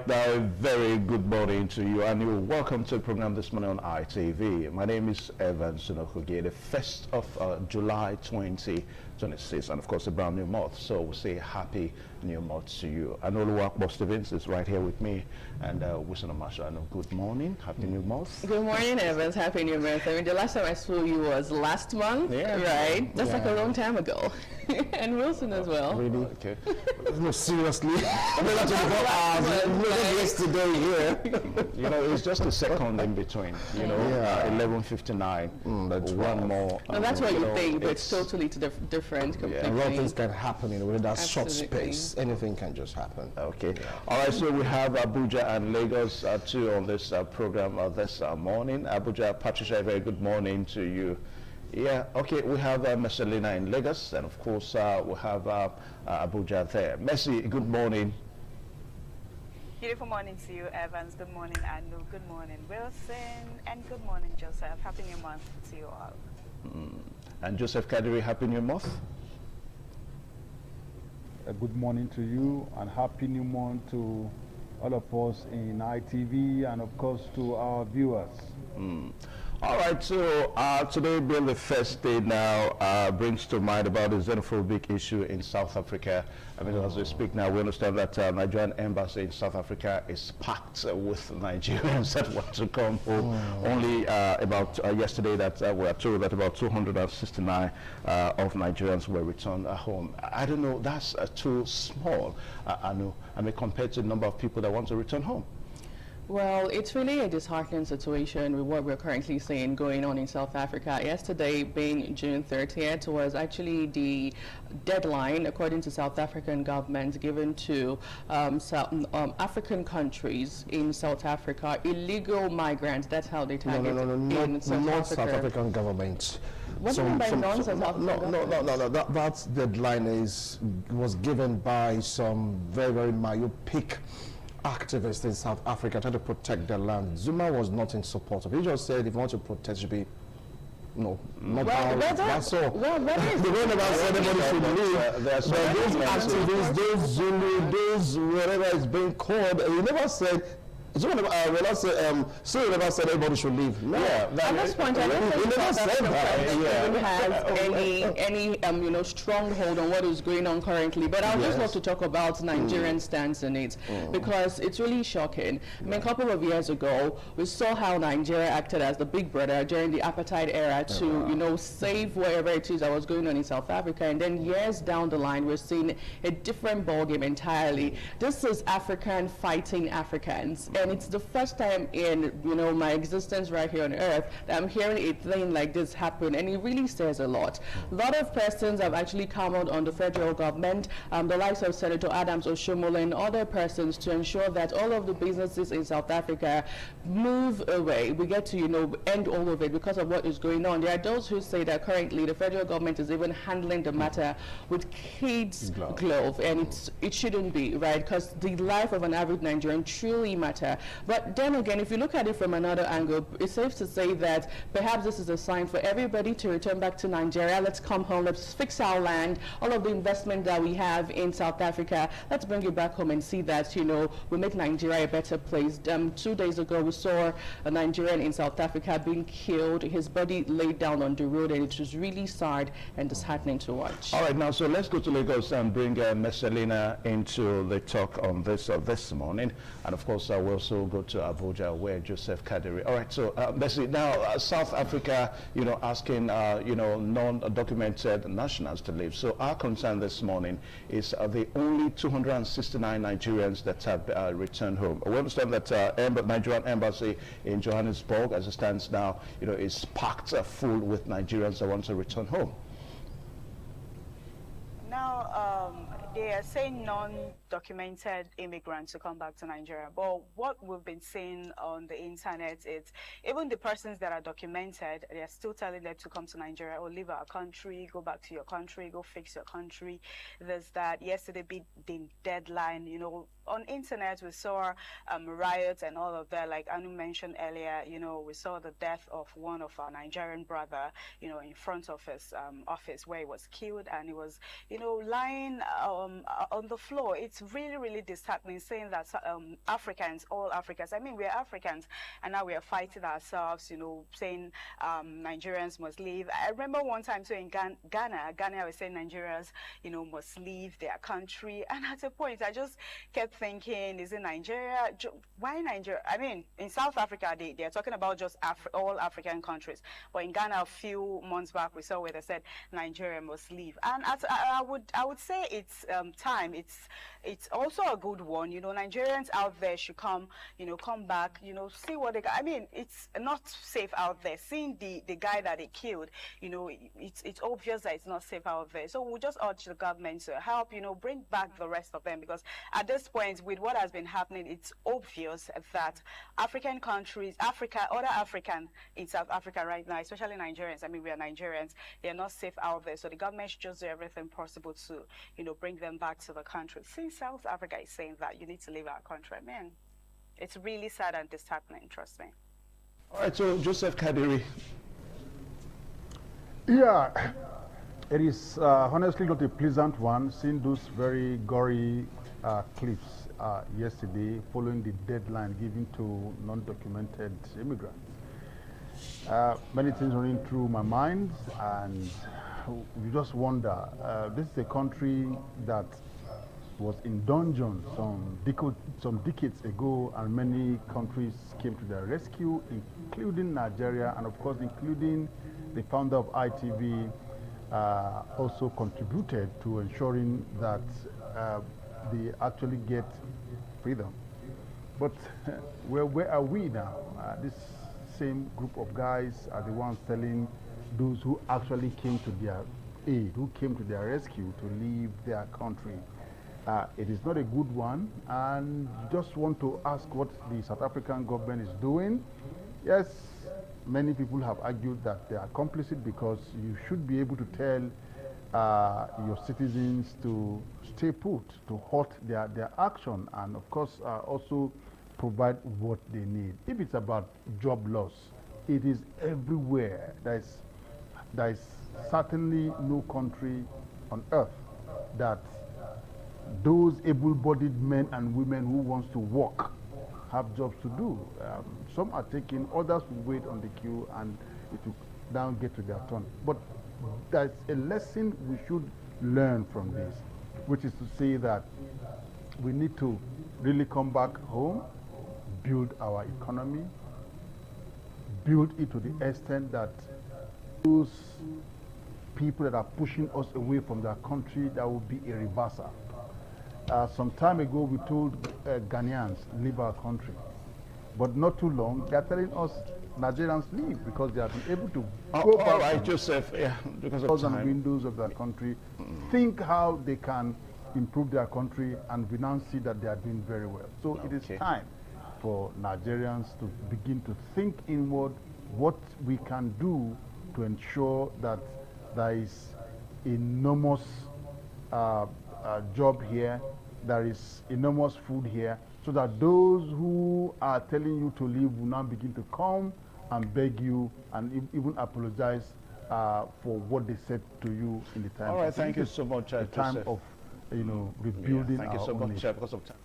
now a very good morning to you, and you're welcome to the program this morning on ITV. My name is Evan Sunokuge, the 1st of July 2026, and of course a brand new month, so we'll say happy new month to you. And Oluwakbo Stevens is right here with me, and Wilson Amasha, good morning, happy new month. Good morning, Evans, happy new month. I mean, the last time I saw you was last month, right? That's like a long time ago. And Wilson as well. Really? Okay. No, seriously. Yesterday here. You know, it's just a second in between. You know, 11:59. That's one more. No, that's what you think, but it's totally different. A lot of things can happen in that short space. Anything can just happen. Okay. All right. So we have Abuja and Lagos too on this program this morning. Abuja, Patricia, a very good morning to you. Yeah, okay, we have Messalina in Lagos, and of course we have Abuja there. Messi, good morning. Beautiful morning to you, Evans. Good morning, Anu. Good morning, Wilson. And good morning, Joseph. Happy New Month to you all. And Joseph Kadiri, Happy New Month. Good morning to you, and Happy New Month to all of us in ITV, and of course to our viewers. All right, so today being the first day now brings to mind about the xenophobic issue in South Africa. I mean, as we speak now, we understand that Nigerian embassy in South Africa is packed with Nigerians that want to come home. Only about yesterday that we are told that about 269 of Nigerians were returned home. I don't know, that's too small, I mean, compared to the number of people that want to return home. Well, it's really a disheartening situation with what we're currently seeing going on in South Africa. Yesterday, being June 30th, was actually the deadline, according to South African government, given to African countries in South Africa, illegal migrants. That's how they tag it in South Africa. South African government. What do you mean by non-South African government? No. That deadline was given by some very, very myopic activists in South Africa trying to protect their land. Zuma was not in support of it. He just said if you want to protect, it should be not that's all. They don't ever say anybody should leave. But those activists, those Zulu, those whatever is being called, he never said. So still never said everybody should leave. No. At this point, I don't think South Africa has any stronghold on what is going on currently. But I would just love to talk about Nigerian stance on it, because it's really shocking. I mean, a couple of years ago, we saw how Nigeria acted as the big brother during the apartheid era to save whatever it is that was going on in South Africa. And then years down the line, we're seeing a different ballgame entirely. This is African fighting Africans. And it's the first time in my existence right here on earth that I'm hearing a thing like this happen, and it really says a lot. A lot of persons have actually come out on the federal government, the likes of Senator Adams Oshiomhole and other persons, to ensure that all of the businesses in South Africa move away. We get to end all of it because of what is going on. There are those who say that currently the federal government is even handling the matter with kids' glove, and it shouldn't be, right? Because the life of an average Nigerian truly matters. But then again, if you look at it from another angle, it's safe to say that perhaps this is a sign for everybody to return back to Nigeria. Let's come home, let's fix our land, all of the investment that we have in South Africa, let's bring it back home and see that, we make Nigeria a better place. 2 days ago, we saw a Nigerian in South Africa being killed, his body laid down on the road, and it was really sad and disheartening to watch. All right, now, so let's go to Lagos and bring Messalina into the talk on this this morning. And of course, we'll also go to Abuja, where Joseph Kadiri. All right, so basically now South Africa, asking non-documented nationals to leave. So our concern this morning is the only 269 Nigerians that have returned home. We understand that Nigerian embassy in Johannesburg, as it stands now, is packed full with Nigerians that want to return home. Now, they are saying non-documented immigrants to come back to Nigeria. But what we've been seeing on the internet is even the persons that are documented, they are still telling them to come to Nigeria or leave our country, go back to your country, go fix your country. There's that yesterday be the deadline, on internet we saw riots and all of that. Like Anu mentioned earlier, you know, we saw the death of one of our Nigerian brother, you know, in front of his office where he was killed, and he was, you know, lying on the floor. It's really, really disheartening, saying that Africans, all Africans, I mean, we're Africans, and now we are fighting ourselves, you know, saying Nigerians must leave. I remember one time, so in Ghana was saying Nigerians, you know, must leave their country. And at a point, I just kept thinking, is it Nigeria? Why Nigeria? I mean, in South Africa, they're talking about just all African countries. But in Ghana, a few months back, we saw where they said Nigeria must leave. And I would say it's time. It's also a good one. You know, Nigerians out there should come, you know, come back, you know, see what they got. I mean, it's not safe out there. Seeing the guy that they killed, you know, it's obvious that it's not safe out there. So we'll just urge the government to help, you know, bring back the rest of them, because at this point, with what has been happening, it's obvious that African countries, other African in South Africa right now, especially Nigerians, I mean, we are Nigerians, they're not safe out there. So the government should just do everything possible to, you know, bring them back to the country. Since South Africa is saying that you need to leave our country, man, it's really sad and disheartening, trust me. All right, so Joseph Kadiri. Yeah, it is honestly not a pleasant one, seeing those very gory clips yesterday following the deadline given to non-documented immigrants. Many things running through my mind, and you just wonder, this is a country that was in dungeon some decades ago, and many countries came to their rescue, including Nigeria, and of course including the founder of ITV also contributed to ensuring that they actually get freedom. But where are we now? This same group of guys are the ones telling those who actually came to their aid, who came to their rescue, to leave their country. It is not a good one, and just want to ask what the South African government is doing. Yes, many people have argued that they are complicit, because you should be able to tell your citizens to stay put, to halt their action, and of course also provide what they need. If it's about job loss, it is everywhere. There is certainly no country on earth that those able-bodied men and women who wants to work have jobs to do. Some are taking, others will wait on the queue, and it will now get to their turn. But there's a lesson we should learn from this, which is to say that we need to really come back home, build our economy, build it to the extent that those people that are pushing us away from their country, that will be a reversal. Some time ago, we told Ghanaians, leave our country. But not too long, they're telling us Nigerians leave, because they have been able to go back. All right, Joseph, yeah, because of time. Windows of their country, think how they can improve their country, and we now see that they are doing very well. So it is time for Nigerians to begin to think inward what we can do to ensure that there is enormous job here, there is enormous food here, so that those who are telling you to leave will now begin to come and beg you and even apologize for what they said to you in the time. All right, thank you so much, the time Joseph. of, you know, rebuilding thank you our so own much, because of time.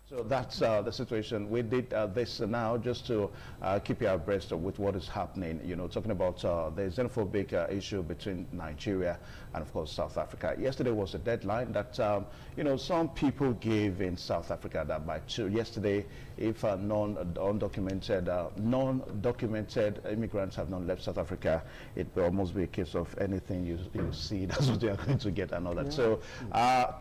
So that's the situation. We did this now just to keep you abreast with what is happening. You know, talking about the xenophobic issue between Nigeria and, of course, South Africa. Yesterday was a deadline that, you know, some people gave in South Africa that by yesterday, if non-documented immigrants have not left South Africa, it will almost be a case of anything you see, that's what they are going to get and all that. So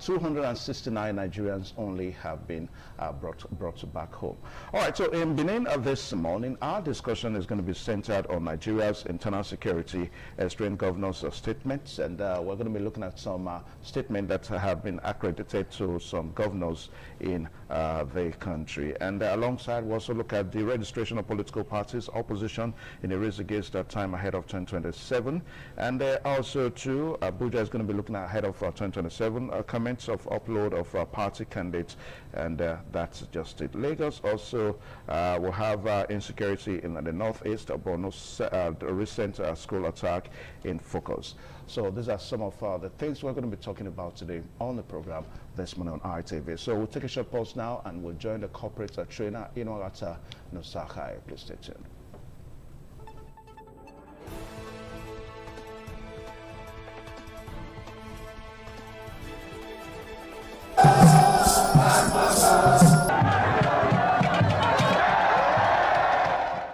269 Nigerians only have been brought back home. All right, so in Benin this morning, our discussion is going to be centered on Nigeria's internal security as trained governors' statements, and we're going to be looking at some statements that have been accredited to some governors in the country. And alongside, we'll also look at the registration of political parties, opposition in a race against that time ahead of 2027. And also, too, Abuja is going to be looking ahead of 2027, comments of upload of party candidates, and that's just it. Lagos also will have insecurity in the northeast, Borno's recent school attack in focus. So these are some of the things we're going to be talking about today on the program this morning on RTV. So we'll take a short pause now and we'll join the corporate trainer Inwagata Nosahai. Please stay tuned.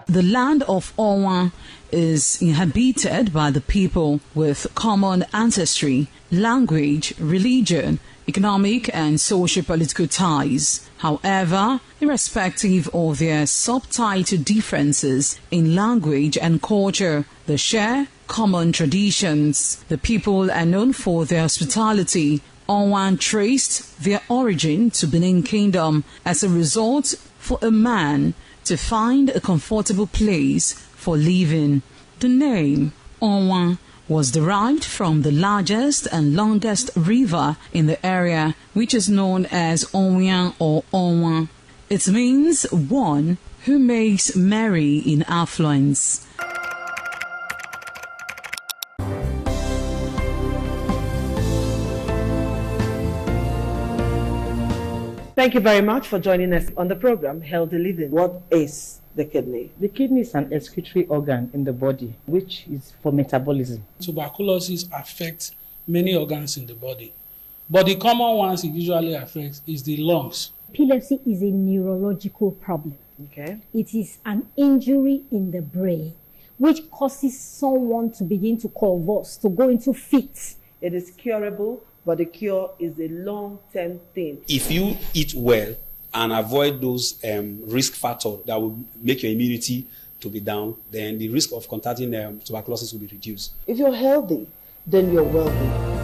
The land of Owa is inhabited by the people with common ancestry, language, religion, economic and socio-political ties. However, irrespective of their subtitle differences in language and culture, they share common traditions. The people are known for their hospitality. Owa traced their origin to Benin Kingdom as a result for a man to find a comfortable place for living. The name Owa was derived from the largest and longest river in the area, which is known as Onwian or Onwa. It means one who makes merry in affluence. Thank you very much for joining us on the program, Healthy Living. What is the kidney? The kidney is an excretory organ in the body, which is for metabolism. Tuberculosis affects many organs in the body, but the common ones it usually affects is the lungs. Epilepsy is a neurological problem. Okay. It is an injury in the brain, which causes someone to begin to convulse, to go into fits. It is curable, but the cure is a long-term thing. If you eat well and avoid those risk factors that will make your immunity to be down, then the risk of contracting tuberculosis will be reduced. If you're healthy, then you're wealthy.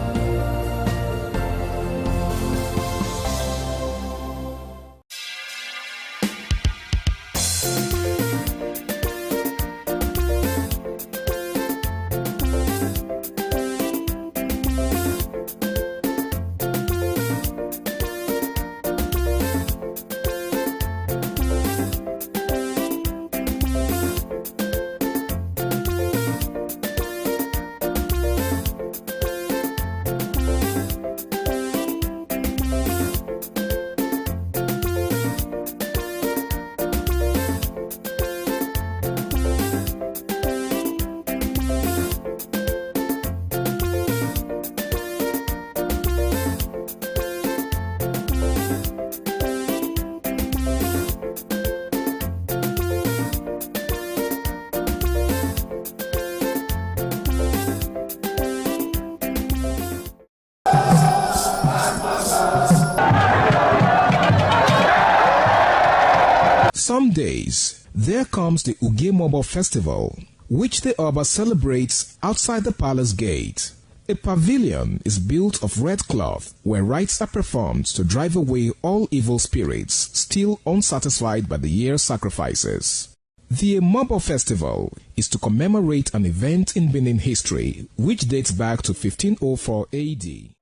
Some days, there comes the Ugemobo Festival, which the Oba celebrates outside the palace gate. A pavilion is built of red cloth where rites are performed to drive away all evil spirits still unsatisfied by the year's sacrifices. The Ugemobo Festival is to commemorate an event in Benin history which dates back to 1504 AD.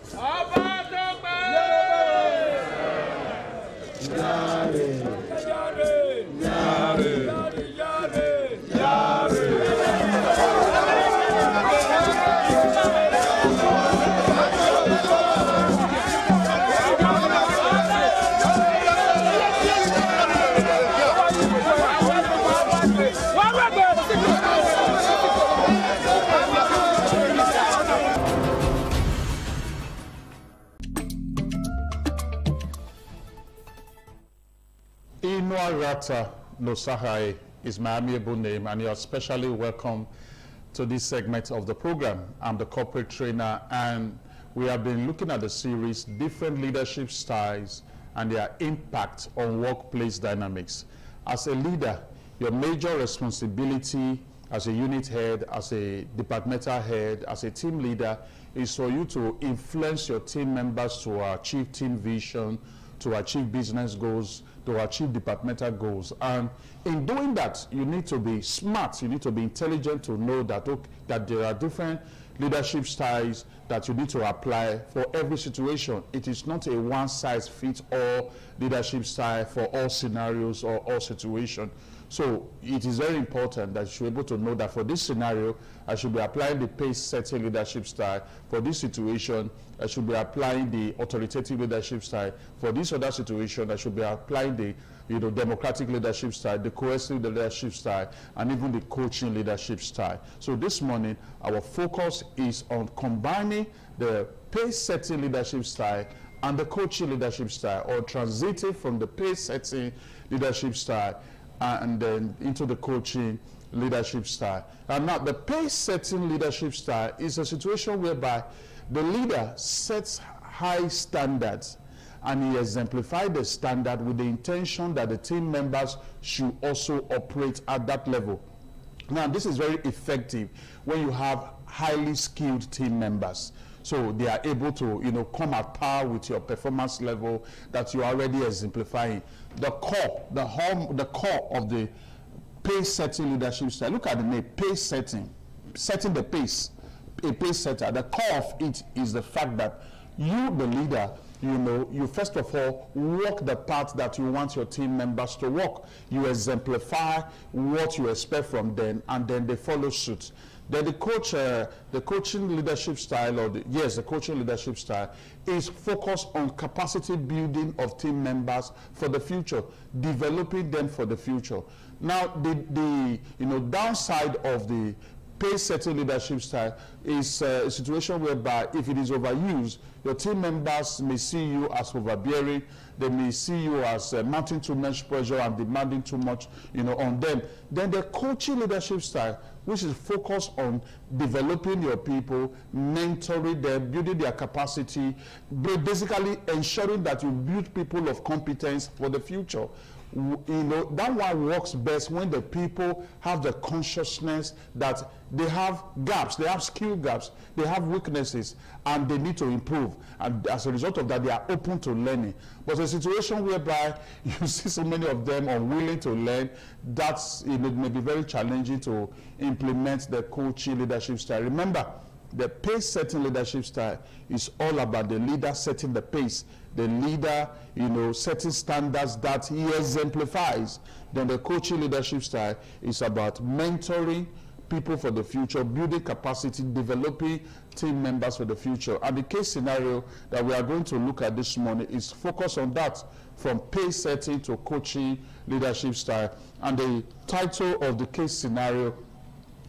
Inwagata Nosahai is my amiable name, and you're especially welcome to this segment of the program. I'm the corporate trainer, and we have been looking at the series, different leadership styles and their impact on workplace dynamics. As a leader, your major responsibility as a unit head, as a departmental head, as a team leader, is for you to influence your team members to achieve team vision, to achieve business goals, to achieve departmental goals. And in doing that, you need to be smart, you need to be intelligent to know that, that there are different leadership styles that you need to apply for every situation. It is not a one-size-fits-all leadership style for all scenarios or all situations. So it is very important that you should be able to know that for this scenario, I should be applying the pace-setting leadership style. For this situation, I should be applying the authoritative leadership style. For this other situation, I should be applying the democratic leadership style, the cohesive leadership style, and even the coaching leadership style. So this morning, our focus is on combining the pace-setting leadership style and the coaching leadership style, or transiting from the pace-setting leadership style and then into the coaching leadership style. And now the pace-setting leadership style is a situation whereby the leader sets high standards and he exemplifies the standard with the intention that the team members should also operate at that level. Now this is very effective when you have highly skilled team members. So they are able to, come at par with your performance level that you are already exemplifying. The core of the pace-setting leadership style. Look at the name, pace-setting, setting the pace, a pace setter. The core of it is the fact that you, the leader, you first of all walk the path that you want your team members to walk. You exemplify what you expect from them, and then they follow suit. Then the coaching leadership style, the coaching leadership style is focused on capacity building of team members for the future, developing them for the future. Now, the downside of the pace-setting leadership style is a situation whereby if it is overused, your team members may see you as overbearing. They may see you as mounting too much pressure and demanding too much, on them. Then the coaching leadership style, which is focused on developing your people, mentoring them, building their capacity, basically ensuring that you build people of competence for the future. That one works best when the people have the consciousness that they have gaps, they have skill gaps, they have weaknesses, and they need to improve. And as a result of that, they are open to learning. But a situation whereby you see so many of them unwilling to learn, it may be very challenging to implement the coaching leadership style. Remember, the pace-setting leadership style is all about the leader setting the pace, the leader, setting standards that he exemplifies. Then the coaching leadership style is about mentoring people for the future, building capacity, developing team members for the future. And the case scenario that we are going to look at this morning is focused on that, from pace setting to coaching leadership style. And the title of the case scenario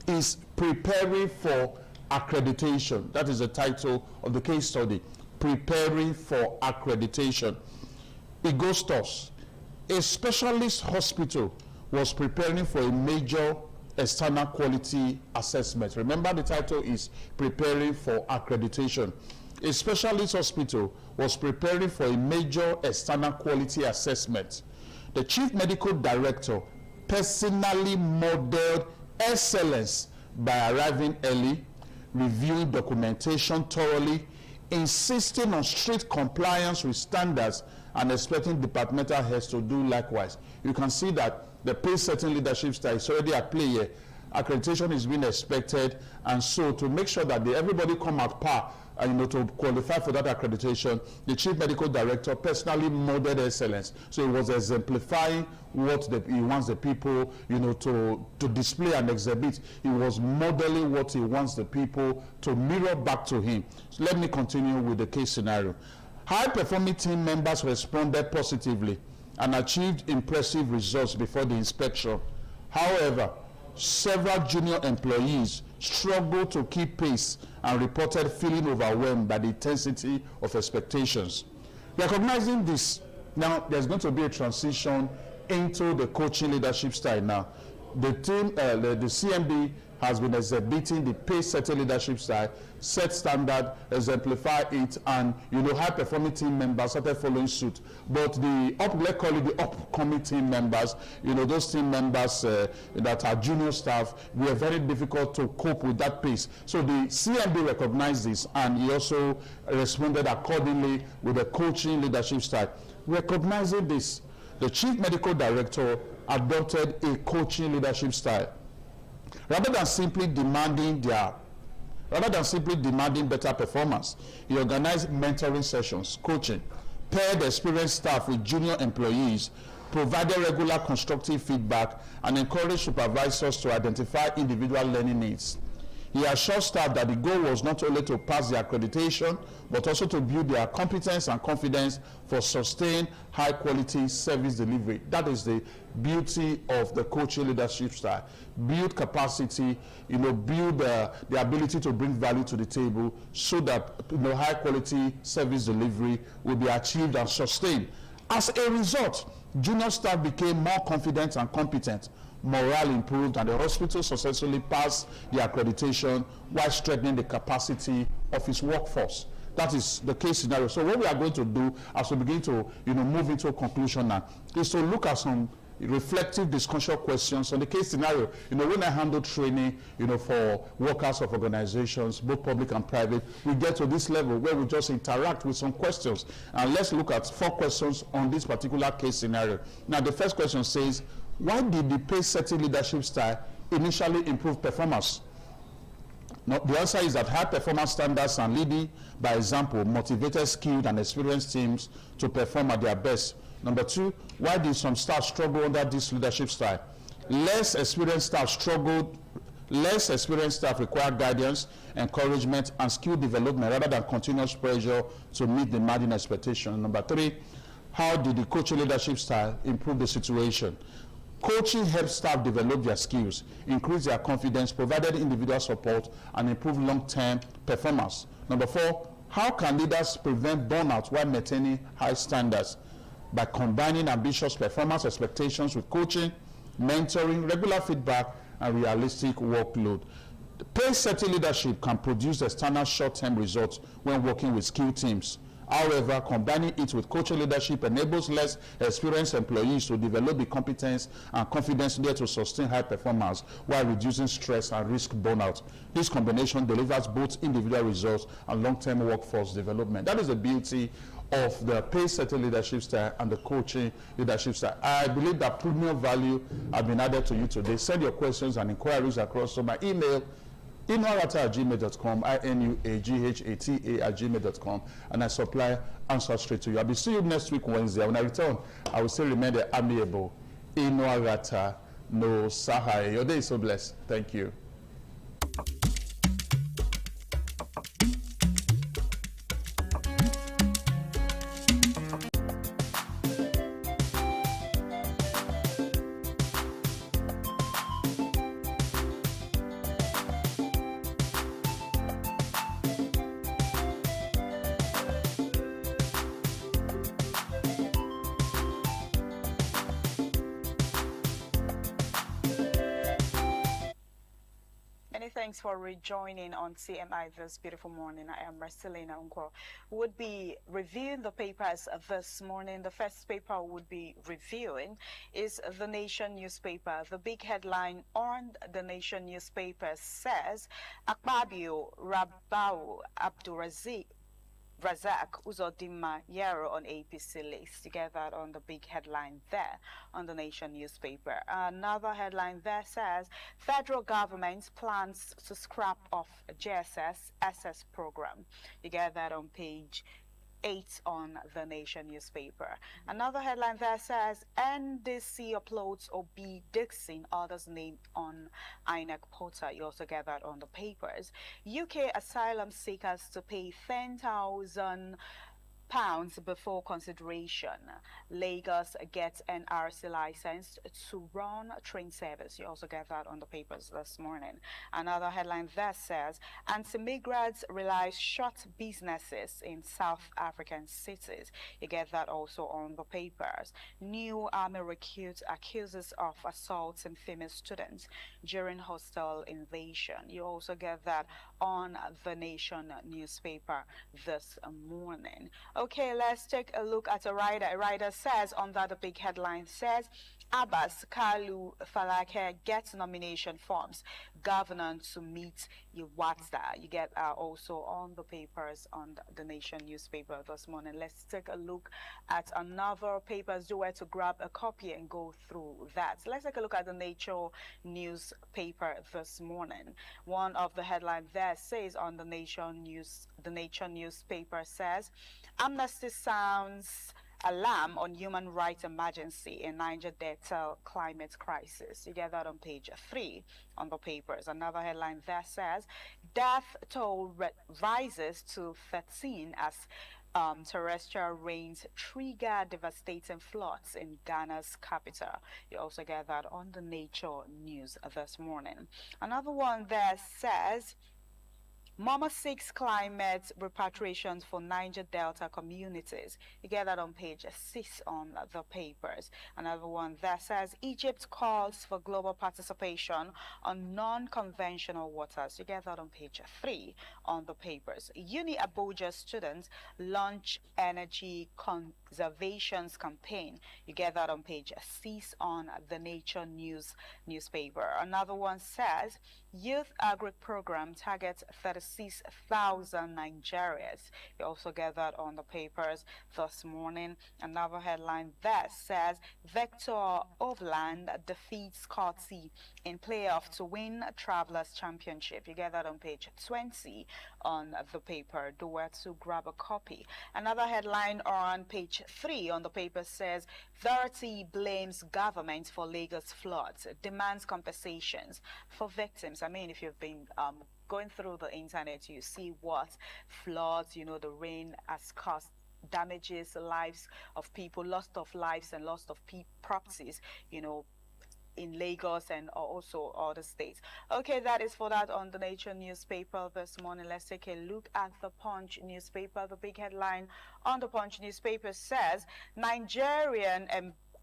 is Preparing for Accreditation. That is the title of the case study, Preparing for Accreditation. Augustus, a specialist hospital, was preparing for a major external quality assessment. Remember, the title is Preparing for Accreditation. A specialist hospital was preparing for a major external quality assessment. The chief medical director personally modeled excellence by arriving early, reviewing documentation thoroughly, insisting on strict compliance with standards, and expecting departmental heads to do likewise. You can see that the pace-setting leadership style is already at play here. Accreditation is being expected, and so to make sure that everybody come at par, to qualify for that accreditation, the chief medical director personally modeled excellence. So he was exemplifying what he wants the people, to display and exhibit. He was modeling what he wants the people to mirror back to him. So let me continue with the case scenario. High-performing team members responded positively and achieved impressive results before the inspection. However, several junior employees struggled to keep pace and reported feeling overwhelmed by the intensity of expectations. Recognizing this, now there's going to be a transition into the coaching leadership style now. The team, the CMD has been exhibiting the pace-setting leadership style, set standard, exemplify it, and high-performing team members started following suit. But let's call it the upcoming team members, those team members that are junior staff, were very difficult to cope with that pace. So the CMD recognized this, and he also responded accordingly with a coaching leadership style. Recognizing this, the chief medical director adopted a coaching leadership style. Rather than simply demanding better performance, he organized mentoring sessions, coaching, paired experienced staff with junior employees, provided regular constructive feedback, and encouraged supervisors to identify individual learning needs. He assured staff that the goal was not only to pass the accreditation, but also to build their competence and confidence for sustained high-quality service delivery. That is the beauty of the coaching leadership style. Build capacity, build the ability to bring value to the table so that high-quality service delivery will be achieved and sustained. As a result, junior staff became more confident and competent. Morale improved, and the hospital successfully passed the accreditation while strengthening the capacity of its workforce. That is the case scenario. So what we are going to do as we begin to move into a conclusion now is to look at some reflective discussion questions on the case scenario. When I handle training, for workers of organizations, both public and private, we get to this level where we just interact with some questions. And let's look at 4 questions on this particular case scenario. Now, the first question says, why did the pace-setting leadership style initially improve performance? Now, the answer is that high performance standards and leading by example motivated skilled and experienced teams to perform at their best. Number 2, why did some staff struggle under this leadership style? Less experienced staff require guidance, encouragement, and skill development rather than continuous pressure to meet demanding expectations. Number 3, how did the coaching leadership style improve the situation? Coaching helps staff develop their skills, increase their confidence, provided individual support, and improve long-term performance. Number 4, how can leaders prevent burnout while maintaining high standards? By combining ambitious performance expectations with coaching, mentoring, regular feedback, and realistic workload. Pace-setting leadership can produce external short-term results when working with skilled teams. However, combining it with coaching leadership enables less experienced employees to develop the competence and confidence needed to sustain high performance while reducing stress and risk burnout. This combination delivers both individual results and long-term workforce development. That is the beauty of the pace-setting leadership style and the coaching leadership style. I believe that premium value has been added to you today. Send your questions and inquiries across to my email, inuaghata@gmail.com, inuaghata@gmail.com, and I supply answers straight to you. I'll be seeing you next week, Wednesday. When I return, I will still remain the amiable Inuaghata no Sahai. Your day is so blessed. Thank you. Thanks for rejoining on CMI this beautiful morning. I am Marcelina Unko. Would be reviewing the papers this morning. The first paper would be reviewing is The Nation newspaper. The big headline on The Nation newspaper says, Akpabio Rabau Abdurazik Razak Uzodinma Yero on APC list. You get that on the big headline there on The Nation newspaper. Another headline there says federal government plans to scrap off JSS SS program. You get that on page 8 on The Nation newspaper. Another headline there says NDC uploads Obi Dixon, others named on INEC portal. You also get that on the papers. UK asylum seekers to pay 10,000 pounds before consideration. Lagos gets NRC license to run train service. You also get that on the papers this morning. Another headline there says, anti-migrants realize short businesses in South African cities. You get that also on the papers. New army recruit accuses of assaulting female students during hostile invasion. You also get that on the Nation newspaper this morning. Okay, let's take a look at a rider. A rider says, under the big headline says, Abbas Kalu Falake gets nomination forms. Governor to meet Iwatsa. You get also on the papers on the Nation newspaper this morning. Let's take a look at another papers. Do where to grab a copy and go through that. Let's take a look at the Nature newspaper this morning. One of the headlines there says on the Nature newspaper says, Amnesty sounds alarm on human rights emergency in Niger Delta climate crisis. You get that on page 3 on the papers. Another headline there says, death toll rises to 13 as terrestrial rains trigger devastating floods in Ghana's capital. You also get that on the Nature news this morning. Another one there says, Mama seeks climate repatriations for Niger Delta communities. You get that on page 6 on the papers. Another one that says Egypt calls for global participation on non-conventional waters. You get that on page 3 on the papers. Uni Abuja students launch energy conservation campaign. You get that on page 6 on the Nature newspaper. Another one says Youth Agri Program targets 36,000 Nigerians. You also get that on the papers this morning. Another headline that says Vector Overland defeats Coty in playoff to win Travelers Championship. You get that on page 20 on the paper. Do where to grab a copy. Another headline on page 3 on the paper says Verity blames government for Lagos floods, demands compensations for victims. I mean, if you've been going through the internet, you see what floods, the rain has caused, damages lives of people, loss of lives and loss of properties, in Lagos and also other states. Okay, that is for that on the Nature newspaper this morning. Let's take a look at the Punch newspaper. The big headline on the Punch newspaper says Nigerian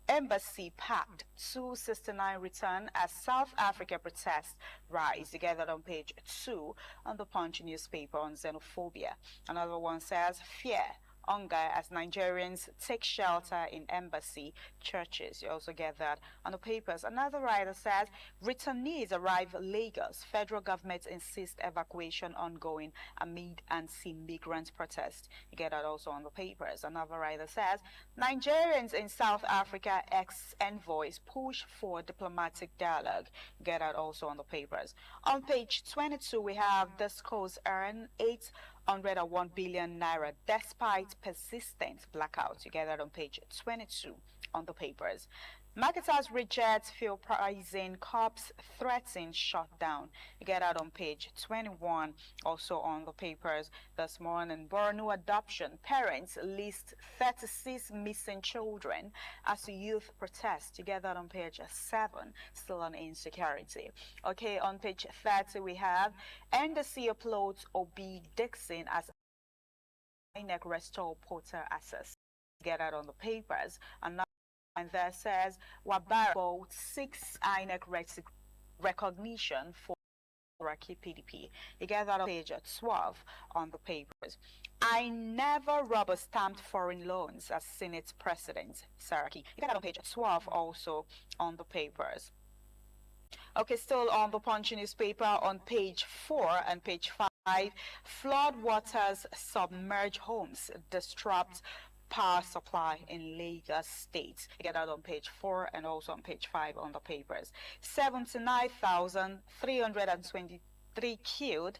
Embassy packed, 269 return as South Africa protests rise. You get that on page 2 on the Punch newspaper on xenophobia. Another one says fear, hunger as Nigerians take shelter in embassy churches. You also get that on the papers. Another writer says returnees arrive Lagos. Federal government insists evacuation ongoing amid anti-migrant protest. You get that also on the papers. Another writer says Nigerians in South Africa ex-envoys push for diplomatic dialogue. You get that also on the papers. On page 22 we have this coast earn 801 billion naira despite persistent blackouts. You get that on page 22 on the papers. Marketers reject fuel pricing, cops threaten shutdown. You get that on page 21, also on the papers this morning. Borno adoption, parents list 36 missing children as youth protest. You get that on page 7, still on insecurity. Okay, on page 30 we have NDC uploads Obi Dixon as INEC restore portal access. You get that on the papers. And there says Wabara 6 INEC recognition for Raki PDP. You get that on page 12 on the papers. I never rubber stamped foreign loans as Senate President Saraki. You get that on page 12 also on the papers. Okay, still on the Punch newspaper on page 4 and page 5, flood waters submerge homes, disrupt power supply in Lagos State. You get that on page 4 and also on page 5 on the papers. 79,323 killed,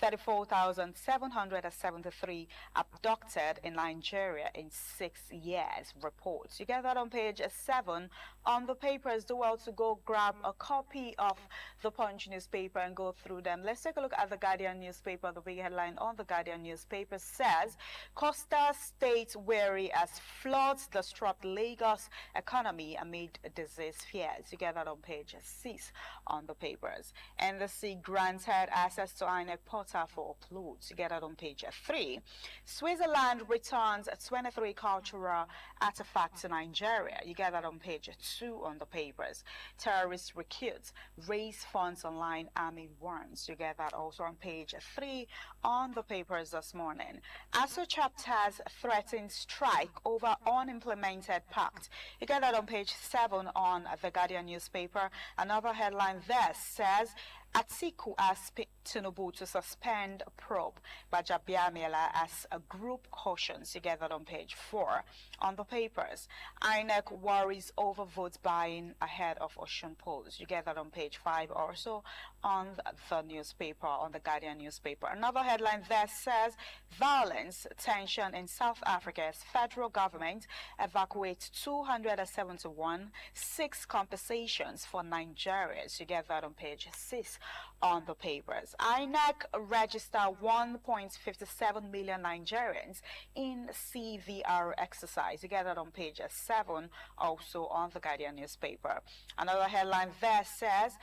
34,773 abducted in Nigeria in 6 years, reports. You get that on page 7 on the papers. Do well to go grab a copy of the Punch newspaper and go through them. Let's take a look at the Guardian newspaper. The big headline on the Guardian newspaper says, Coastal states wary as floods disrupt Lagos economy amid disease fears. You get that on page 6 on the papers. And the sea granted access to INEC portal for uploads. You get that on page 3. Switzerland returns 23 cultural artifacts to Nigeria. You get that on page 2 on the papers. Terrorist recruits raise funds online, army warns. You get that also on page 3 on the papers this morning. ASO chapters threaten strike over unimplemented pact. You get that on page 7 on the Guardian newspaper. Another headline there says, Atiku asks Tinubu to suspend probe, but Jabiamela as a group cautions. You get that on page 4 on the papers. INEC worries over vote buying ahead of Ocean polls. You get that on page 5 also on the newspaper, on the Guardian newspaper. Another headline there says, violence, tension in South Africa as federal government evacuates 271, 6 compensations for Nigerians. You get that on page 6 on the papers. INEC register 1.57 million Nigerians in CVR exercise. You get that on page 7 also on the Guardian newspaper. Another headline there says,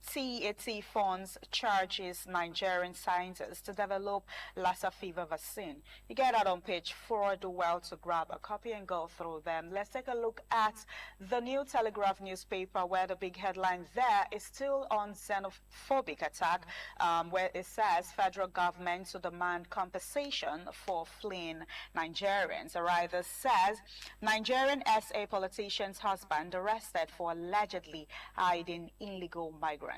TAT funds charges Nigerian scientists to develop Lassa fever vaccine. You get that on page 4. Do well to grab a copy and go through them. Let's take a look at the New Telegraph newspaper, where the big headline there is still on xenophobic attack, where it says federal government to demand compensation for fleeing Nigerians. A writer says Nigerian SA politician's husband arrested for allegedly hiding illegal migrants.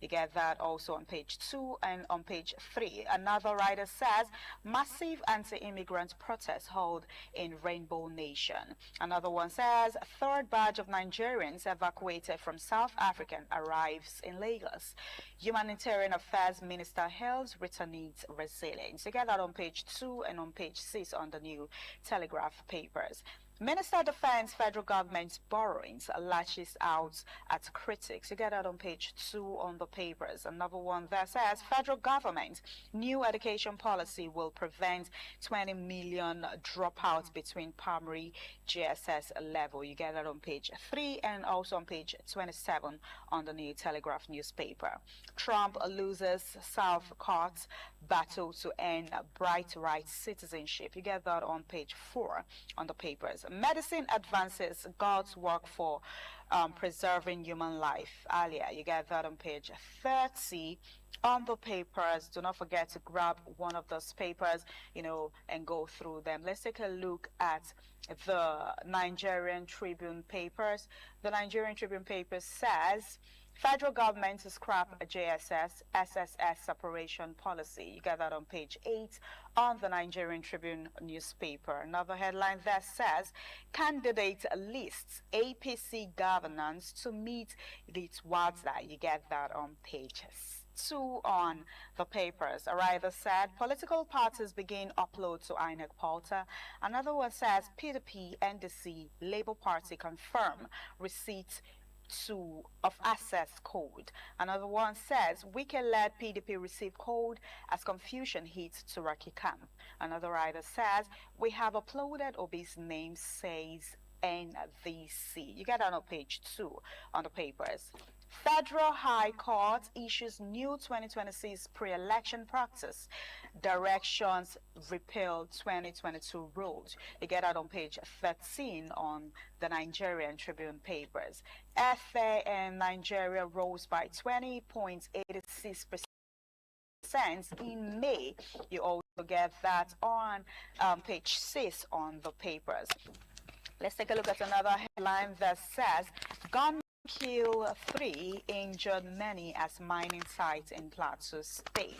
You get that also on page 2 and on page 3. Another writer says massive anti-immigrant protests hold in Rainbow Nation. Another one says third batch of Nigerians evacuated from South Africa arrives in Lagos. Humanitarian Affairs Minister hails returnees resilience. You get that on page 2 and on page 6 on the New Telegraph papers. Minister Defense federal government's borrowings lashes out at critics. You get that on page 2 on the papers. Another one that says federal government new education policy will prevent 20 million dropouts between primary GSS level. You get that on page 3 and also on page 27 on the New Telegraph newspaper. Trump loses South Court's battle to end bright rights citizenship. You get that on page 4 on the papers. Medicine advances God's work for preserving human life. Earlier, you get that on page 30 on the papers. Do not forget to grab one of those papers, and go through them. Let's take a look at the Nigerian Tribune papers. The Nigerian Tribune paper says federal government to scrap a JSS, SSS separation policy. You get that on page 8 on the Nigerian Tribune newspaper. Another headline that says candidate lists APC governance to meet its Wednesday. You get that on page 2 on the papers. A writer said political parties begin upload to INEC portal. Another one says PDP, NDC, Labour Party confirm receipt of access code. Another one says Wike-led PDP receive code as confusion hits Turaki camp. Another writer says we have uploaded Obi's name, says NVC. You get that on page 2 on the papers. Federal High Court issues new 2026 pre-election practice directions, repeal 2022 rules. You get that on page 13 on the Nigerian Tribune papers. FA in Nigeria rose by 20.86% in May. You also get that on page 6 on the papers. Let's take a look at another headline that says gunmen kill 3, injured many as mining sites in Plateau State.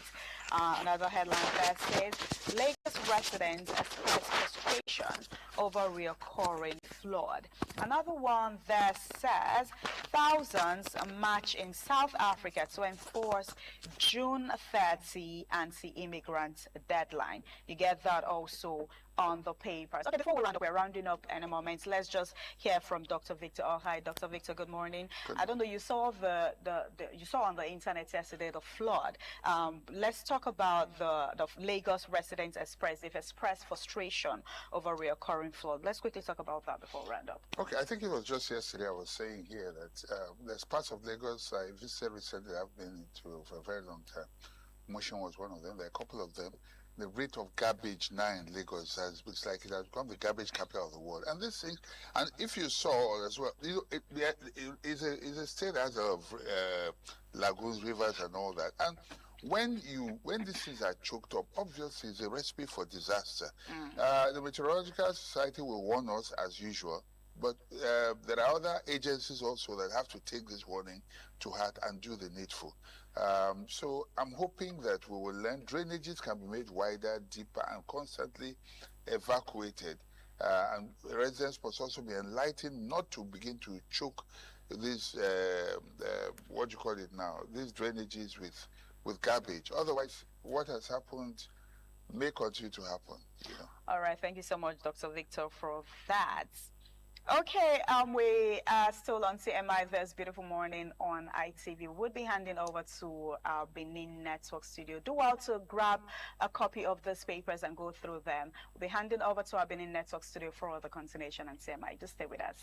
Another headline that says Lagos residents express frustration over reoccurring flood. Another one that says thousands march in South Africa to enforce June 30 anti-immigrant deadline. You get that also on the papers. Okay, before we round up, we're rounding up in a moment. Let's just hear from Dr. Victor. Oh, hi, Dr. Victor. Good morning. I don't know. You saw you saw on the internet yesterday the flood. Let's talk about the Lagos residents expressed frustration over reoccurring flood. Let's quickly talk about that before we round up. Okay, I think it was just yesterday I was saying here that there's parts of Lagos I visited recently. I've been into for a very long time. Motion was one of them. There are a couple of them. The rate of garbage now in Lagos it's like it has become the garbage capital of the world. And this thing, and if you saw as well, you know, it's a state that has a lot of lagoons, rivers, and all that. And when these things are choked up, obviously it's a recipe for disaster. The Meteorological Society will warn us as usual, but there are other agencies also that have to take this warning to heart and do the needful. So I'm hoping that we will learn drainages can be made wider, deeper, and constantly evacuated. And residents must also be enlightened not to begin to choke these, what do you call it now, these drainages with garbage. Otherwise, what has happened may continue to happen. You know? All right. Thank you so much, Dr. Victor, for that. Okay, we are still on CMI this beautiful morning on ITV. We'll be handing over to our Benin Network studio. Do well to grab a copy of these papers and go through them. We'll be handing over to our Benin Network studio for the continuation on CMI. Just stay with us.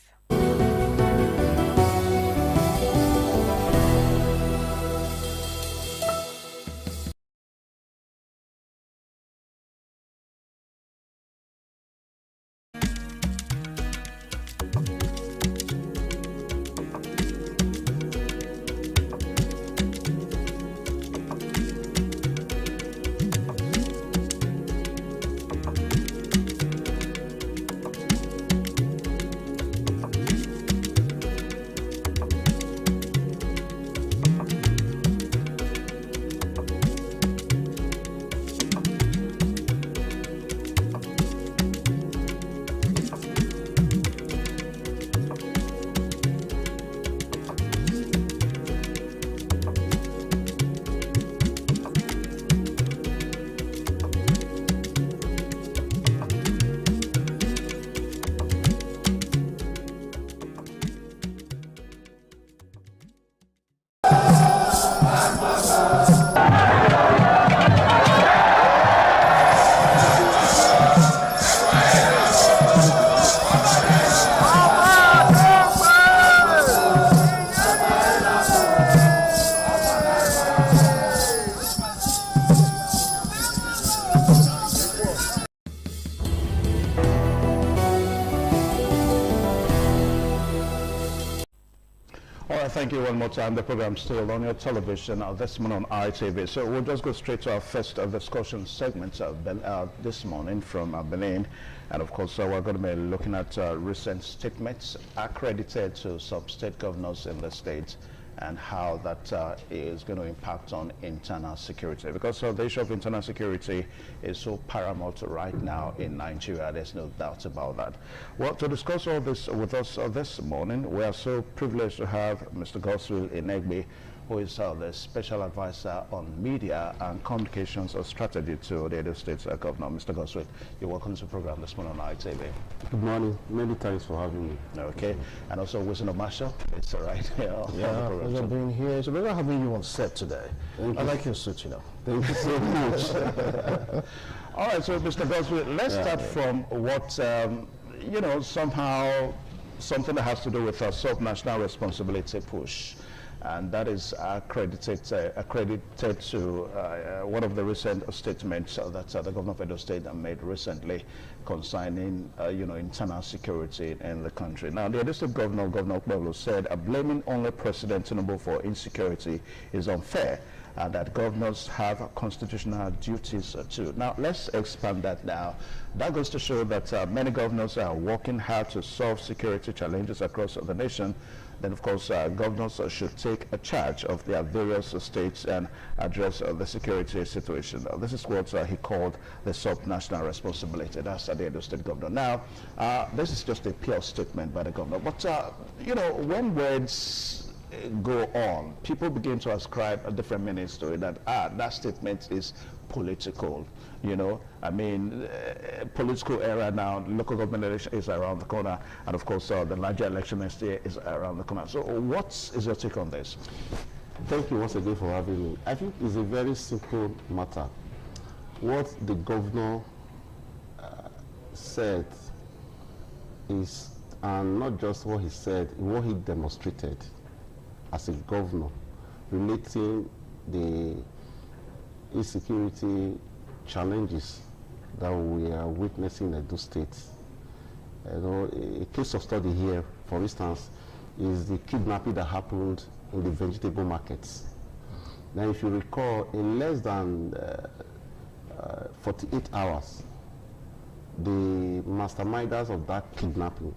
Thank you one more time. The program still on your television this morning on ITV. So we'll just go straight to our first discussion segment this morning from Benin. And of course, we're going to be looking at recent statements accredited to some state governors in the state and how that is going to impact on internal security. Because the issue of internal security is so paramount right now in Nigeria, there's no doubt about that. Well, to discuss all this with us this morning, we are so privileged to have Mr. Goswill Inegbe, who is the Special Advisor on Media and Communications Strategy to the Edo State Governor. Mr. Goswill, you're welcome to the program this morning on ITV. Good morning. Many thanks for having me. Okay. And also Wilson Omasho. It's all right. Yeah, pleasure being here. It's a pleasure having you on set today. I like your suit, you know. Thank you so much. All right, so Mr. Goswill, let's start from what, you know, somehow something that has to do with a sub-national responsibility push. And that is accredited to one of the recent statements that the governor of Edo State made recently concerning, you know, internal security in the country. Now, the Edo State Governor Okpebholo, said blaming only President Tinubu for insecurity is unfair, and that governors have constitutional duties too. Now, let's expand that now. That goes to show that many governors are working hard to solve security challenges across the nation, then of course governors should take a charge of their various states and address the security situation. This is what he called the sub-national responsibility. That's the Edo State governor. Now, this is just a pure statement by the governor. But, you know, when words go on, people begin to ascribe a different meanings to it, that that statement is political. You know, I mean, political era now, local government election is around the corner, and of course the larger election next year is around the corner. So what is your take on this? Thank you once again for having me. I think it's a very simple matter. What the governor said is, and not just what he said, what he demonstrated as a governor, relating the insecurity challenges that we are witnessing in Edo State. You know, a case of study here, for instance, is the kidnapping that happened in the vegetable markets. Now, if you recall, in less than 48 hours, the masterminders of that kidnapping,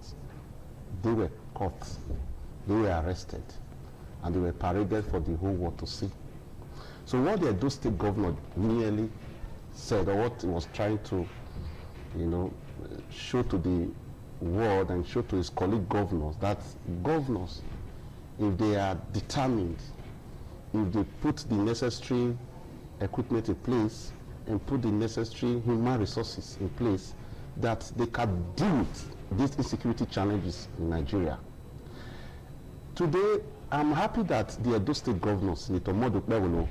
they were caught, they were arrested, and they were paraded for the whole world to see. So what the Edo State governor merely said, or what he was trying to, you know, show to the world and show to his colleague governors, that governors, if they are determined, if they put the necessary equipment in place and put the necessary human resources in place, that they can deal with these insecurity challenges in Nigeria. Today, I'm happy that the Edo State governor, Senator Modu Kpewolo,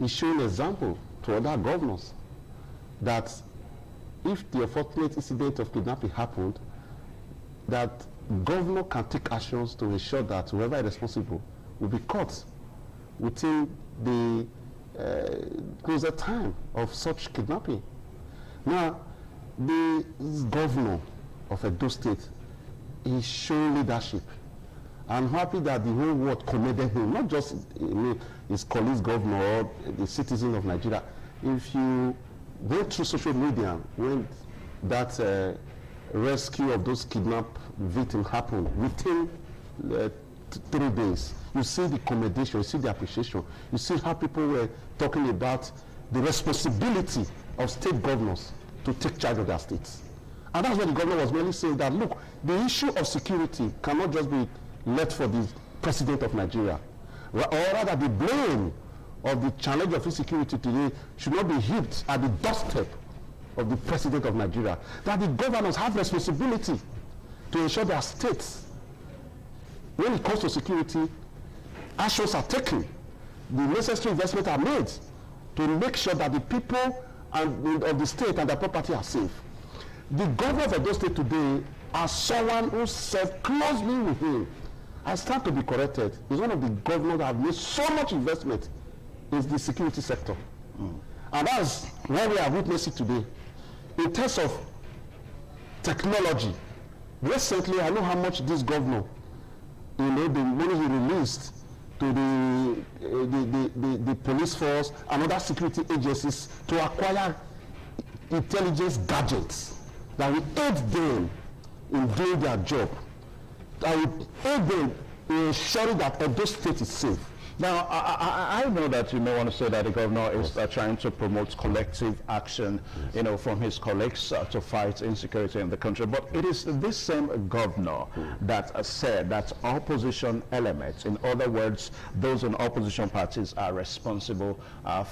is showing an example to other governors that if the unfortunate incident of kidnapping happened, that governor can take actions to ensure that whoever is responsible will be caught within the closer time of such kidnapping. Now, the governor of Edo State is showing leadership. I'm happy that the whole world commended him, not just his colleagues, governor, or the citizen of Nigeria. If you go through social media when that rescue of those kidnapped victims happened, within 3 days, you see the commendation, you see the appreciation, you see how people were talking about the responsibility of state governors to take charge of their states. And that's what the governor was mainly saying, that look, the issue of security cannot just be left for the president of Nigeria, or rather the blame of the challenge of insecurity today should not be heaped at the doorstep of the president of Nigeria. That the governors have responsibility to ensure their states, when it comes to security, actions are taken, the necessary investments are made to make sure that the people of the state and their property are safe. The governor of Edo State today, as someone who served closely with him, I stand to be corrected, is one of the governors that have made so much investment in the security sector. And that's what we are witnessing today. In terms of technology, recently I know how much this governor, you know, the money he released to the police force and other security agencies to acquire intelligence gadgets that will aid them in doing their job, that will aid them in ensuring that Edo State is safe. Now, I know that you may want to say that the governor is trying to promote collective action, you know, from his colleagues to fight insecurity in the country. But it is this same governor that said that opposition elements, in other words, those in opposition parties, are responsible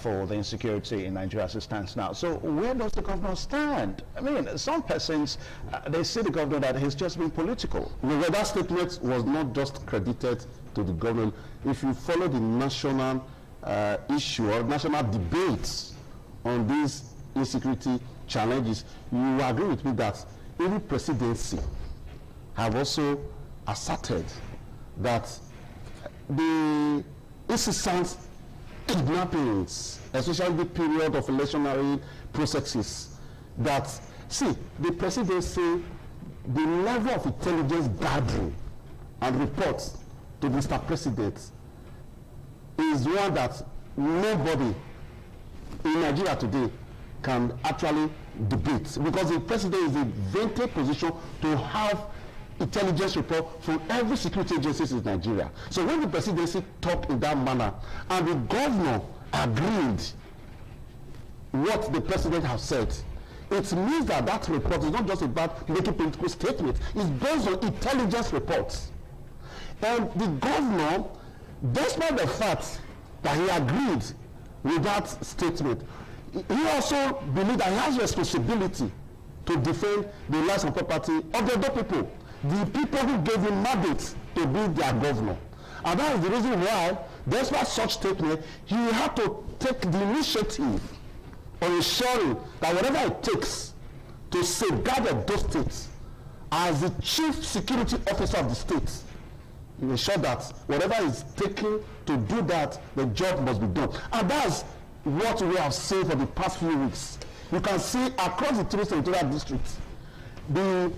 for the insecurity in Nigeria as it stands now. So where does the governor stand? I mean, some persons, they see the governor that he's just been political. Well, that statement was not just credited to the government. If you follow the national issue or national debates on these insecurity challenges, you agree with me that every presidency have also asserted that the incessant kidnappings, especially the period of electionary processes, that, see, the presidency, the level of intelligence gathering and reports to Mr. President is one that nobody in Nigeria today can actually debate, because the president is in a vantage position to have intelligence report from every security agencies in Nigeria. So when the presidency talked in that manner and the governor agreed what the president has said, it means that that report is not just about making political statements, it's based on intelligence reports. And the governor, despite the fact that he agreed with that statement, he also believed that he has responsibility to defend the lives and property of the other people, the people who gave him mandate to be their governor. And that is the reason why, despite such statement, he had to take the initiative on ensuring that whatever it takes to safeguard those states, as the chief security officer of the state, he ensure that whatever is taken to do that, the job must be done. And that's what we have seen for the past few weeks. You can see across the three territorial districts, the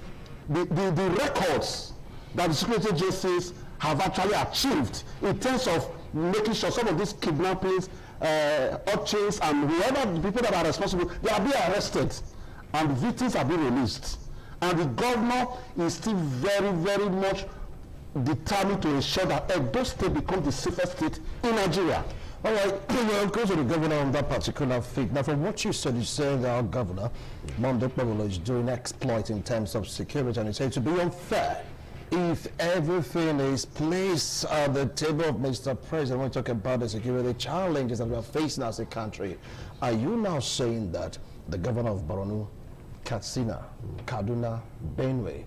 records that the security agencies have actually achieved in terms of making sure some of these kidnappings, urchins, and whoever the people that are responsible, they are being arrested and the victims are being released. And the governor is still very, very much determined to ensure that Edo State becomes the safest state in Nigeria. All right, we'll go to the governor on that particular thing. Now, from what you said that our governor, Monday Pablo, is doing exploit in terms of security, and you say to be unfair if everything is placed at the table of Mr. President when we talk about the security challenges that we are facing as a country. Are you now saying that the governor of Borno, Katsina, Kaduna, Benue,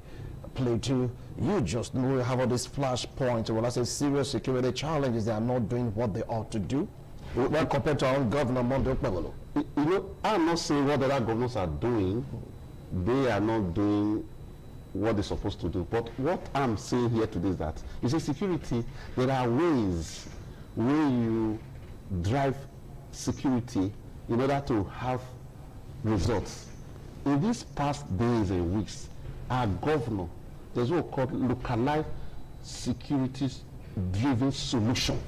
Plateau, you just know you have all these flashpoints, well, I say serious security challenges, they are not doing what they ought to do? When compared to our own governor, Monday Pablo. You know, I'm not saying what the other governors are doing. They are not doing what they're supposed to do. But what I'm saying here today is that, you see, security, there are ways where you drive security in order to have results. In these past days and weeks, our governor, there's what we call localized security-driven solution.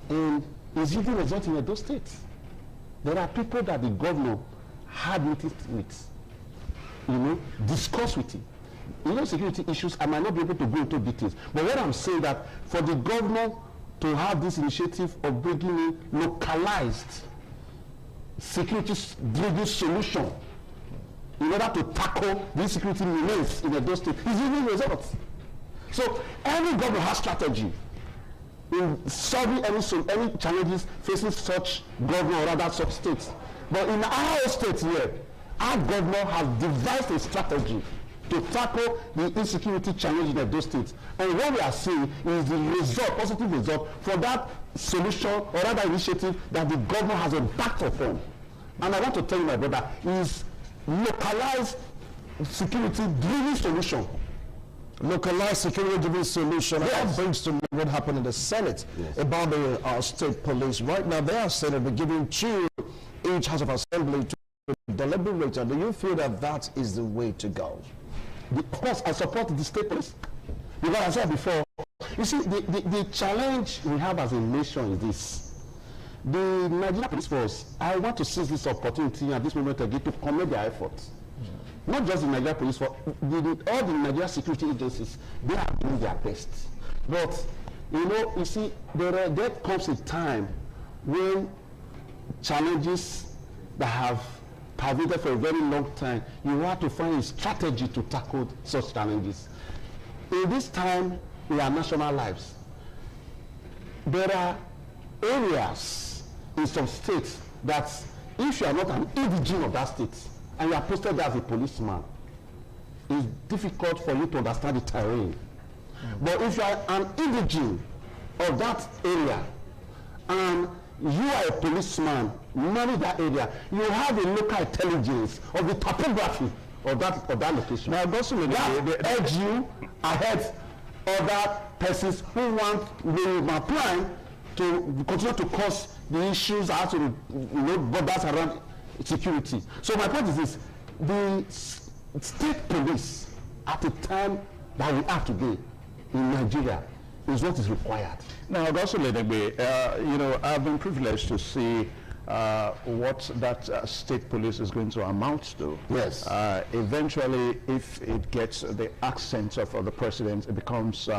And it's yielding results in those states. There are people that the governor had meetings with, discuss with him. Security issues, I might not be able to go into details. But what I'm saying that for the governor to have this initiative of bringing in localized security-driven solution in order to tackle the insecurity remains in those states is yielding results. So every government has strategy in solving any challenges facing such government or rather such states. But in our state here, our government has devised a strategy to tackle the insecurity challenge in those states. And what we are seeing is the result, positive result, for that solution or rather initiative that the government has embarked upon. And I want to tell you, my brother, is localized security-driven solution. Localized security-driven solution. Yes. That brings to me what happened in the Senate about the state police. Right now, they are saying that we're giving each House of Assembly to deliberate. And do you feel that that is the way to go? Because I support the state police. Because I said before, you see, the challenge we have as a nation is this. The Nigerian Police Force, I want to seize this opportunity at this moment again to commend their efforts. Not just the Nigerian Police Force, all the Nigerian security agencies, they are doing their best. But, you see, there comes a time when challenges that have pervaded for a very long time, you have to find a strategy to tackle such challenges. In this time, in our national lives, there are areas in some states that if you are not an indigene of that state and you are posted there as a policeman, it's difficult for you to understand the terrain. But if you are an indigene of that area and you are a policeman, manage that area, you have a local intelligence of the topography of that location. Now, that edge you ahead other persons who want plan to continue to cause the issues as to borders around security. So my point is this: the state police at the time that we are today in Nigeria is what is required. Now, also, I've been privileged to see what that state police is going to amount to. Yes. Eventually, if it gets the accent of the president, it becomes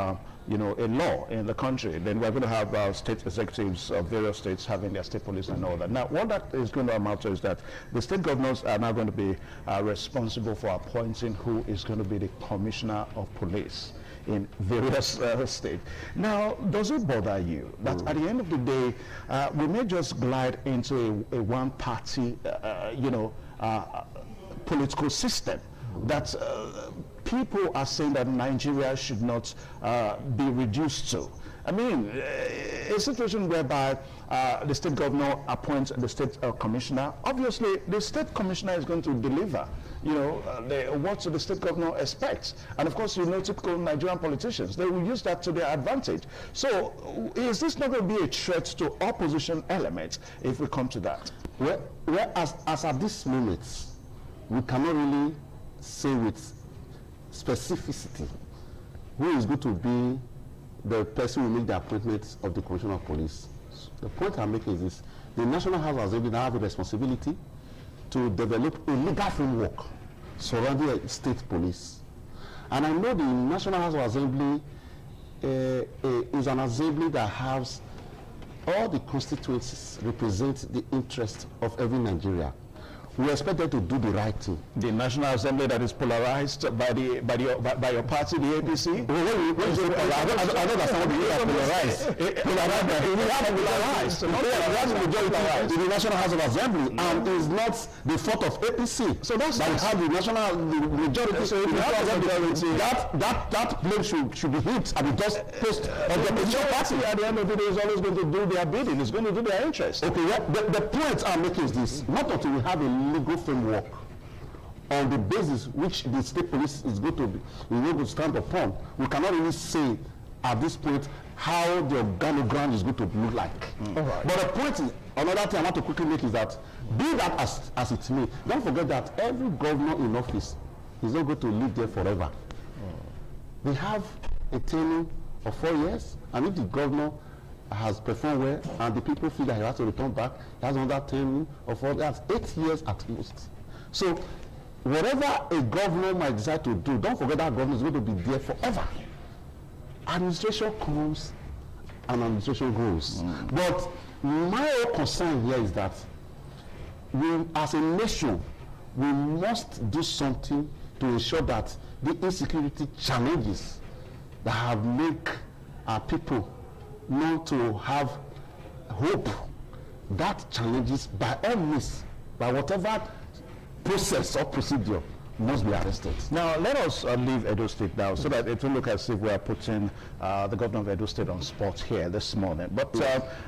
you know, a law in the country, then we're going to have state executives of various states having their state police and all that. Now, what that is going to amount to is that the state governors are now going to be responsible for appointing who is going to be the commissioner of police in various states. Now, does it bother you that at the end of the day, we may just glide into a one-party, you know, political system that people are saying that Nigeria should not be reduced to? I mean, a situation whereby the state governor appoints the state commissioner. Obviously, the state commissioner is going to deliver, you know, what the state governor expects. And of course, you know, typical Nigerian politicians, they will use that to their advantage. So is this not going to be a threat to opposition elements if we come to that? Well, as at this moment, we cannot really say with specificity who is going to be the person who will make the appointment of the commissioner of police. The point I'm making is this: the National House of Assembly now have a responsibility to develop a legal framework surrounding state police. And I know the National House of Assembly is an assembly that has all the constituencies represent the interest of every Nigerian. We expect them to do the right thing. The National Assembly that is polarized by your party, the APC? I don't understand what you mean by polarized. We have polarized. In the National House of Assembly, and is not the fault of APC. So that's that we have the national majority. So that blame should be hit at the post of the opposition party. At the end of the day, is always going to do their bidding. It's going to do their interest. Okay, the point I'm making is this: not until we have a legal framework on the basis which the state police is going to stand upon, we cannot really say at this point how the organogram is going to look like. But the point is, another thing I want to quickly make is that, be that as it may, don't forget that every governor in office is not going to live there forever. They have a tenure of 4 years, and if the governor has performed well and the people feel that he has to return back, he has another 10 or 4, that's 8 years at most. So whatever a governor might decide to do, don't forget that governor is going to be there forever. Administration comes and administration goes. But my own concern here is that we, as a nation, we must do something to ensure that the insecurity challenges that have made our people not to have hope, that challenges by all means, by whatever process or procedure, must be arrested. Now, let us leave Edo State now so that it will look as if we are putting the governor of Edo State on spot here this morning. But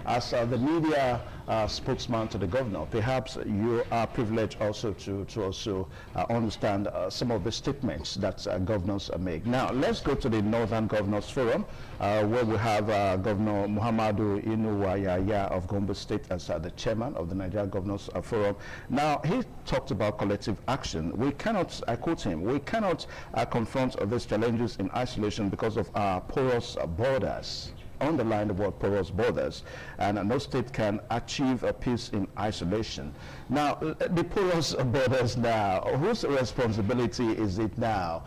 as the media spokesman to the governor, perhaps you are privileged also to also understand some of the statements that governors make. Now, let's go to the Northern Governors Forum, where we have Governor Muhammadu Inuwayaya of Gombe State as the chairman of the Nigeria Governors Forum. Now, he talked about collective action. We cannot, I quote him, we cannot confront these challenges in isolation because of our porous borders. Underline the word porous borders, and no state can achieve a peace in isolation. Now, the porous borders now, whose responsibility is it now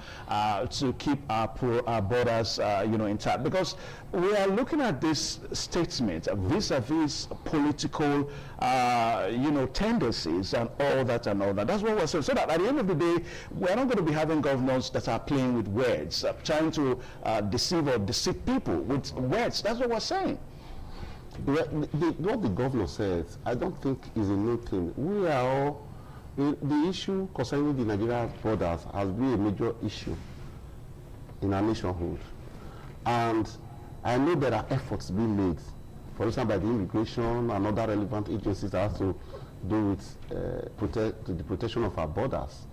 to keep our borders, you know, intact? Because we are looking at this statement vis-a-vis political, you know, tendencies and all that and all that. That's what we're saying. So that at the end of the day, we're not going to be having governors that are playing with words, trying to deceive people with words. That's what we're saying. What the governor says, I don't think is a new thing. We are all, the issue concerning the Nigeria borders has been a major issue in our nationhood. And I know there are efforts being made, for example, by the immigration and other relevant agencies that have to do with the protection of our borders.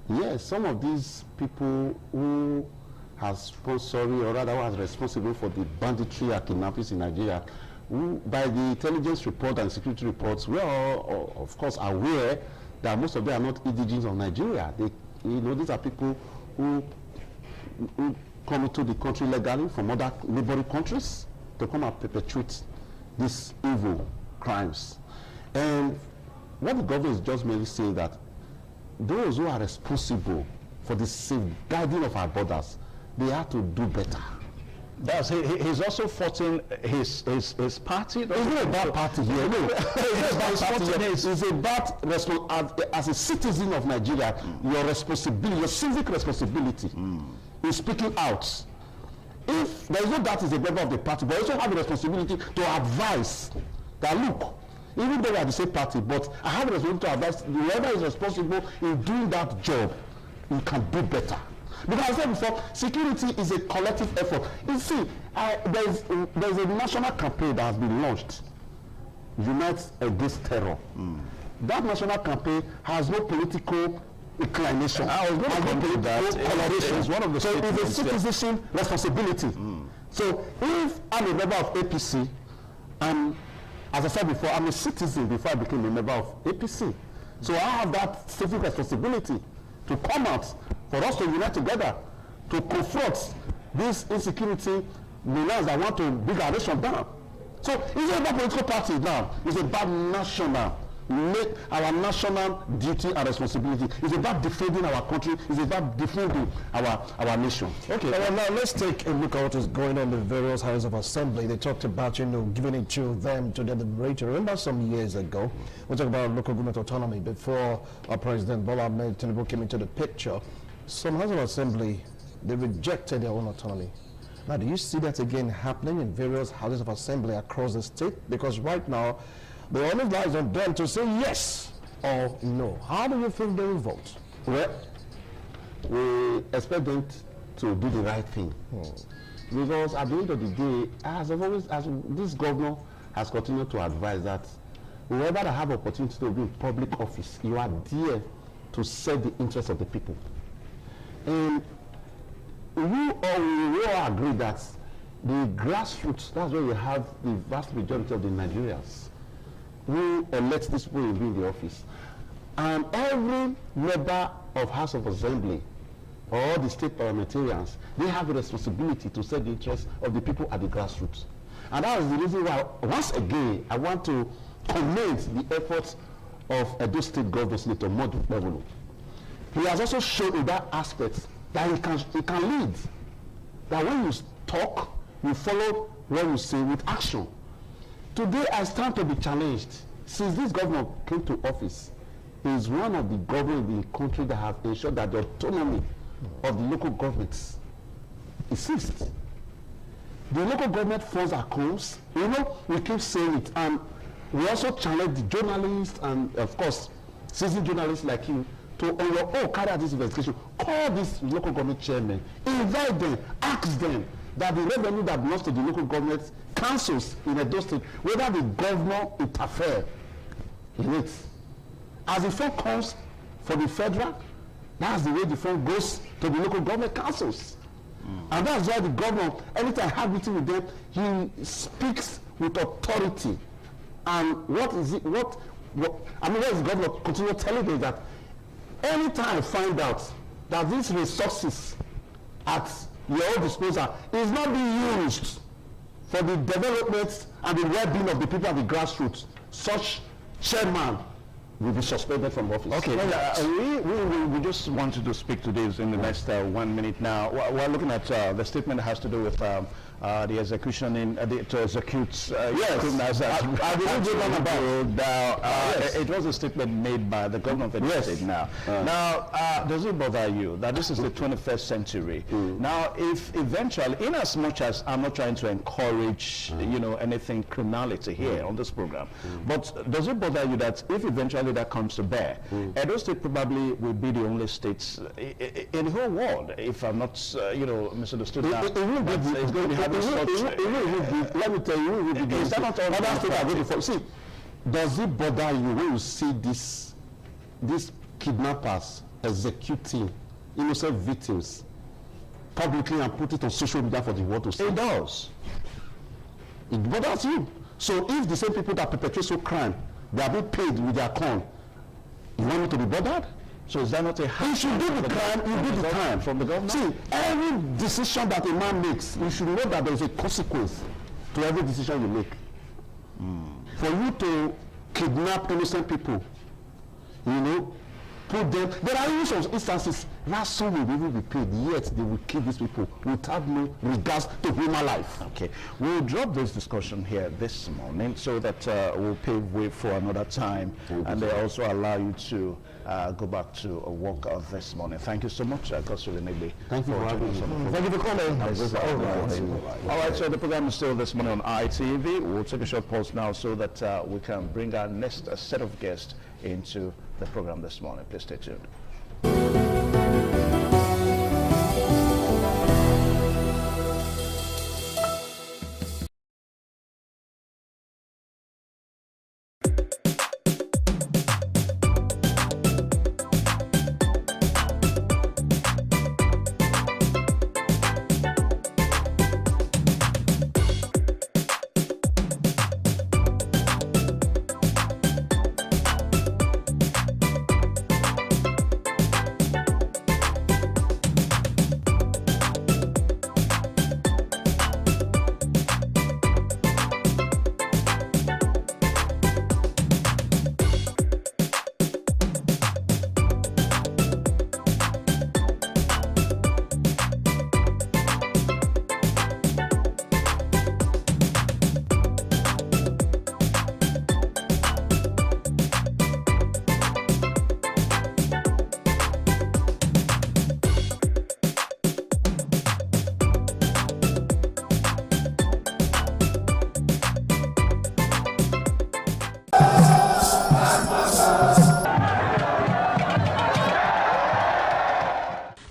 Yes, some of these people who has sponsored, or rather was responsible for the banditry and kidnappings in Nigeria, who, by the intelligence report and security reports, we are all, of course, aware that most of them are not indigenous of Nigeria. They, you know, these are people who come into the country legally from other neighboring countries to come and perpetrate these evil crimes. And what the government is just merely saying that those who are responsible for the safeguarding of our borders, they have to do better. He's also faulting his party. It's not about party here. No, it's about as a citizen of Nigeria, your responsibility, your civic responsibility is speaking out. If there is no doubt is a member of the party, but you also have the responsibility to advise that look, even though we are the same party, but I have the responsibility to advise whoever is responsible in doing that job, you can do better. Because I said before, security is a collective effort. You see, there's a national campaign that has been launched, Unite Against Terror. That national campaign has no political inclination. I was going to come to that. It's one of the so it's a citizenship responsibility. So if I'm a member of APC, and as I said before, I'm a citizen before I became a member of APC. So I have that civic responsibility to come out for us to unite together to confront this insecurity menace that want to bring our nation down. So it's not about political parties now. It's about national. Our national duty and responsibility. It's about defending our country. It's about defending our nation. Okay, well, now let's take a look at what is going on in the various houses of assembly. They talked about, giving it to them to deliberate. Remember some years ago, we talked about local government autonomy before our President Bola Ahmed Tinubu came into the picture. Some houses of assembly, they rejected their own autonomy. Now, do you see that again happening in various houses of assembly across the state? Because right now, the only lies on them to say yes or no. How do you think they will vote? Well, we expect them to do the right thing. Because at the end of the day, as this governor has continued to advise that whoever have opportunity to be in public office, you are there to serve the interests of the people. And we all agree that the grassroots, that's where we have the vast majority of the Nigerians who elect these people to be in the office. And every member of House of Assembly or the state parliamentarians, they have a responsibility to serve the interests of the people at the grassroots. And that is the reason why, once again, I want to commend the efforts of Edo State Governor Senator Modu Bevolo. He has also shown in that aspect that he can lead. That when you talk, you follow what you say with action. Today, I stand to be challenged. Since this governor came to office, he is one of the governors in the country that have ensured that the autonomy of the local governments exists. The local government funds are closed. We keep saying it, and we also challenge the journalists and, of course, seasoned journalists like you to, on your own, carry out this investigation. Call these local government chairmen, invite them, ask them that the revenue that belongs to the local government councils in Edo State, whether the governor interfere in it. As the fund comes for the federal, that's the way the fund goes to the local government councils. And that's why the governor, anytime I have meeting with them, he speaks with authority. And what is it, what is the governor continue telling me that anytime I find out that these resources at your own disposal is not being used for the development and the well-being of the people at the grassroots, such chairman will be suspended from office. Okay, we just wanted to speak to this in the next 1 minute now. We're looking at the statement that has to do with the execution to execute criminals. It was a statement made by the government of the state now. Now, does it bother you that this is the 21st century? Now, if eventually, in as much as I'm not trying to encourage, anything criminality here on this program, but does it bother you that if eventually that comes to bear, Edo State probably will be the only state in the whole world, if I'm not, misunderstood now. It will be. It's going to be having such. Let me tell you, is that not all other states are going to see? Does it bother you when you see these kidnappers executing innocent victims publicly and put it on social media for the world to see? It does. It bothers you. So if the same people that perpetrate so crime, they are being paid with their corn, you want me to be bothered? So is that not a you should do the crime, you do the crime. From the government? See, every decision that a man makes, you should know that there is a consequence to every decision you make. For you to kidnap innocent people, you know, put them. There are even some instances ransom will even be paid, yet they will kill these people without no regards to human life. Okay, we'll drop this discussion here this morning so that we'll pave way for another time, and they also allow you to go back to work this morning. Thank you so much, Kosulinegbe. Thank you for having me. Thank you for coming. All right, so the program is still this morning on ITV. We'll take a short pause now so that we can bring our next set of guests into the program this morning. Please stay tuned.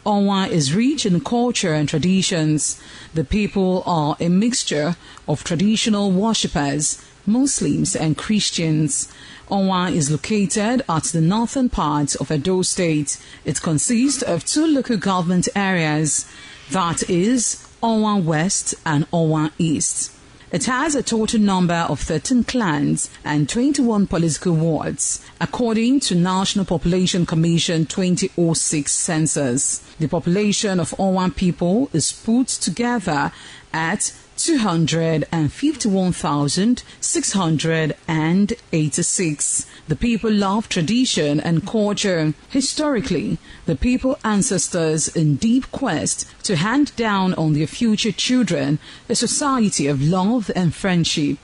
Onwa is rich in culture and traditions. The people are a mixture of traditional worshippers, Muslims and Christians. Onwa is located at the northern part of Edo State. It consists of two local government areas, that is Onwa West and Onwa East. It has a total number of 13 clans and 21 political wards, according to National Population Commission 2006 census. The population of Onwa people is put together at 251,686. The people love tradition and culture. Historically, the people ancestors in deep quest to hand down on their future children a society of love and friendship.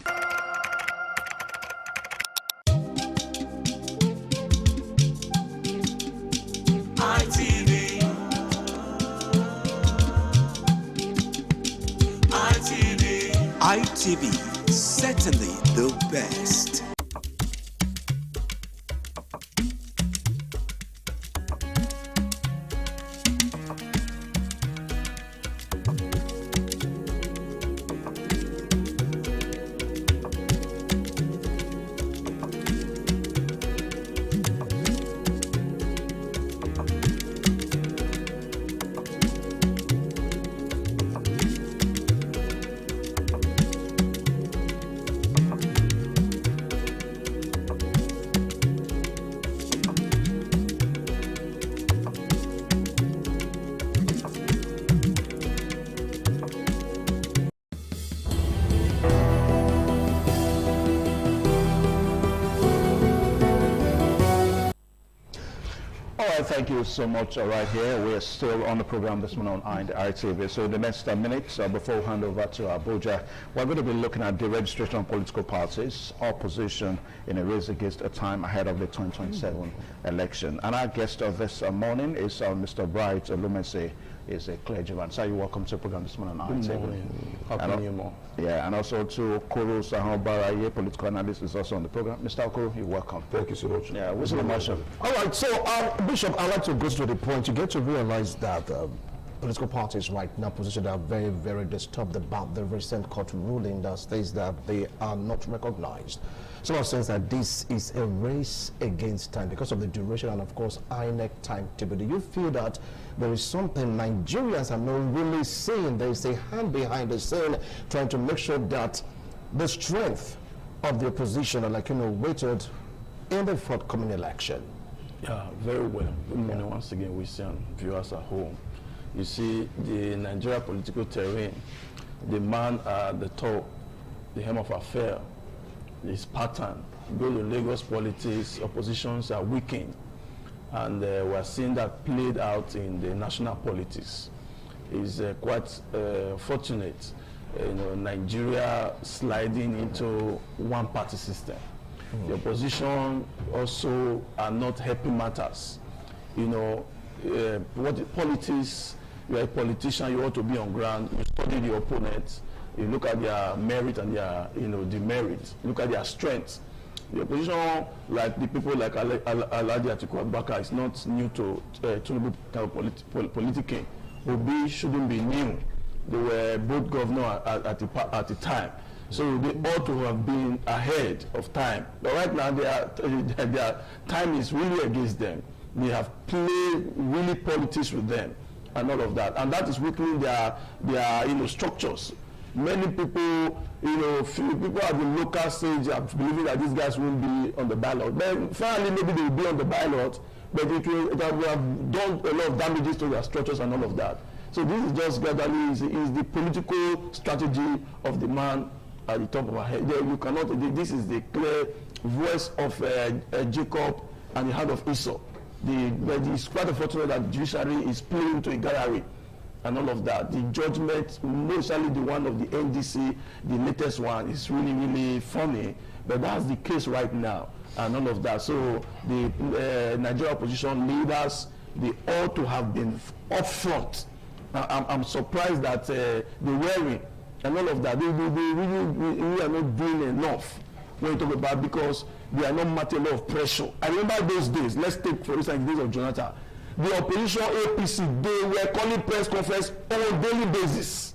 ITV, certainly the best. Thank you so much. Right here, we are still on the program this morning on ITV. So the next minutes before we hand over to Abuja, we're going to be looking at the registration of political parties, opposition in a race against a time ahead of the 2027 election. And our guest of this morning is Mr. Bright Olumese. Is a clergyman. So you're welcome to the program this morning on ITV. Happy New Year. Yeah, and also to Okoro Sahobara, political analyst, is also on the program. Mr. Okoro, you're welcome. Thank you so much. Yeah, what's the motion? All right, so Bishop, I'd like to go to the point. You get to realize that political parties right now positioned are very, very disturbed about the recent court ruling that states that they are not recognized. Some are saying that this is a race against time because of the duration and, of course, INEC timetable. Do you feel that there is something Nigerians are not really seeing? There is a hand behind the scene trying to make sure that the strength of the opposition are, like, weighted in the forthcoming election? Yeah, very well. Good morning once again, we see viewers at home. You see, the Nigeria political terrain, the man at the top, the helm of affair, this pattern. Go to Lagos politics, oppositions are weakened. And we're seeing that played out in the national politics. It's quite fortunate, Nigeria sliding into one-party system. The opposition also are not helping matters. Politics, you're a politician, you ought to be on ground, you study the opponent, you look at their merit and their demerit, look at their strengths. The opposition, like the people like Alhaji Atiku Abubakar, is not new to Tinubu politicking. Obi shouldn't be new. They were both governor at the time. So they ought to have been ahead of time. But right now, their time is really against them. They have played really politics with them and all of that. And that is weakening their structures. Many people, few people at the local stage are believing that these guys won't be on the ballot. Then finally, maybe they will be on the ballot, but it will have done a lot of damages to their structures and all of that. So this is just gradually is the political strategy of the man at the top of our head. You cannot. This is the clear voice of Jacob and the hand of Esau. It's quite unfortunate that the judiciary is playing to a gallery and all of that. The judgment, mostly the one of the NDC, the latest one, is really, really funny. But that's the case right now and all of that. So the Nigerian opposition leaders, they ought to have been upfront. I'm surprised that they're wearing and all of that. They really are not doing enough when you talk about, because they are not making a lot of pressure. I remember those days. Let's take, for instance, the days of Jonathan. The opposition APC, they were calling press conference on a daily basis.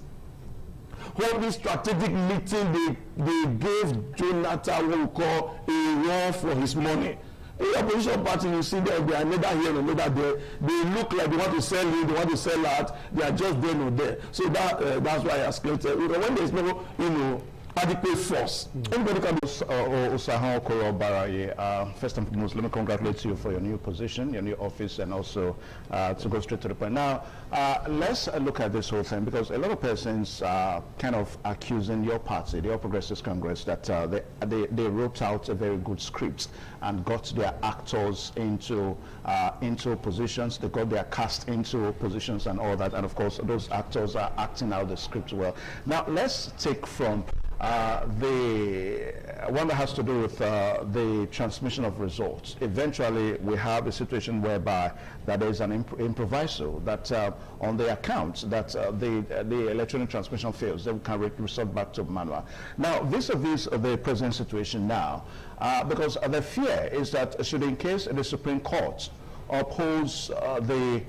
Holding strategic meeting, they gave Jonathan what we call a run for his money. The opposition party, you see them, they are neither here nor neither there. They look like they want to sell in, they want to sell out. They are just there nor there. So that's why I escalated. When there is no, adequate force. Anybody can do. Osahan Okoro Baraye, first and foremost, let me congratulate you for your new position, your new office, and also to go straight to the point. Now, let's look at this whole thing, because a lot of persons are kind of accusing your party, the All Progressives Congress, that they wrote out a very good script and got their actors into positions. They got their cast into positions and all that. And of course, those actors are acting out the script well. Now, let's take from the one that has to do with the transmission of results. Eventually, we have a situation whereby that there is an improviso that on the account that the electronic transmission fails, then we can resort back to manual. Now, vis-a-vis the present situation now, because the fear is that should in case the Supreme Court upholds the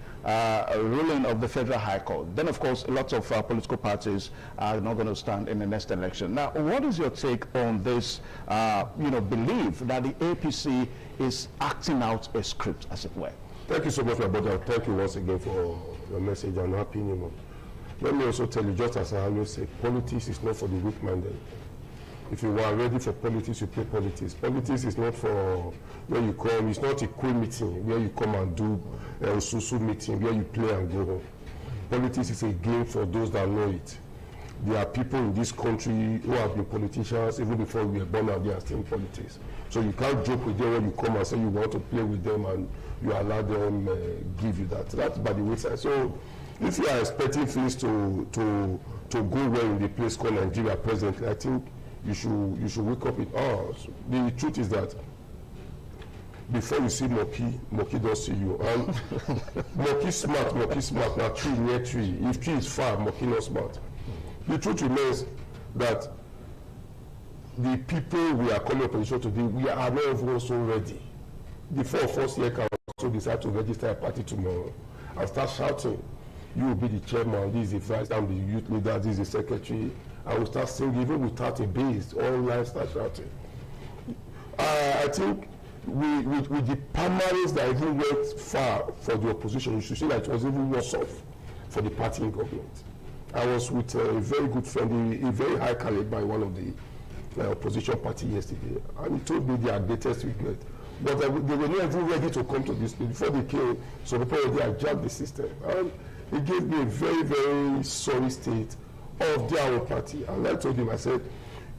ruling of the Federal High Court, then of course lots of political parties are not going to stand in the next election. Now, what is your take on this belief that the APC is acting out a script, as it were? Thank you so much, my brother. Thank you once again for your message and happy new month. Let me also tell you, just as I always say, politics is not for the weak-minded. If you are ready for politics, you play politics. Politics is not for where you come. It's not a cool meeting where you come and do a susu meeting where you play and go home. Politics is a game for those that know it. There are people in this country who have been politicians even before we were born, and they are still in politics. So you can't joke with them when you come and say you want to play with them and you allow them give you that. That's by the wayside. So if you are expecting things to go well in the place called Nigeria presently, I think you should wake up with us. The truth is that before you see Moki don't see you. And Moki smart, now tree near tree. If tree is far, Moki not smart. The truth remains that the people we are calling opposition today, we are not everyone so ready. The 4 of us here can also decide to register a party tomorrow and start shouting, you will be the chairman, this is the vice, I'm the youth leader, this is the secretary. I will start singing even without a bass, all lines start shouting. I think with the primaries that even went far for the opposition, you should see that it was even worse off for the party in government. I was with a very good friend, a very high caliber, one of the opposition party yesterday, and he told me their greatest regret. But they were not even ready to come to this. Before they came, so people already hijacked the system. And he gave me a very, very sorry state of their own party. And I told him, I said,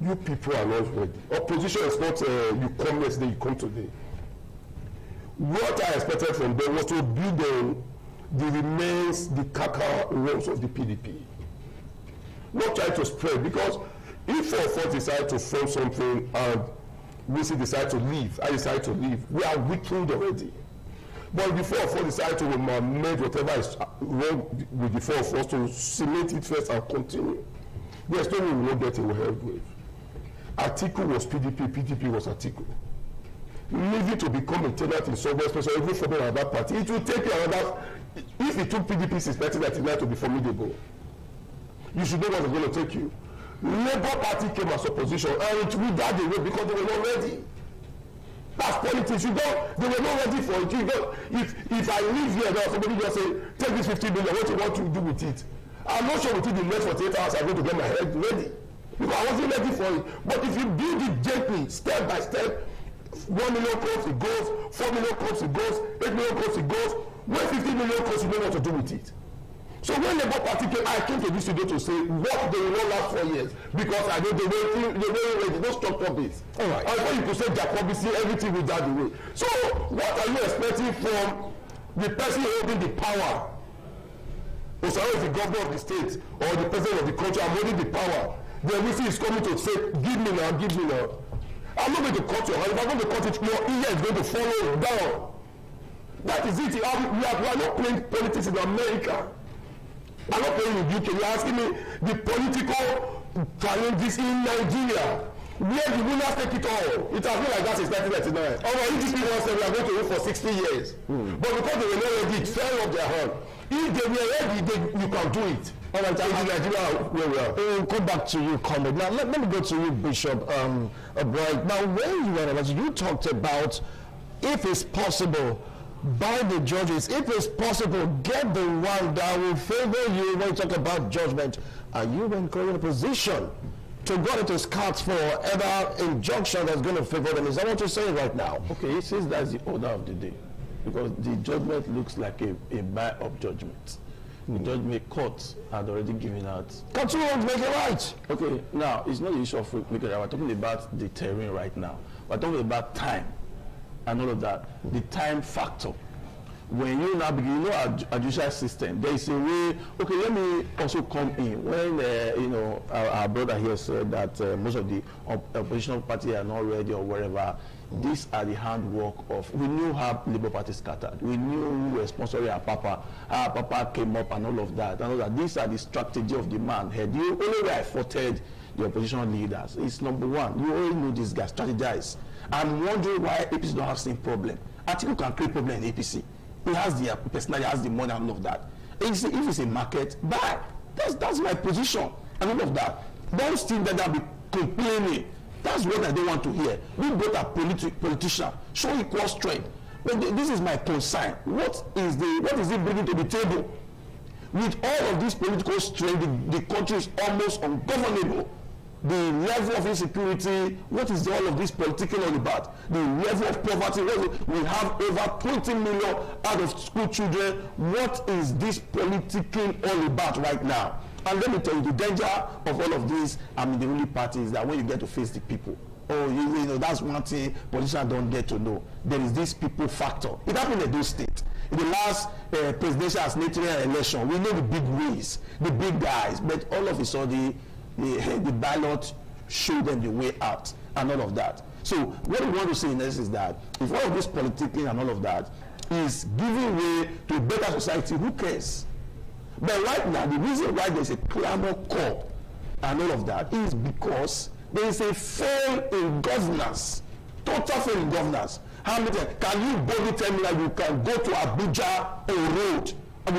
You people are not ready. Opposition is not you come yesterday, you come today. What I expected from them was to build the remains, the caca roles of the PDP. Not try to spread, because if 4 decide to form something and we decide to leave, I decide to leave, we are weakened already. But before 4 decide to amend whatever is wrong with the 4 of us, to cement it first and continue, there's no way we won't get ahead with. Atiku was PDP, PDP was Atiku. Leaving to become a tenant in Sovereign Special, every form of that party, it will take you another, if it took PDP since 1999 to be formidable, you should know what it's going to take you. Labour Party came as opposition, and it will die the way because they were not ready. That's politics. They were not ready for it. If I live here now, somebody just say, take this 50 million, what you want to do with it? I'm not sure within the next 48 hours I'm going to get my head ready. Because I wasn't ready for it. But if you build it gently, step by step, 1 million comes, it goes, 4 million comes, it goes, 8 million comes, it goes, when 50 million comes, you know what to do with it. So when Labour Party came, I came to this studio to say what they will not last 4 years, because I know they were ready, no structure base. All right. I thought you could say Jacobi, see everything without the way. So what are you expecting from the person holding the power? Osaro is the governor of the state or the president of the country. I'm holding the power. The MC is coming to say, give me now, give me now. I'm not going to cut your hand. If I'm going to cut it, your ear is going to follow down. That is it. We are not playing politics in America. I'm not playing in UK. You're asking me the political challenges in Nigeria. Where the winners take it all. It has been like that since 1999. Our EDP once said we are going to win for 60 years. But because they were not ready, it fell off their hand. If they were ready, you can do it. All right, in Nigeria, where we are. We'll come back to you, Comrade. Now, let me go to you, Bishop Bright. Now, when you were you talked about if it's possible, by the judges, if it's possible, get the one that will favor you when you talk about judgment. Are you encouraging a position to go into scouts for other injunction that's going to favor them? Is that what you're saying right now? Okay, it says that's the order of the day, because the judgment looks like a buy-up judgment. The judgment court had already given out. Can't you make it right? Okay, now it's not the issue of making it right. We're talking about the terrain right now. We're talking about time and all of that. The time factor. When you now begin, you know our judicial system, there is a way. Okay, let me also come in. When you know our brother here said that most of the opposition party are not ready or whatever. These are the handwork of. We knew how Labour Party scattered. We knew who was sponsoring our Papa. Our Papa came up and all of that. And all that. These are the strategy of the man. The only way I faulted the opposition leaders is number one. You already know these guys strategize. I'm wondering why APC don't have same problem. Atiku can create problem in APC. He has the personality, has the money and all of that. If it's a market, buy. That's my position and all of that. Don't think that I'll be complaining. That's what I don't want to hear. We both are politicians. Show equal strength. But this is my concern. What is it bringing to the table? With all of this political strength, the country is almost ungovernable. The level of insecurity, what is all of this political all about? The level of poverty, we have over 20 million out of school children. What is this political all about right now? And let me tell you, the danger of all of this, the only party is that when you get to face the people, you know, that's one thing politicians don't get to know. There is this people factor. It happened in those states. In the last presidential and senatorial election, we know the big ways, the big guys, but all of a sudden, the ballot showed them the way out and all of that. So what we want to say in this is that if all of this politicking and all of that is giving way to a better society, who cares? But right now, the reason why there's a clamor call and all of that is because there is a fail in governance, total fail in governance. How many times can you boldly tell me that you can go to Abuja on road and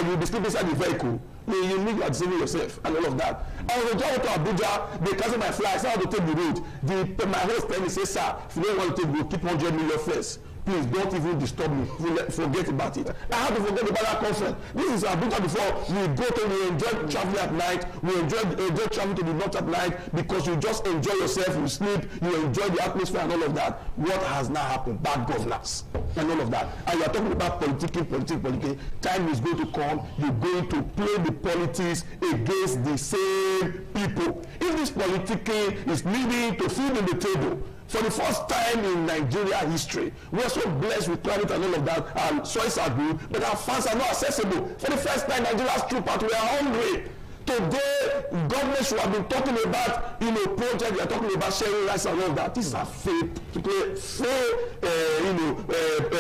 you'll be sleeping inside the vehicle? You need to deceiving yourself and all of that. I was going to Abuja, they cancel my flight, I said I have to take the road. My host tell me, say, sir, if you don't want to take the road, keep 100 million first. please don't even disturb me. Forget about it. I have to forget about that conference. This is Abuja before we go to, we enjoy traveling at night, we enjoy traveling to the north at night because you just enjoy yourself, you sleep, you enjoy the atmosphere and all of that. What has now happened? Bad governance and all of that. And you are talking about politics. Time is going to come, you're going to play the politics against the same people. If this politicking is leading to food on the table, for the first time in Nigeria history, we are so blessed with climate and all of that, and soils are good, but our funds are not accessible. For the first time, Nigeria's troops were hungry. Today, governments who have been talking about, projects, they are talking about sharing rights and all of that. This is a fair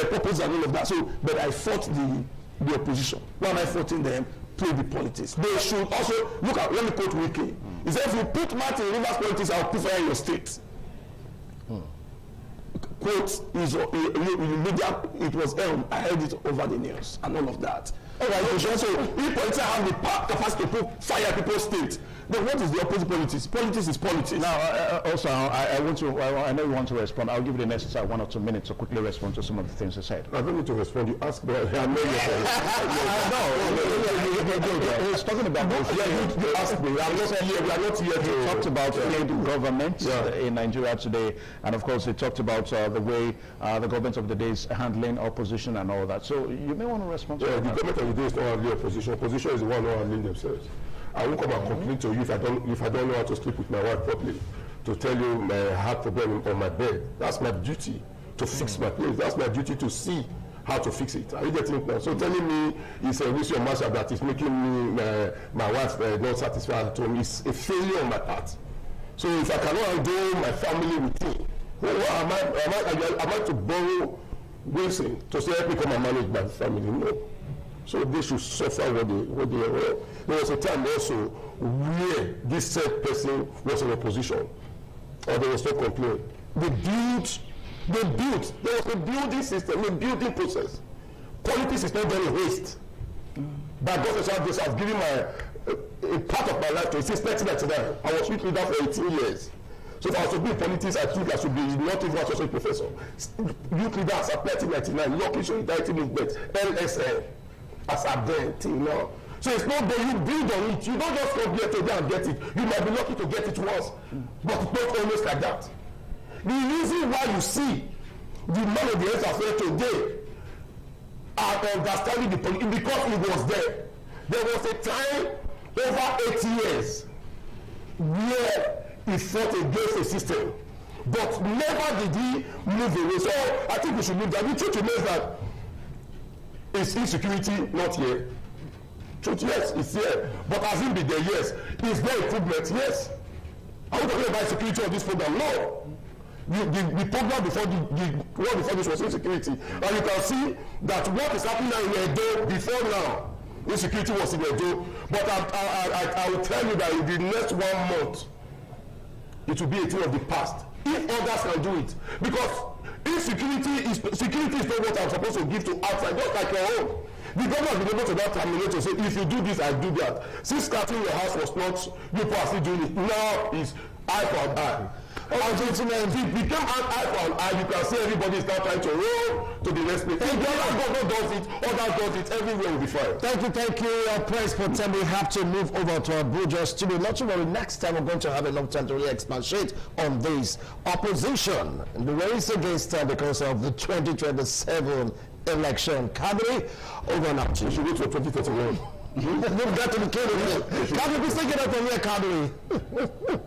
purpose and all of that. So, but I fought the opposition. Why am I fighting them? Play the politics. They should also look at. Let me quote Wiki. He said, "If you put mouth in Rivers politics, I'll put fire in your state." Quote is it was I heard it over the news and all of that. All right, so if politicians have the capacity to put fire in people's state, then what is the opposite politics? Politics is politics. Now, also, I know you want to respond. I'll give you the next 1 or 2 minutes to quickly respond to some of the things you said. I don't need to respond. You asked me. I know he's talking about you asked me. We are not here to... He talked about failed government in Nigeria today, and of course he talked about the way the government of the day is handling opposition and all that. So you may want to respond to that. The government of the day is not handling opposition. Opposition is the one who handling themselves. I won't come and complain to you if I don't know how to sleep with my wife properly, to tell you I have problem on my bed. That's my duty to fix my place. That's my duty to see how to fix it. Are you getting it now? So telling me it's a wisdom master that is making me my wife not satisfied at home is a failure on my part. So if I cannot handle my family with me, am I to borrow Wilson to say help me come and manage my family? No. So they should suffer what they are. There was a time also where this said person was in opposition, or there was no complaint. They built. There was a building system, a building process. Politics is not done in haste. By God's grace, I've given a part of my life to it since 1999. I was with leader for 18 years. So if I was to be in politics, I think I should be not even an associate professor. Youth leader as of 1999, Lucky Solidarity Movement, LSN, as I've done till now. So it's not that you build on it. You don't just come here today and get it. You might be lucky to get it once, but it's not always like that. The reason why you see the man of the earth affair today are understanding the politics because he was there. There was a time over 8 years where he fought against the system, but never did he move away. So I think we should move that. The truth remains that is insecurity not here? Truth, yes, it's here. But has it been there? Yes. Is there improvement? Yes. Are we talking about security on this program? No. The program before the one before this was insecurity. And you can see that what is happening now in Edo before now, insecurity was in Edo. But I will tell you that in the next 1 month, it will be a thing of the past. If others can do it. Because security is not what I'm supposed to give to outside, just like your own. The government has been able to that terminate to say, if you do this, I do that. Since starting your house was not, you are still doing it. Now it's eye for eye. It became an eye for eye. You can see everybody is now trying to roll to the next place. If the other government does it, others does it, everywhere will be fine. Thank you, Press Potem. We have to move over to Abuja studio. Not to worry, next time we're going to have a long time to really expatiate on this opposition and the race against because of the 2027 election. Kadri, over now. We should wait for 2031. We've got to the kid. Kadri, please take it up from here, Kadri.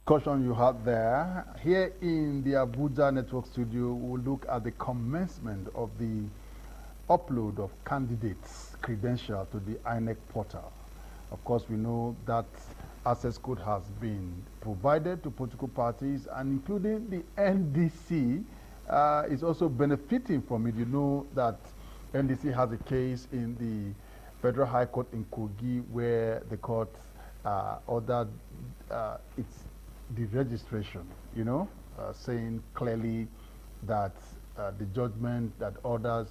Caution you had there. Here in the Abuja Network Studio, we'll look at the commencement of the upload of candidates' credentials to the INEC portal. Of course, we know that access code has been provided to political parties, and including the NDC is also benefiting from it. You know that NDC has a case in the Federal High Court in Kogi where the court ordered its the registration, saying clearly that the judgment that orders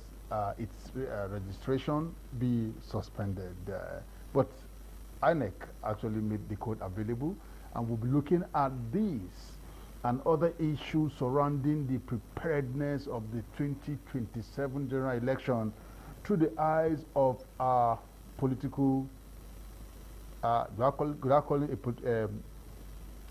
its registration be suspended. But INEC actually made the code available, and we'll be looking at this and other issues surrounding the preparedness of the 2027 general election through the eyes of our political, could I call it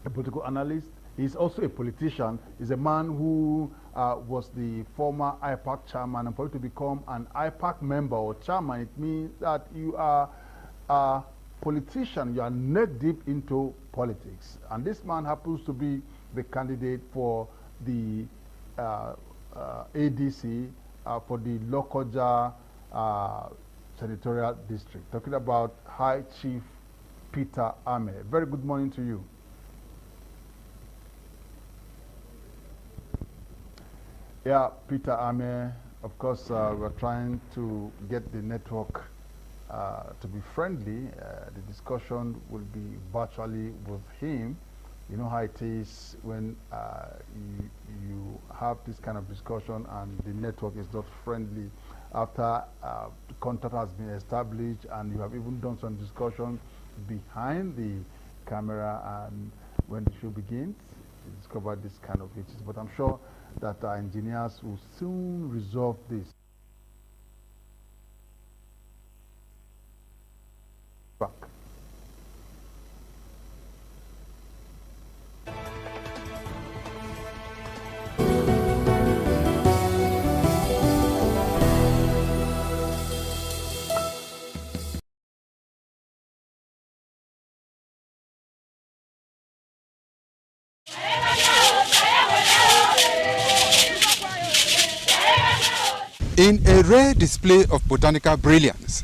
a political analyst? He's also a politician. He's a man who was the former IPAC chairman, and for you to become an IPAC member or chairman, it means that you are a politician, you are neck deep into politics. And this man happens to be the candidate for the ADC for the Lokoja Senatorial District. Talking about High Chief Peter Ame. Very good morning to you. Yeah, Peter Ame, of course, we're trying to get the network to be friendly. The discussion will be virtually with him. You know how it is when you have this kind of discussion and the network is not friendly. After the contact has been established and you have even done some discussion behind the camera, and when the show begins, you discover this kind of issues. But I'm sure that our engineers will soon resolve this. Back. In a rare display of botanical brilliance,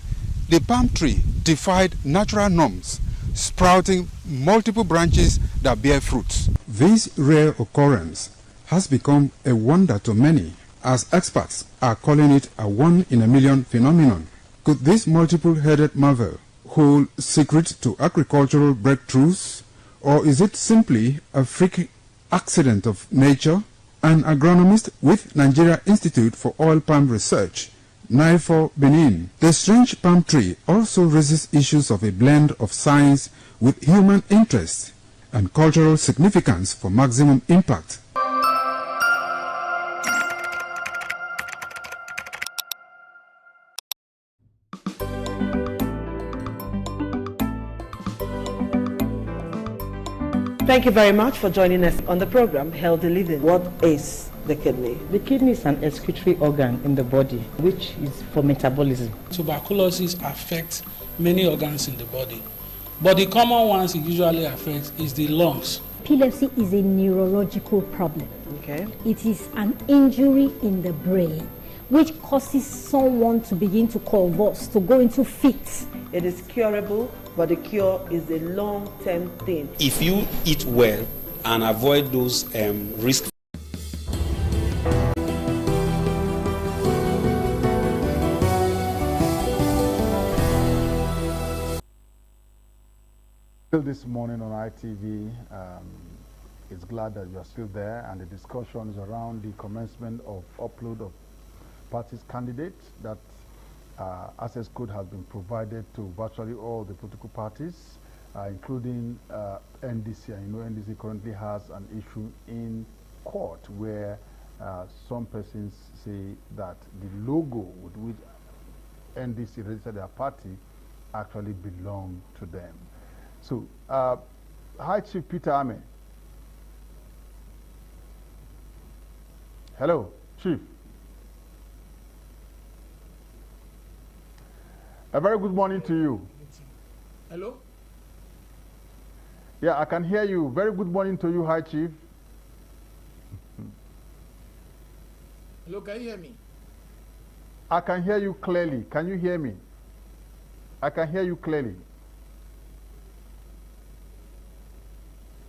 the palm tree defied natural norms, sprouting multiple branches that bear fruits. This rare occurrence has become a wonder to many, as experts are calling it a one-in-a-million phenomenon. Could this multiple-headed marvel hold secrets to agricultural breakthroughs, or is it simply a freak accident of nature? An agronomist with Nigeria Institute for Oil Palm Research, NIFOR Benin. The strange palm tree also raises issues of a blend of science with human interest and cultural significance for maximum impact. Thank you very much for joining us on the program Healthy Living. What is the kidney? The kidney is an excretory organ in the body, which is for metabolism. Tuberculosis affects many organs in the body, but the common ones it usually affects is the lungs. Epilepsy is a neurological problem. Okay. It is an injury in the brain which causes someone to begin to convulse, to go into fits. It is curable, but the cure is a long-term thing. If you eat well and avoid those risk this morning on ITV, it's glad that you are still there, and the discussion is around the commencement of upload of parties candidates that access code has been provided to virtually all the political parties, including NDC. And you know NDC currently has an issue in court where some persons say that the logo with which NDC registered their party actually belong to them. So, hi Chief Peter Ame. Hello, Chief. A very good morning to you. Hello? Yeah, I can hear you. Very good morning to you, Hi Chief. Hello, can you hear me? I can hear you clearly. Can you hear me? I can hear you clearly.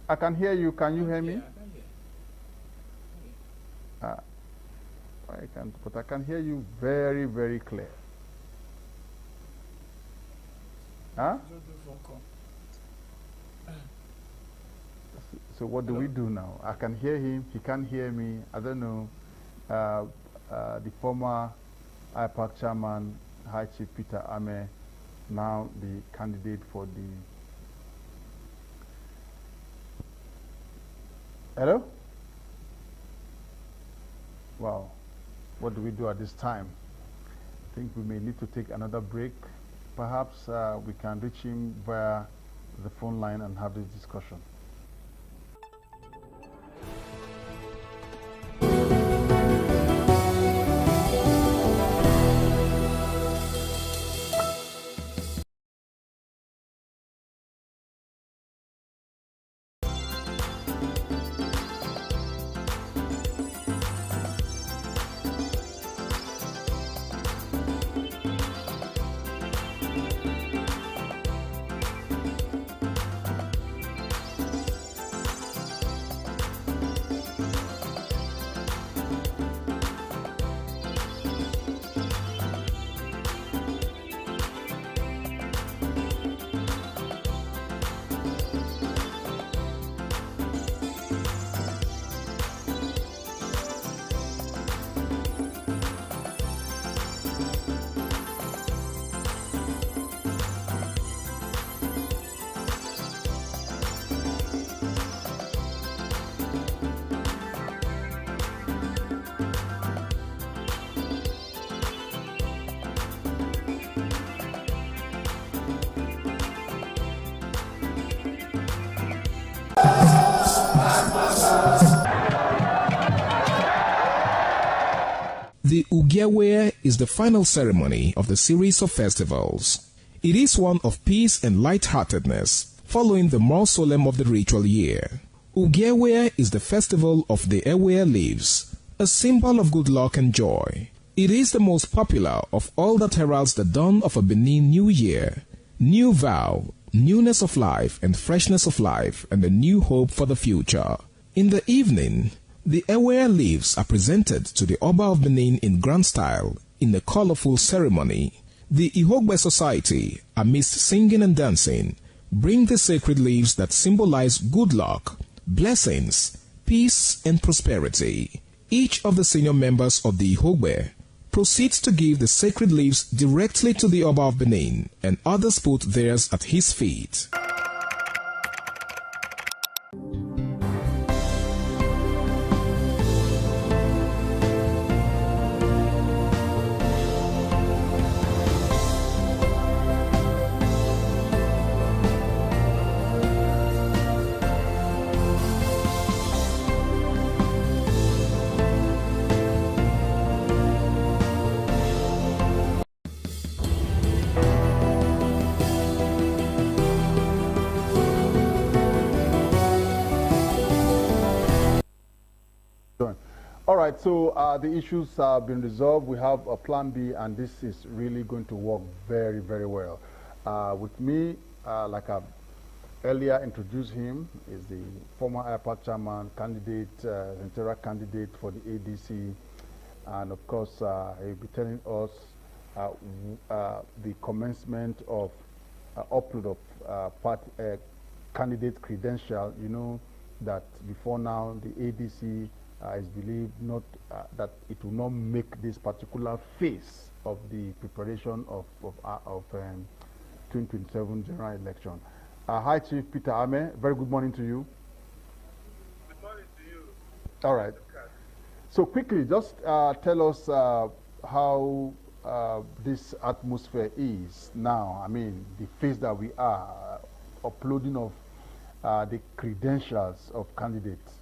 I can hear you. Can you hear me? I can't, but I can hear you very, very clear. Huh? So what do we do now? I can hear him. He can't hear me. I don't know. The former IPAC chairman, High Chief Peter Ame, now the candidate for the... Hello? Wow, what do we do at this time? I think we may need to take another break. Perhaps we can reach him via the phone line and have this discussion. The Ugewe is the final ceremony of the series of festivals. It is one of peace and lightheartedness, following the more solemn of the ritual year. Ugewe is the festival of the Ewe leaves, a symbol of good luck and joy. It is the most popular of all that heralds the dawn of a Benin New Year, new vow, newness of life and freshness of life, and a new hope for the future. In the evening, the Ewe leaves are presented to the Oba of Benin in grand style in a colorful ceremony. The Ihogbe society, amidst singing and dancing, bring the sacred leaves that symbolize good luck, blessings, peace, and prosperity. Each of the senior members of the Ihogbe proceeds to give the sacred leaves directly to the Oba of Benin, and others put theirs at his feet. All right, so the issues have been resolved. We have a plan B, and this is really going to work very, very well. With me, like I earlier introduced him, is the former IPAC chairman, candidate, Central candidate for the ADC, and of course, he'll be telling us the commencement of upload of candidate credential. You know that before now, the ADC is believed not that it will not make this particular phase of the preparation of 2027 general election. Hi, Chief Peter Ame. Very good morning to you. Good morning to you. All right. So quickly, just tell us how this atmosphere is now. I mean, the phase that we are, uploading of the credentials of candidates.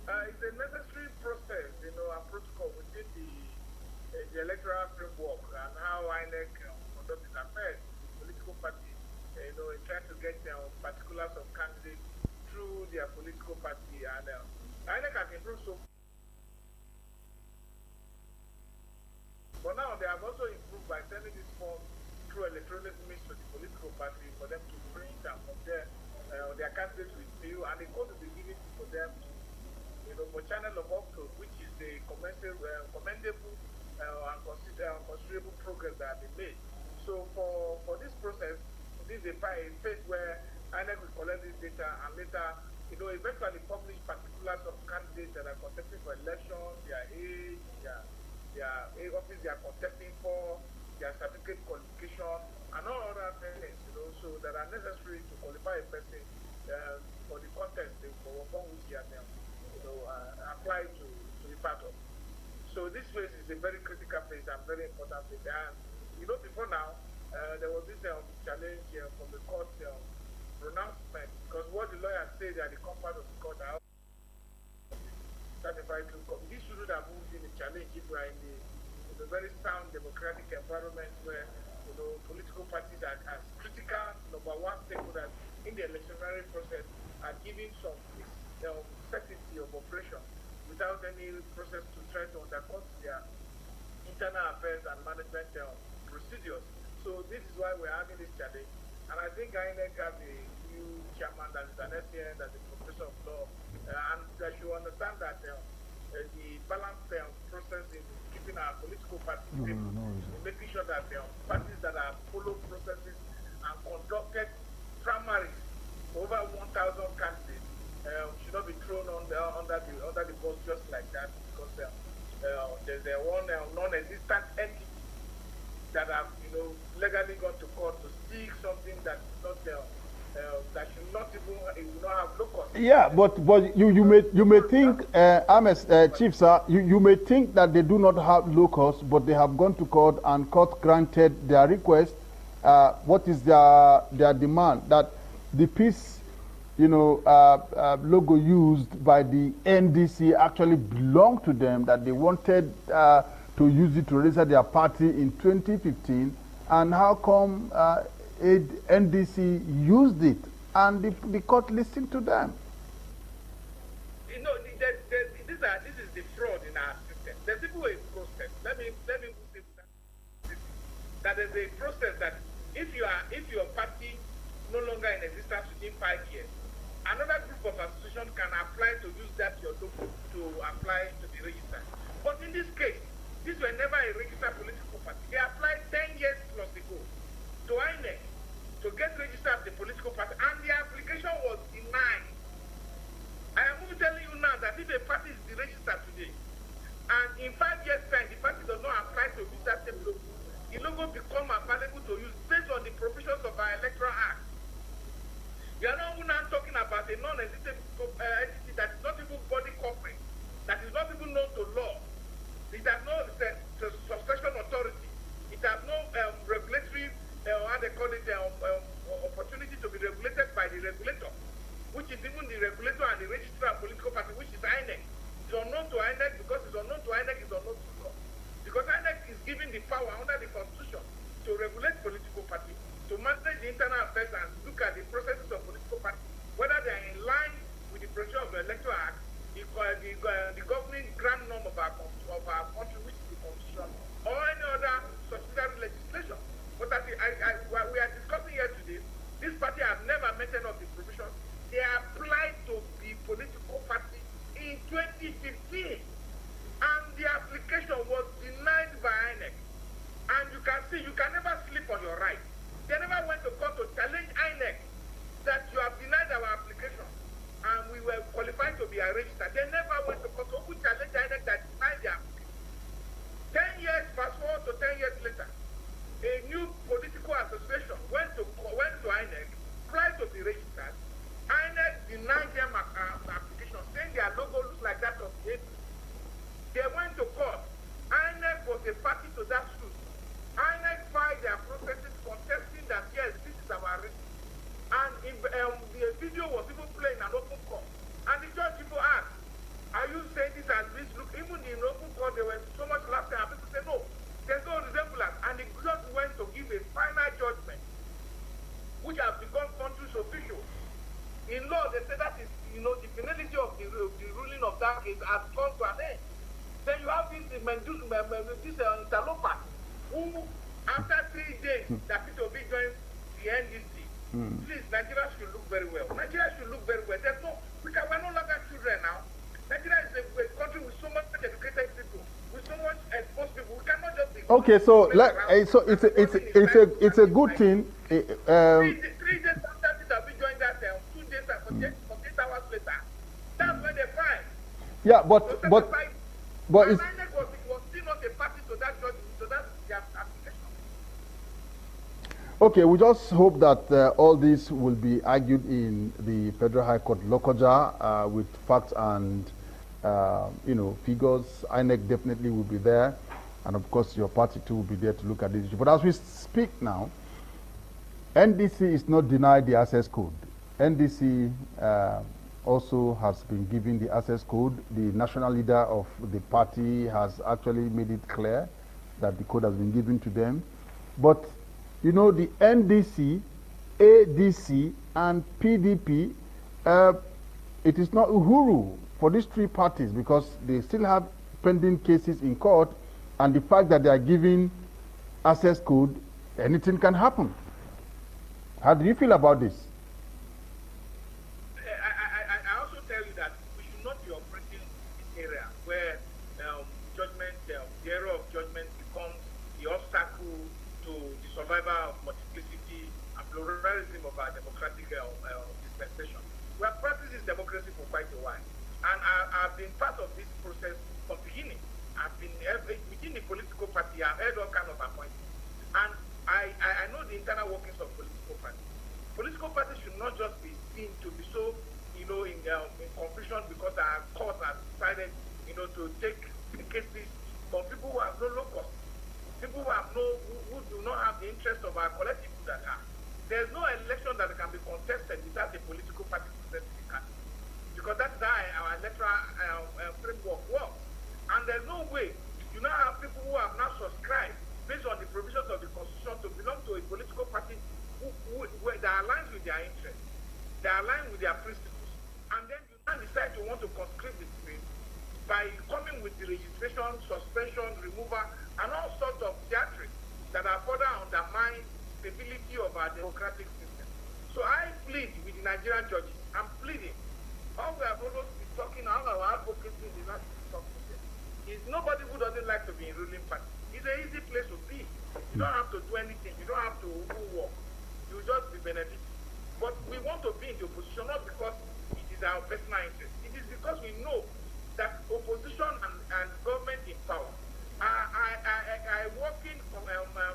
It's a necessary process, you know, a protocol within the electoral framework and how INEC conducts its affairs, political party, you know, in trying to get particulars of candidates through their political party. And INEC has improved so. But now they have also improved by sending this form through electronic means to the political party for them to print and compare their candidates with you, and the code will be given for them to, you know, for channel of upload, which is the commendable and considerable progress that have been made. So for this process, this is a phase where INEC will collect this data and later, you know, eventually publish particulars of candidates that are contesting for election, their age, their office they are contesting for, their certificate qualification, and all other things, you know, so that are necessary to qualify a person for the contest for which he has apply to So this phase is a very critical phase and very important phase. And you know, before now, there was this challenge from the court pronouncement, because what the lawyers say that the compound of the court are certified to come. This shouldn't have moved in a challenge if we are in a very sound democratic environment where political parties are as critical number one stakeholders in the electionary process are giving some certainty of operation without any process to try to undercut their internal affairs and management procedures. So this is why we're having this challenge. And I think INEC has a new chairman that is an SCN, that's a professor of law, and that you understand that the balanced process in keeping our political parties stable, in making sure that parties that are follow processes and conducted primaries over 1,000 candidates should not be thrown under the bus just like that, because there's one non-existent entity that have legally gone to court to seek something that is not that should not even it will not have locus. Yeah, but you may think, Chief Sir, you may think that they do not have locus, but they have gone to court and court granted their request. What is their demand? That the peace logo used by the NDC actually belonged to them, that they wanted to use it to register their party in 2015, and how come NDC used it and the court listened to them? This is the fraud in our system. There's even a process. Let me say that there's a process that if your party no longer in existence within 5 years, another group of associations can apply to use that your logo to apply to be registered. But in this case, these were never a registered political party. They applied 10 years plus ago to INEC to get registered as a political party, and the application was denied. I am only telling you now that if a party is deregistered today, and in 5 years' time the party does not apply to use that same logo, the logo becomes available to use based on the provisions of our Electoral Act. You are not now talking about a non-existent entity that is not even body corporate, that is not even known to law. It has no succession authority. It has no regulatory, how they call it, opportunity to be regulated by the regulator, which is even the regulator and the registrar of political party, which is INEC. It's unknown to INEC because it's unknown to INEC is unknown to law. Because INEC is given the power under the Constitution to regulate political parties, to manage the internal affairs and look at the processes of political parties, whether they are in line with the provision of the Electoral Act, the governing grand norm of our country, which is the Constitution, or any other subsidiary legislation. But as we are discussing here today, this party has never met any of the provisions. They applied to be political party in 2015, and the application was denied by INEC. And you can see, you can never sleep on your right. They never went to court to challenge INEC that you have denied our application and we were qualified to be registered. They never went to court to challenge INEC that denied the application. 10 years, fast forward to 10 years later, a new political association went to INEC, tried to be registered. INEC denied them application, saying their logo looks like that of the APC. They went to court. INEC was a party to that suit. INEC filed their processes contesting that, yes, this is our risk. And the video was even playing an open court. And the judge people asked, are you saying this as risk? Look, even in open court, there was so much laughter, and people said, no, there's no resemblance. And the judge went to give a final judgment, which has become country's official. In law, they say that is, the finality of the ruling of that case has come to an end. Then you have this interloper who, after 3 days, that Peter Obi joins the NDC. Please, Nigeria should look very well. Nigeria should look very well. We're no longer children now. Nigeria is a country with so much educated people, with so much exposed people. We cannot just be. Okay, so it's a good thing. 3 days after Peter Obi joined that, 2 days after, 48 hours later, that's when they find. Yeah, but it's was still not a party to that judgment, so that's their application. Okay, we just hope that all this will be argued in the Federal High Court Lokoja with facts and figures. INEC definitely will be there, and of course your party too will be there to look at this issue. But as we speak now, NDC is not denied the access code. NDC also has been given the access code. The national leader of the party has actually made it clear that the code has been given to them. But, the NDC, ADC, and PDP, it is not uhuru for these three parties because they still have pending cases in court, and the fact that they are giving access code, anything can happen. How do you feel about this? I also tell you that we should not be operating in this area where judgment, the error of judgment becomes the obstacle to the survival of multiplicity and pluralism of our democratic dispensation. We have practiced this democracy for quite a while, and I've been part of this process from the beginning. I've been within the political party. I've held all kinds of appointments, and I know the internal workings of political parties. Political parties should not just be seen to be so, in confusion because our court has decided, to take the cases from people who have no locus, people who do not have the interest of our collective good at heart. There's no election that can be contested without a political party presenting the candidate, because that's how our electoral framework works. And there's no way you now have people who have now subscribed based on the provisions of the Constitution to belong to a political party that aligns with their interests, that align with their principles, and then you now decide to want to conscript the space by coming with the registration, suspension, removal, and all sorts of theatrics that are further undermine stability of our democratic system. So I plead with the Nigerian judges. I'm pleading. All we have always been talking, all our advocacy is not talking to them. Is nobody who doesn't like to be in ruling party. It's an easy place to be. You don't have to do anything. You don't have to work. You just be benefiting. But we want to be in the opposition not because it is our personal interest. It is because we know that opposition and government in power are working on a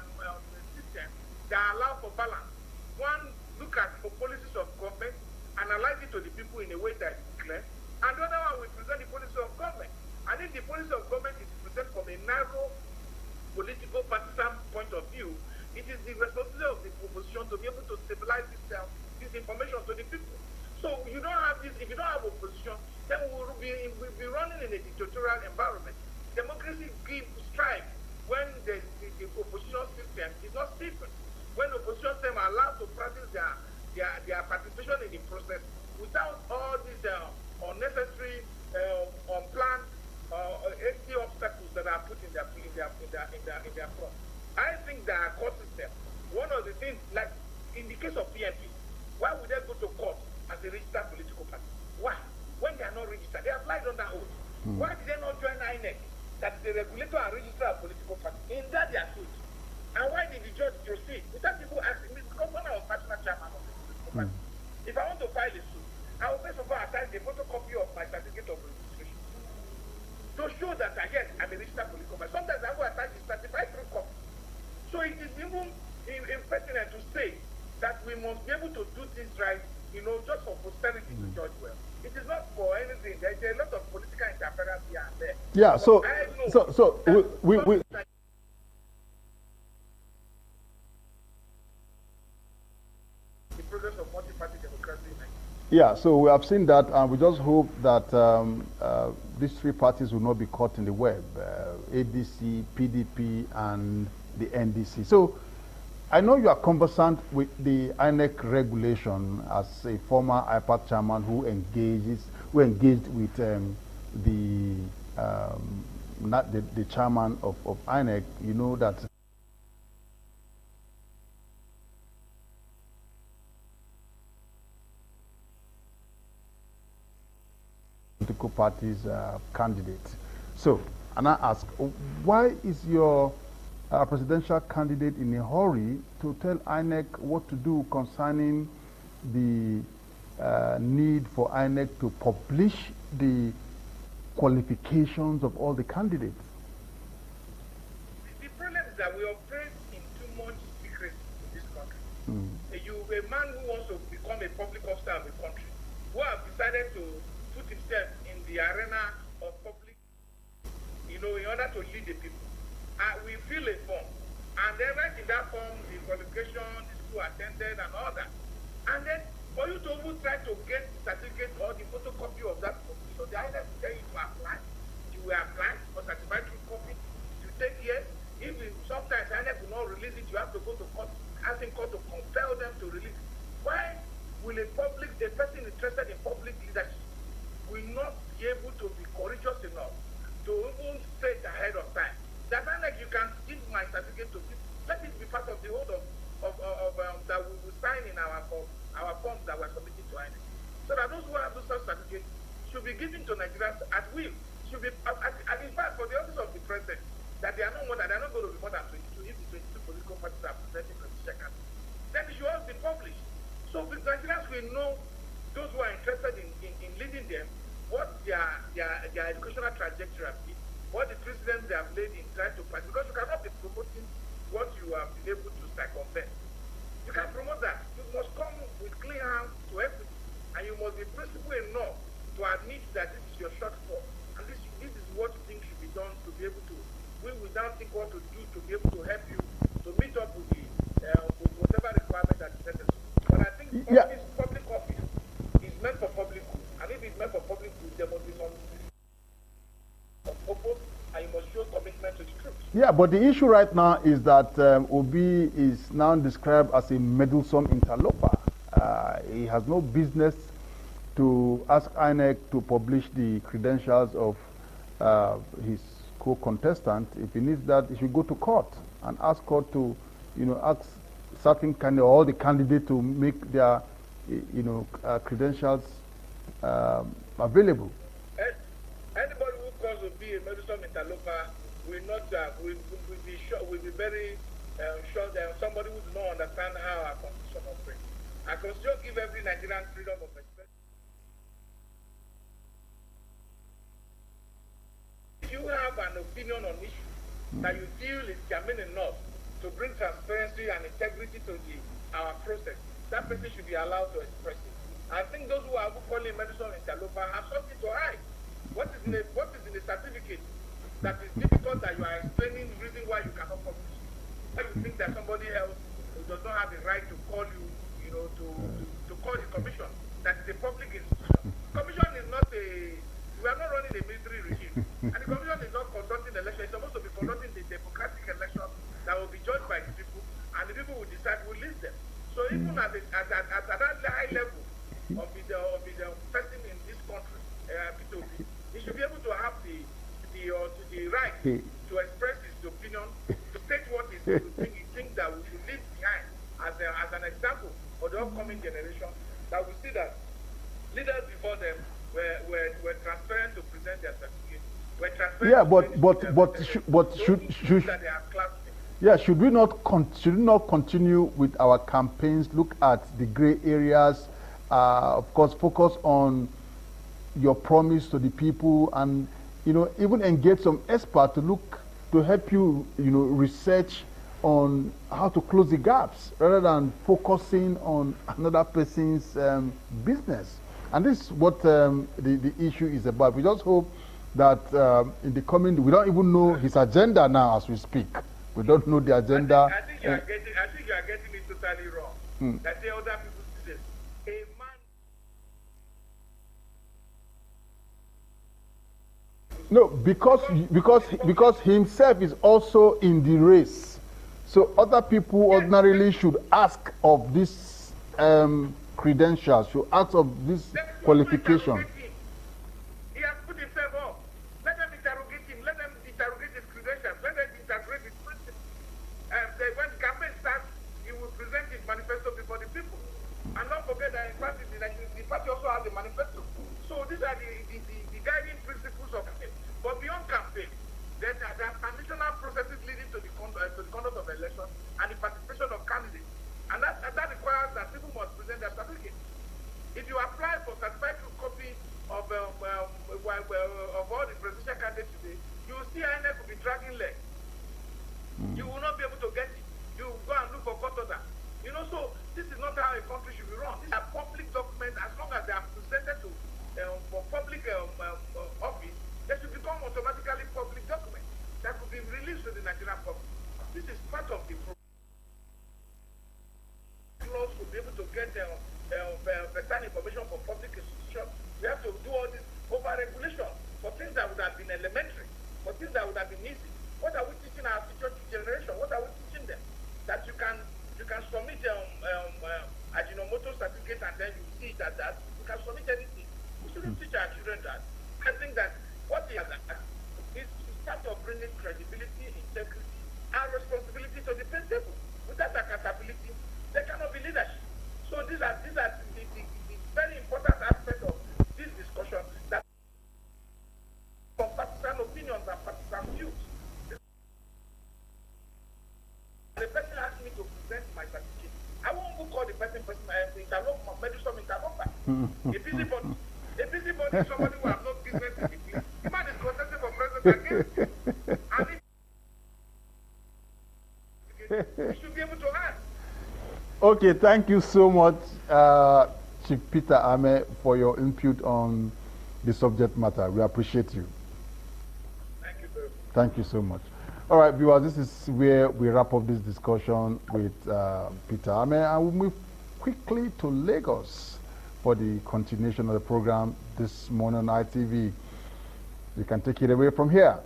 system that allow for balance. One, look at the policies of government, analyze it to the people in a way that is clear, and the other one, we present the policy of government. And if the policy of government is presented from a narrow political partisan point of view, it is the responsibility of the opposition to be able to stabilize this information to the people. So you don't have this. If you don't have opposition, then we'll be running in a dictatorial environment. Democracy strives when the opposition system is not stable. When the opposition system are allowed to practice their participation in the process without all these unnecessary, unplanned, empty obstacles that are put in their front. I think that our court system, one of the things, like in the case of PNP, why would they go to court as a registered political party? Why? When they are not registered, they have lied on that oath. Why did they not join INEC, that is the regulator and register of political party? In that they are sued. And why did the judge proceed? Without people asking me, because when I was national chairman of the political party, if I want to file a suit, I will first of all attach the photocopy of my certificate of registration to show that yes, I'm a registered political party. Sometimes I will attach the certified through copy. So it is even impertinent to say that we must be able to do things right, just for posterity to judge well. It is not for anything. There is a lot of political interference here and there. Yeah. So we the progress of multi-party democracy in Nigeria. Yeah. So we have seen that, and we just hope that these three parties will not be caught in the web: ADC, PDP, and the NDC. So I know you are conversant with the INEC regulation as a former IPAC chairman who engaged with the chairman of INEC. You know that political parties candidates. So, and I ask, why is your presidential candidate in a hurry to tell INEC what to do concerning the need for INEC to publish the qualifications of all the candidates? The problem is that we operate in too much secrecy in this country. A man who wants to become a public officer of the country, who has decided to put himself in the arena to lead the people. We fill a form, and then write in that form the qualification, the school attended, and all that. And then for you to even try to get the certificate or the photocopy of that completion, the INEC will tell you to apply. You will apply for certified true copy. You take years. Even sometimes INEC will not release it, you have to go to court, asking court to compel them to release it. Why will a person interested in public leadership will not be able to be courageous enough to even say it ahead of time? That INEC, you can give my certificate to people. Let it be part of the whole of that we will sign in our forms that we're submitting to INEC. So that those who have those certificates should be given to Nigerians at will. Should be, and in fact, for the office of the president, that they are not going to be more than 22 if the 22 political parties are presenting presidential candidates. Then it should all be published. So the Nigerians will know, those who are interested in leading them, what their educational trajectory has been, what the precedents they have laid in trying to pass. Because you cannot be promoting what you have been able to circumvent. You can promote that. You must come with clean hands to equity, and you must be principled enough to admit that this is your shortfall, and this is what you think should be done to be able to. We will now think what to do to be able to help you to meet up with with whatever requirement that is necessary. But I think public office is meant for public good, and if it's meant for public good, there must be some purpose, and you must show commitment to the truth. Yeah, but the issue right now is that Obi is now described as a meddlesome interloper. He has no business to ask INEC to publish the credentials of his co-contestant. If he needs that, he should go to court and ask court to, ask certain all the candidates to make their, credentials available. Anybody who calls to be a meddlesome interloper will not will be very sure that somebody who does not understand how our constitution operates. Our constitution gives every Nigerian freedom of expression. If you have an opinion on issue that you feel is germane enough to bring transparency and integrity to our process, that person should be allowed to express it. I think those who are calling meddlesome interloper have something to hide. What is in the certificate that is difficult that you are explaining the reason why you cannot publish? Why you think that somebody else who does not have the right to call you, to call the commission, that is a public institution. Commission is not we are not running a military regime. And the commission is not conducting elections. It's supposed to be conducting the democratic election that will be judged by the people, and the people will decide who leads them. So even at that high level of the person in this country, P2P, he should be able to have the right to express his opinion, to state what he thinks that we should leave behind as an example for the upcoming generation, that we see that leaders before them were transparent to present their certificate. Should we not continue with our campaigns? Look at the gray areas. Of course, focus on your promise to the people, and even engage some expert to help you research on how to close the gaps rather than focusing on another person's business. And this is what the issue is about. We just hope that in the coming, we don't even know his agenda now as we speak. We don't know the agenda. I think you are getting it totally wrong. That the other people say, a man. No, because himself is also in the race. So other people ordinarily should ask of this credentials, should ask of this qualification. He has put himself up. Let them interrogate him. Let them interrogate his credentials. Let them interrogate his principles. When the campaign starts, he will present his manifesto before the people. And don't forget that in fact, the party also has a manifesto. So these are the guiding principles of it. But beyond campaign, there are transitional processes leading to the conduct of elections and the participation of candidates. And that requires that people must present their certificate. If you apply for certified true copy get first-hand information from public institutions. We have to do all this over-regulation for things that would have been elementary, for things that would have been easy. What are we teaching our future generation? What are we teaching them? That you can submit Ajinomoto certificate and then you see that you can submit anything. We shouldn't teach our children that. I think that what he has is to start of bringing credibility, integrity, and responsibility to the principal. Without accountability, there cannot be leadership. So these are the very important aspects of this discussion, that from partisan opinions and partisan views. The person asked me to present my certificate. I won't go call the person medicine interloper. A busybody is somebody who has no business in the place. The man is contesting for president again. And he should be able to ask. Okay, thank you so much, Chief Peter Ame, for your input on the subject matter. We appreciate you. Thank you, sir. Thank you so much. All right, viewers, this is where we wrap up this discussion with Peter Ame, and we'll move quickly to Lagos for the continuation of the program this morning on ITV. You can take it away from here.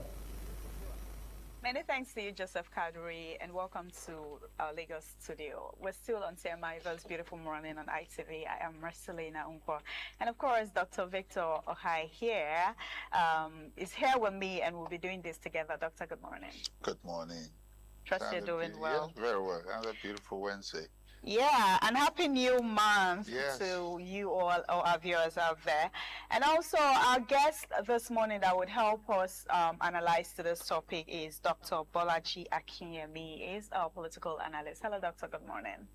Many thanks to you, Joseph Kadri, and welcome to our Lagos studio. We're still on TMI this beautiful morning on ITV. I am Marcelina Unkwa. And of course, Dr. Victor Ohai here is here with me, and we'll be doing this together. Doctor, good morning. Good morning. Trust you're doing well. Yeah, very well. Another beautiful Wednesday. Yeah, and happy new month yes. to you all our viewers out there. And also our guest this morning that would help us analyze to this topic is Dr. Bolaji Akinyemi. He is our political analyst. Hello, Doctor. Good morning.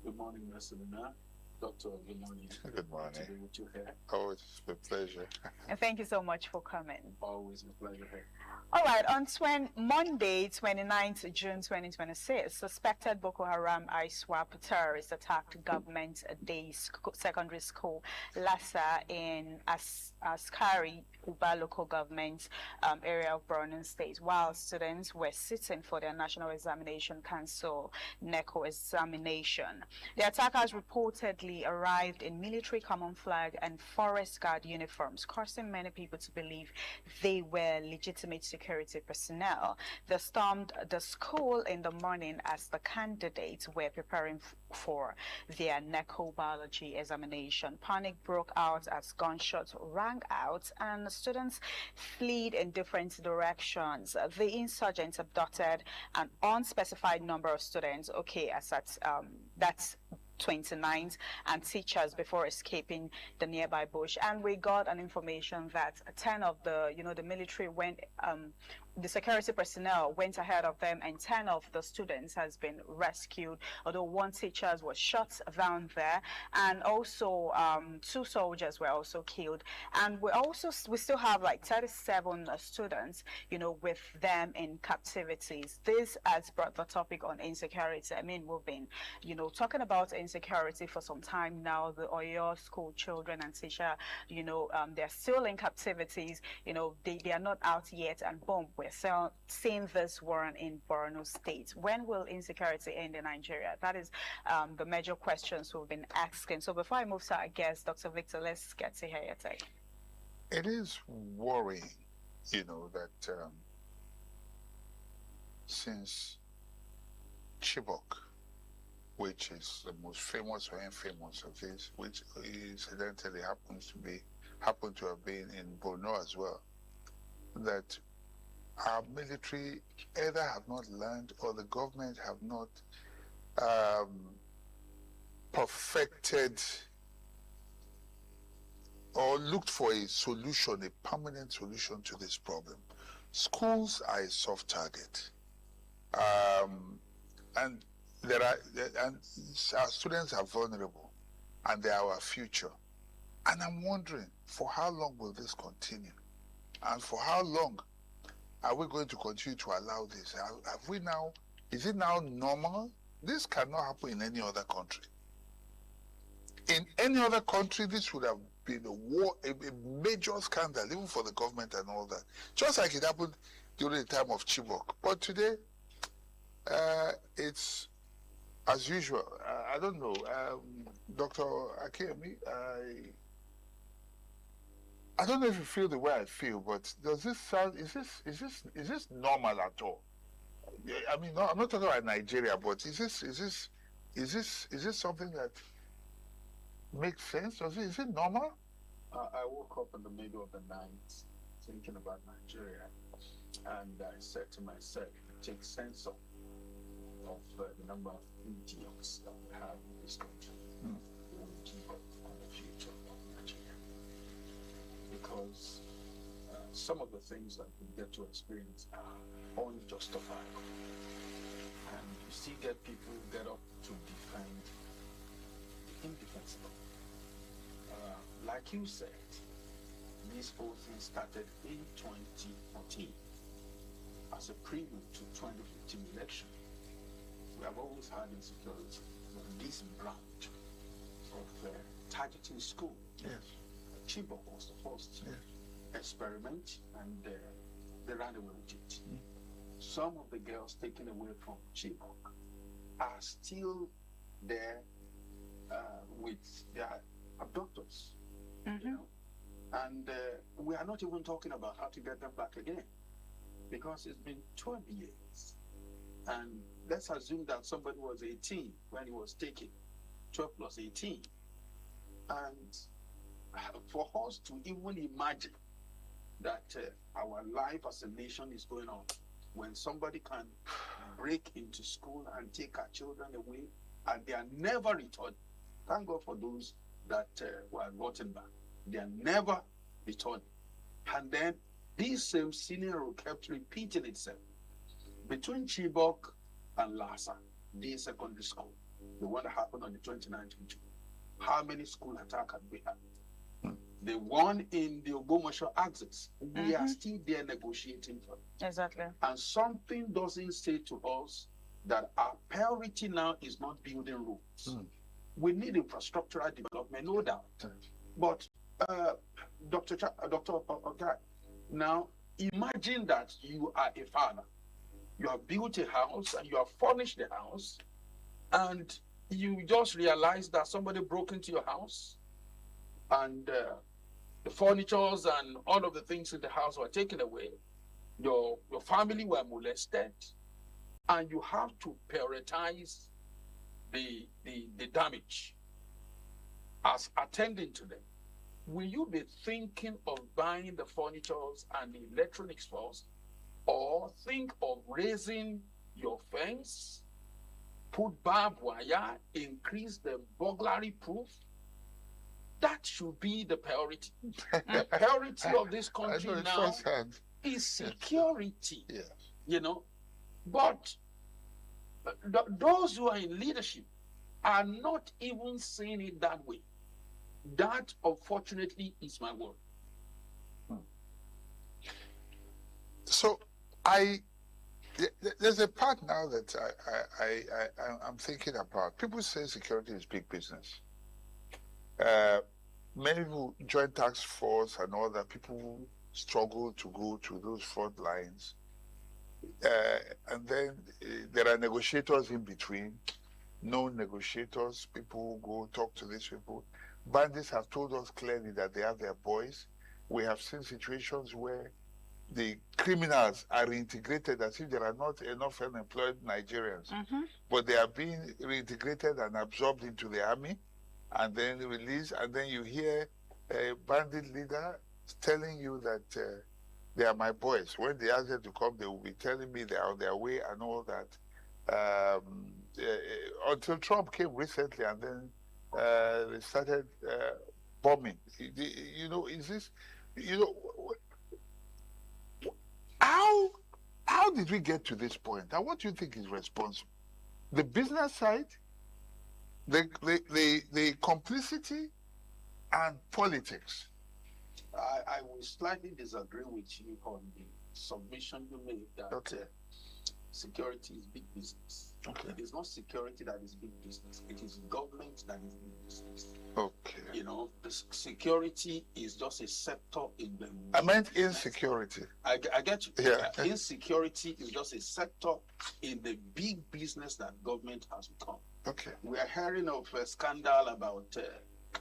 Good morning, Marcelina. Doctor, good morning. Good morning. To be with you here. Always a pleasure. And thank you so much for coming. Always a pleasure here. All right, on Monday, 29th June 2026, suspected Boko Haram ISWAP terrorists attacked Government Day Secondary School, Lassa, in Askari, Uba local government area of Borno State, while students were sitting for their National Examination Council NECO examination. The attackers reportedly arrived in military camouflage and forest guard uniforms, causing many people to believe they were legitimate security personnel. They stormed the school in the morning as the candidates were preparing for their NECO biology examination. Panic broke out as gunshots rang out and students fled in different directions. The insurgents abducted an unspecified number of students, that's 29, and teachers before escaping the nearby bush. And we got an information that 10 of the military went, the security personnel went ahead of them, and 10 of the students has been rescued, although one teacher was shot down there, and also 2 soldiers were also killed. And we still have like 37 students, with them in captivities. This has brought the topic on insecurity. I mean, we've been, talking about insecurity for some time now. The Oyo school children and teacher, they're still in captivities. They are not out yet, and boom, we're seeing this war in Borno State. When will insecurity end in Nigeria? That is the major questions we've been asking. So before I move to our guest, Dr. Victor, let's get to hear your take. It is worrying, that since Chibok, which is the most famous or infamous of these, which incidentally happened to have been in Borno as well, that our military either have not learned or the government have not perfected or looked for a solution, a permanent solution to this problem. Schools are a soft target, and our students are vulnerable, and they are our future. And I'm wondering, for how long will this continue? And for how long are we going to continue to allow this? Is it now normal? This cannot happen in any other country. In any other country, this would have been a major scandal, even for the government and all that. Just like it happened during the time of Chibok. But today, it's as usual, I don't know, Dr. Akemi, I don't know if you feel the way I feel, but does this sound, is this normal at all? I mean, no, I'm not talking about Nigeria, but is this something that makes sense? Is it normal? I woke up in the middle of the night thinking about Nigeria, and I said to myself, take sense of the number of idiots that we have in this country who will give up on the future of Nigeria. Because some of the things that we get to experience are unjustifiable. And you still get people who get up to defend the indefensible. Like you said, this whole thing started in 2014 as a prelude to 2015 election. We have always had insecurity, but this branch of targeting school, Chibok was the first experiment, and they ran away with it. Some of the girls taken away from Chibok are still there with their abductors, you know? And we are not even talking about how to get them back again, because it's been 12 years. And let's assume that somebody was 18 when he was taken, 12 plus 18. And for us to even imagine that our life as a nation is going on, when somebody can break into school and take our children away, and they are never returned. Thank God for those that were gotten back. They are never returned. And then this same scenario kept repeating itself. Between Chibok and Lhasa, the secondary school, the one that happened on the 29th of June, how many school attacks have we had? The one in the Ogbomoso axis, we are still there negotiating for it. Exactly. And something doesn't say to us that our priority now is not building roads. We need infrastructural development, no doubt. But Dr. Ogai, now imagine that you are a father. You have built a house and you have furnished the house, and you just realize that somebody broke into your house, and the furnitures and all of the things in the house were taken away. Your family were molested, and you have to prioritize the damage as attending to them. Will you be thinking of buying the furnitures and the electronics first, or think of raising your fence, put barbed wire, increase the burglary proof? That should be the priority. The priority of this country now is security. You know, but those who are in leadership are not even seeing it that way. That, unfortunately, is my word. So there's a part now that I'm thinking about. People say security is big business. Many people join task force and all that. People struggle to go to those front lines. And then there are negotiators in between, no negotiators. People go talk to these people. Bandits have told us clearly that they have their boys. We have seen situations where the criminals are reintegrated as if there are not enough unemployed Nigerians. But they are being reintegrated and absorbed into the army and then released. And then you hear a bandit leader telling you that they are my boys. When they ask them to come, they will be telling me they are on their way and all that. Until Trump came recently, and then they started bombing. You know, is this, you know, how did we get to this point? And what do you think is responsible? The business side, the complicity, and politics? I will slightly disagree with you on the submission you made that security is big business. It is not security that is big business. It is government that is big business. You know, the security is just a sector in the... I meant insecurity. I get you. Insecurity is just a sector in the big business that government has become. Okay. We are hearing of a scandal about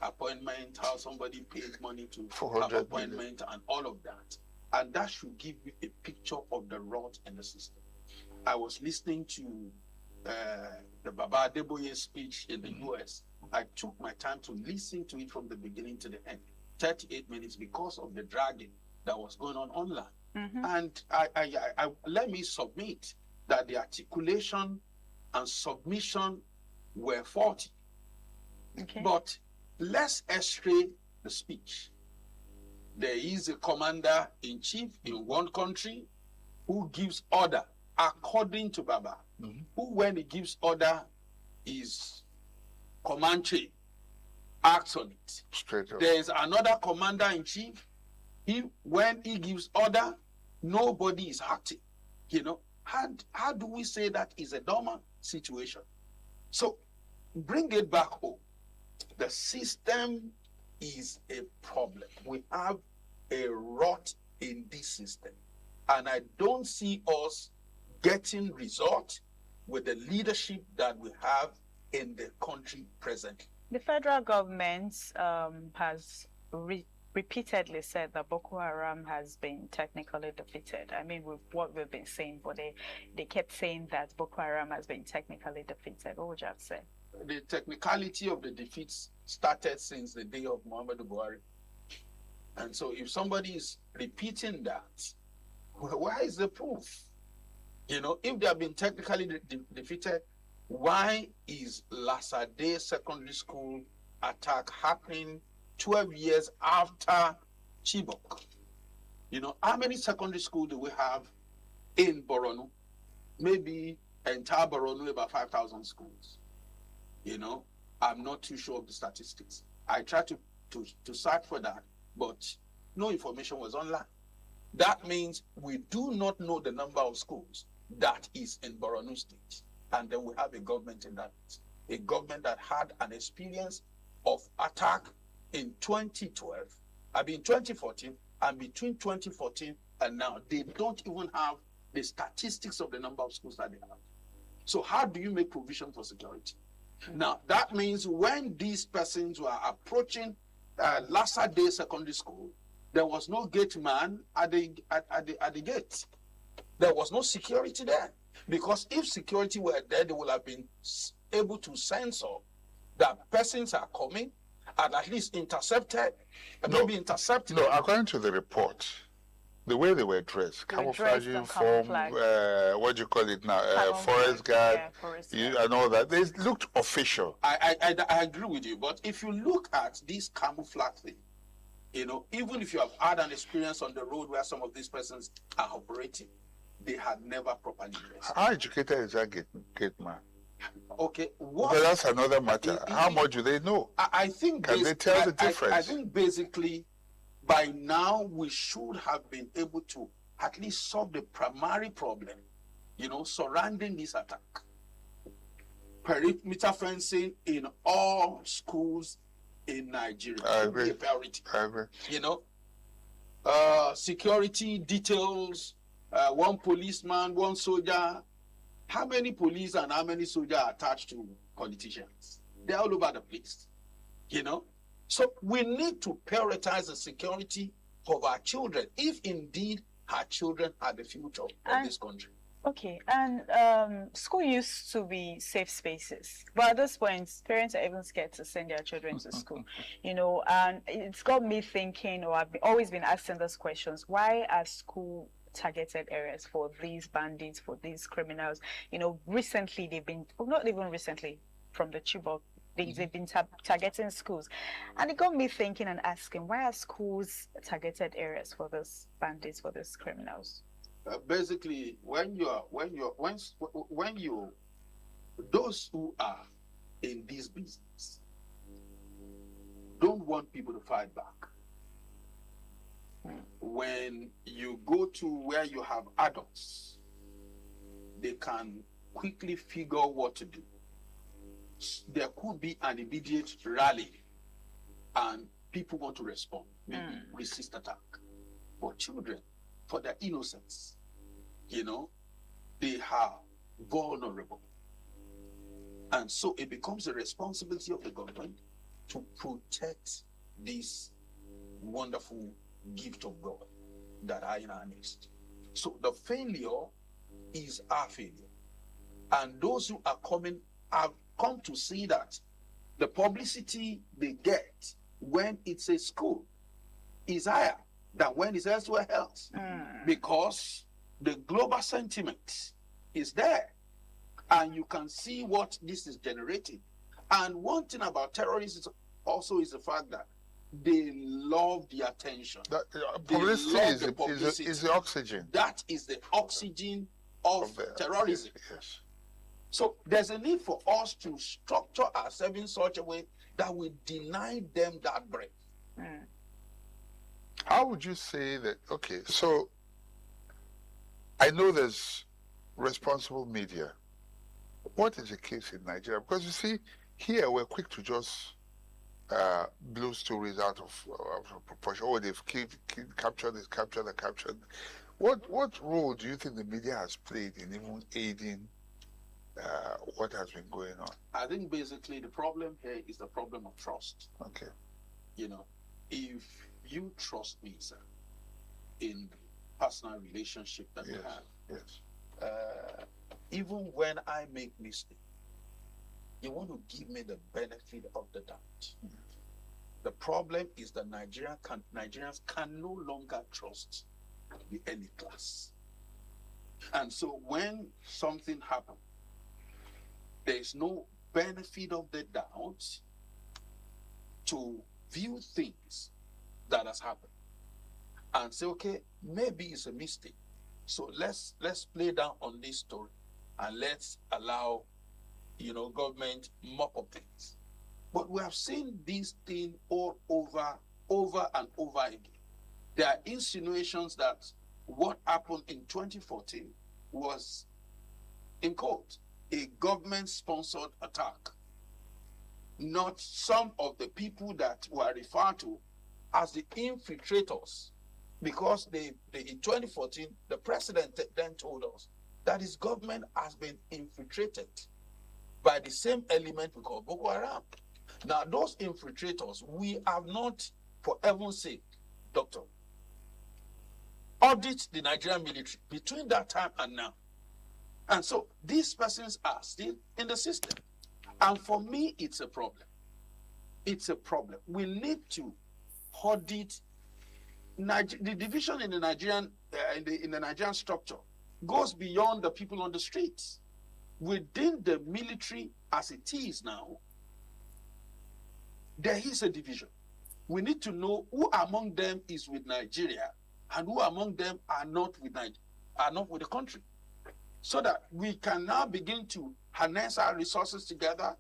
appointment, how somebody paid money to have appointment and all of that. And that should give you a picture of the rot in the system. I was listening to the Baba Adeboye speech in the US. I took my time to listen to it from the beginning to the end, 38 minutes, because of the dragging that was going on online. And I let me submit that the articulation and submission were faulty. But let's x-ray the speech. There is a commander-in-chief in one country who gives order according to Baba, who when he gives order is Comanche, acts on it. Straight up. There is another commander-in-chief, when he gives order, nobody is acting. You know, how do we say that is a dormant situation? So bring it back home. The system is a problem. We have a rot in this system. And I don't see us getting results with the leadership that we have in the country presently. The federal government has repeatedly said that Boko Haram has been technically defeated. I mean, with what we've been saying, but they kept saying that Boko Haram has been technically defeated. What would you have said? The technicality of the defeats started since the day of Muhammadu Buhari. And so if somebody is repeating that, well, where is the proof? You know, if they have been technically defeated, why is Lasade Secondary School attack happening 12 years after Chibok? You know, how many secondary schools do we have in Borno? Maybe entire Borno, about 5,000 schools. You know, I'm not too sure of the statistics. I tried to search for that, but no information was online. That means we do not know the number of schools that is in Borno State. And then we have a government in that, a government that had an experience of attack in 2012, I mean 2014, and between 2014 and now, they don't even have the statistics of the number of schools that they have. So how do you make provision for security? Now, that means when these persons were approaching Lasade Secondary School, there was no gate man at the gate. There was no security there. Because if security were there, they would have been able to censor that persons are coming and at least intercepted, maybe intercepted. No, according to the report, the way they were dressed, camouflage uniform, what do you call it now, forest guard, and all that, they looked official. I agree with you, but if you look at this camouflage thing, you know, even if you have had an experience on the road where some of these persons are operating, they had never properly dressed. How educated is that gate man? Okay, but that's another matter. How much do they know? I think can they tell the difference? I think basically by now we should have been able to at least solve the primary problem, you know, surrounding this attack. Perimeter fencing in all schools in Nigeria should be a priority. I agree. You know, security details. One policeman, one soldier. How many police and how many soldiers are attached to politicians? They're all over the place, you know? So we need to prioritize the security of our children, if indeed our children are the future of this country. Okay, and school used to be safe spaces, but at this point, parents are even scared to send their children to school, you know, and it's got me thinking, or I've always been asking these questions, why are school targeted areas for these bandits, for these criminals? You know, recently they've been, well, not even recently, from the Chibok, they've been targeting schools, and it got me thinking and asking, why are schools targeted areas for these bandits, for these criminals? Basically, those who are in this business don't want people to fight back. When you go to where you have adults, they can quickly figure what to do. There could be an immediate rally and people want to respond, maybe resist attack. But children, for their innocence, you know, they are vulnerable. And so it becomes the responsibility of the government to protect this wonderful gift of God that are in our midst. So the failure is our failure. And those who are coming have come to see that the publicity they get when it's a school is higher than when it's elsewhere else. Because the global sentiment is there. And you can see what this is generating. And one thing about terrorists also is the fact that they love the attention. Publicity is the oxygen. That is the oxygen of terrorism. Yes. So there's a need for us to structure ourselves in such a way that we deny them that breath. How would you say that? Okay, so I know there's responsible media. What is the case in Nigeria? Because you see, here we're quick to just blow stories out of proportion. Oh, they've captured this, captured that, captured. What role do you think the media has played in even aiding what has been going on? I think basically the problem here is the problem of trust. Okay. You know, if you trust me, sir, in personal relationship that we have, even when I make mistake, you want to give me the benefit of the doubt. The problem is that Nigerians can no longer trust the elite class. And so when something happens, there is no benefit of the doubt to view things that has happened and say, okay, maybe it's a mistake. So let's play down on this story and let's allow, government mop up things. But we have seen this thing all over and over again. There are insinuations that what happened in 2014 was, in quote, a government-sponsored attack. Not some of the people that were referred to as the infiltrators, because in 2014, the president then told us that his government has been infiltrated by the same element we call Boko Haram. Now, those infiltrators, we have not, for heaven's sake, doctor, audit the Nigerian military between that time and now. And so these persons are still in the system. And for me, it's a problem. It's a problem. We need to audit the division in the Nigerian in the Nigerian structure goes beyond the people on the streets. Within the military as it is now, there is a division. We need to know who among them is with Nigeria and who among them are not with the country, so that we can now begin to harness our resources together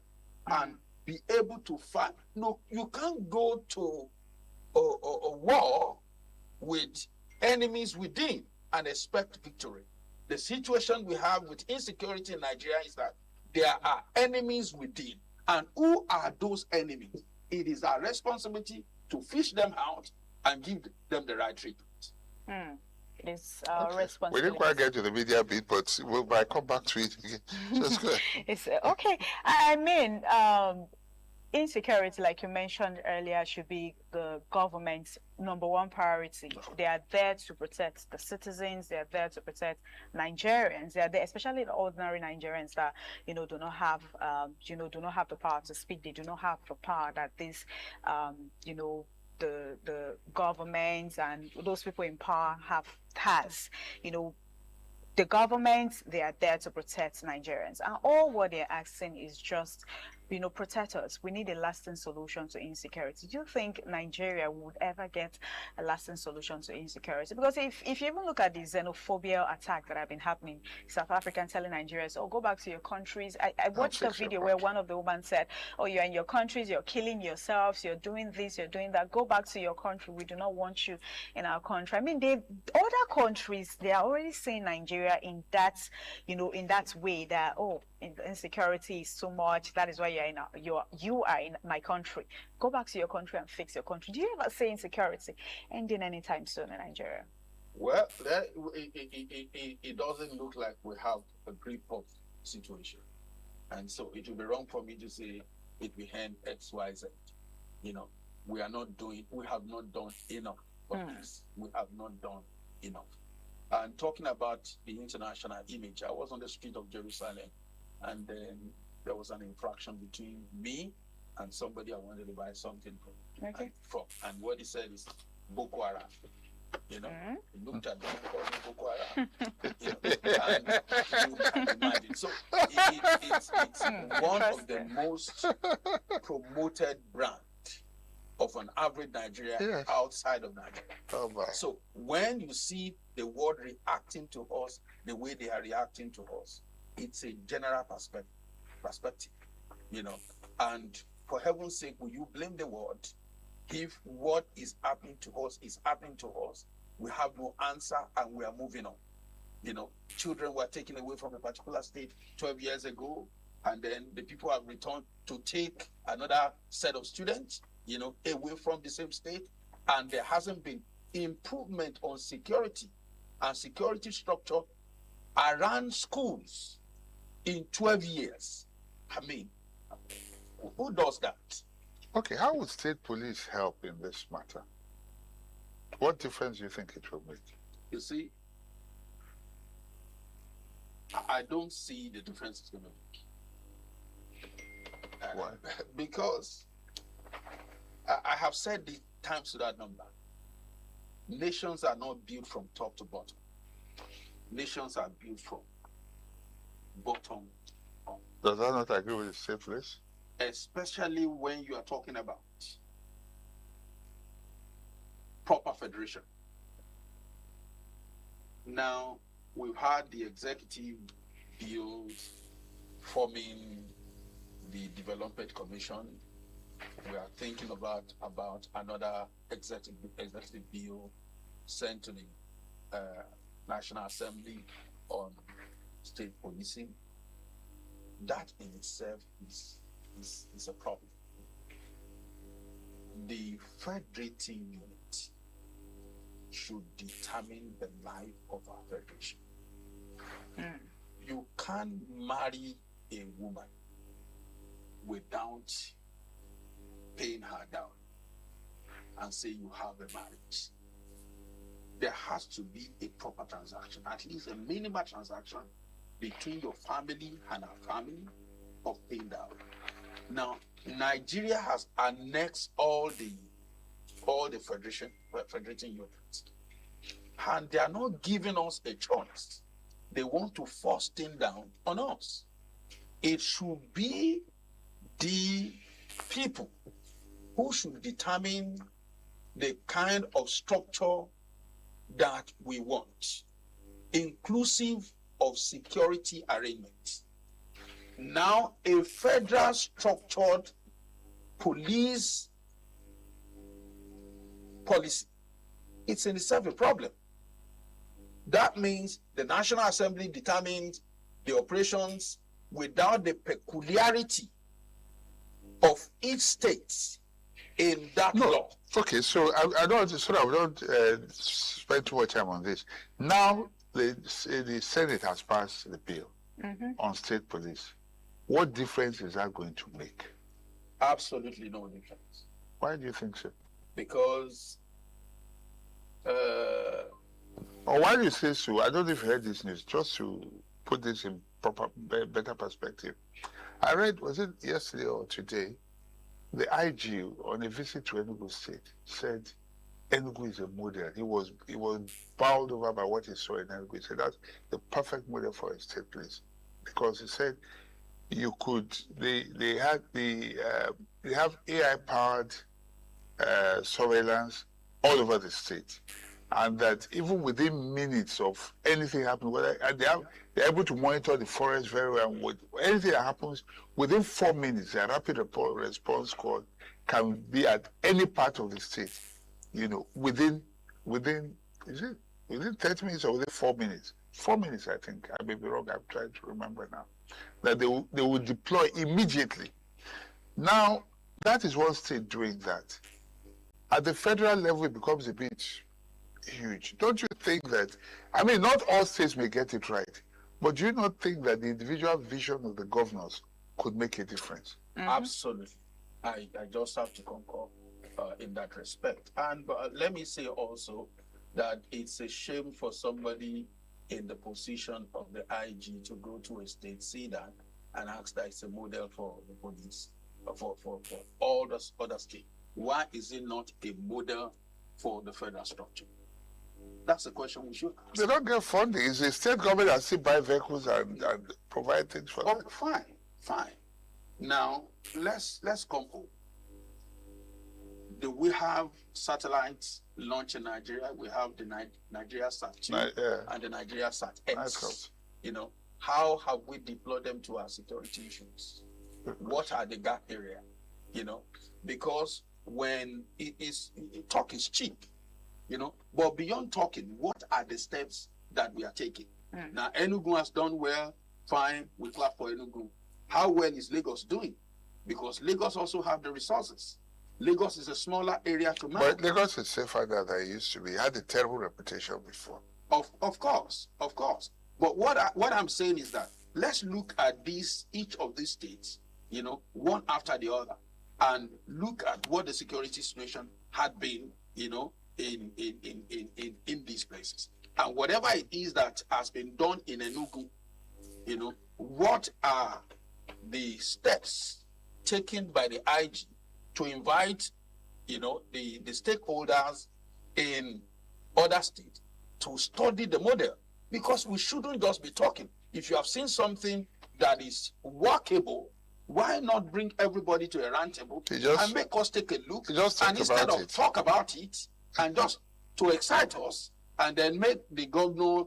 and be able to fight. No, you can't go to a war with enemies within and expect victory. The situation we have with insecurity in Nigeria is that there are enemies within. And who are those enemies? It is our responsibility to fish them out and give them the right treatment. It is our responsibility. We didn't quite get to the media bit, but we'll come back to it again. Just good. It's okay. I mean, insecurity, like you mentioned earlier, should be the government's #1 priority. They are there to protect the citizens. They are there to protect Nigerians. They are there, especially the ordinary Nigerians that do not have do not have the power to speak. They do not have the power that this the government and those people in power has. The government, they are there to protect Nigerians, and all what they're asking is just protect us. We need a lasting solution to insecurity. Do you think Nigeria would ever get a lasting solution to insecurity? Because if you even look at the xenophobia attack that have been happening, South African telling Nigerians, oh, go back to your countries. I watched a video where one of the women said, oh, you're in your countries, you're killing yourselves, you're doing this, you're doing that. Go back to your country. We do not want you in our country. I mean, other countries, they are already seeing Nigeria in that, in that way that, oh, insecurity is too much. That is why you are in my country. Go back to your country and fix your country. Do you ever see insecurity ending anytime soon in Nigeria? Well, it doesn't look like we have a grip of situation. And so it will be wrong for me to say it will end X, Y, Z. You know, we have not done enough of this. We have not done enough. And talking about the international image, I was on the street of Jerusalem, and then there was an infraction between me and somebody I wanted to buy something from. And what he said is Boko Haram. You know, he looked at me and called me Boko Haram. You know, and you can imagine. So it's one of the most promoted brand of an average Nigerian outside of Nigeria. Oh, so when you see the world reacting to us the way they are reacting to us, it's a general perspective, you know. And for heaven's sake, will you blame the world if what is happening to us is happening to us? We have no answer and we are moving on. You know, children were taken away from a particular state 12 years ago, and then the people have returned to take another set of students, you know, away from the same state, and there hasn't been improvement on security and security structure around schools in 12 years. I mean, who does that? Okay, how would state police help in this matter? What difference do you think it will make? You see, I don't see the difference it's going to make. Why? Because I have said the times to that number. Nations are not built from top to bottom. Nations are built from bottom up. Does that not agree with the state police? Especially when you are talking about proper federation. Now, we've had the executive bills forming the Development Commission. We are thinking about another executive bill sent to the National Assembly on state policing. That in itself is a problem. The federating unit should determine the life of our federation. You can't marry a woman without paying her down and say you have a marriage. There has to be a proper transaction, at least a minimal transaction between your family and our family of paying down. Now, Nigeria has annexed all the federating units, and they are not giving us a choice. They want to force things down on us. It should be the people who should determine the kind of structure that we want, inclusive of security arrangements. Now, a federal structured police policy, it's in itself a problem. That means the National Assembly determines the operations without the peculiarity of each state in that law. Okay, so I don't spend too much time on this. Now, the Senate has passed the bill on state police. What difference is that going to make? Absolutely no difference. Why do you think so? Because or why do you say so? I don't know if you heard this news, just to put this in better perspective. I read, was it yesterday or today, the IG on a visit to Enugu State said Enugu is a model. He was bowled over by what he saw in Enugu. He said that's the perfect model for a state police, because he said you could they have AI powered surveillance all over the state, and that even within minutes of anything happening, they're able to monitor the forest very well. With anything that happens within 4 minutes, a rapid response squad can be at any part of the state. You know, within 30 minutes or within 4 minutes? 4 minutes, I think. I may be wrong. I'm trying to remember now. That they will deploy immediately. Now, that is one state doing that. At the federal level, it becomes a bit huge. Don't you think that, I mean, not all states may get it right, but do you not think that the individual vision of the governors could make a difference. Absolutely. I just have to concur in that respect. And let me say also that it's a shame for somebody in the position of the IG to go to a state, see that, and ask that it's a model for the police, for all the other states. Why is it not a model for the federal structure? That's the question we should ask. They don't get funding. It's the state government that still buy vehicles and provide things for them. Fine. Now, let's come home. Do we have satellites launched in Nigeria? We have the Nigeria Sat-2 and the Nigeria Sat-X. You know, how have we deployed them to our security issues? What are the gap area? You know, because when talk is cheap, you know, but beyond talking, what are the steps that we are taking? Now, Enugu has done well, fine, we clap for Enugu. How well is Lagos doing? Because Lagos also have the resources. Lagos is a smaller area to manage. But Lagos is safer than it used to be. It had a terrible reputation before. Of course. But what I'm saying is that let's look at each of these states, you know, one after the other, and look at what the security situation had been, you know, in these places. And whatever it is that has been done in Enugu, you know, what are the steps taken by the IG to invite, you know, the stakeholders in other states to study the model? Because we shouldn't just be talking. If you have seen something that is workable, why not bring everybody to a round table and make us take a look? And instead of talk about it and just to excite us and then make the governor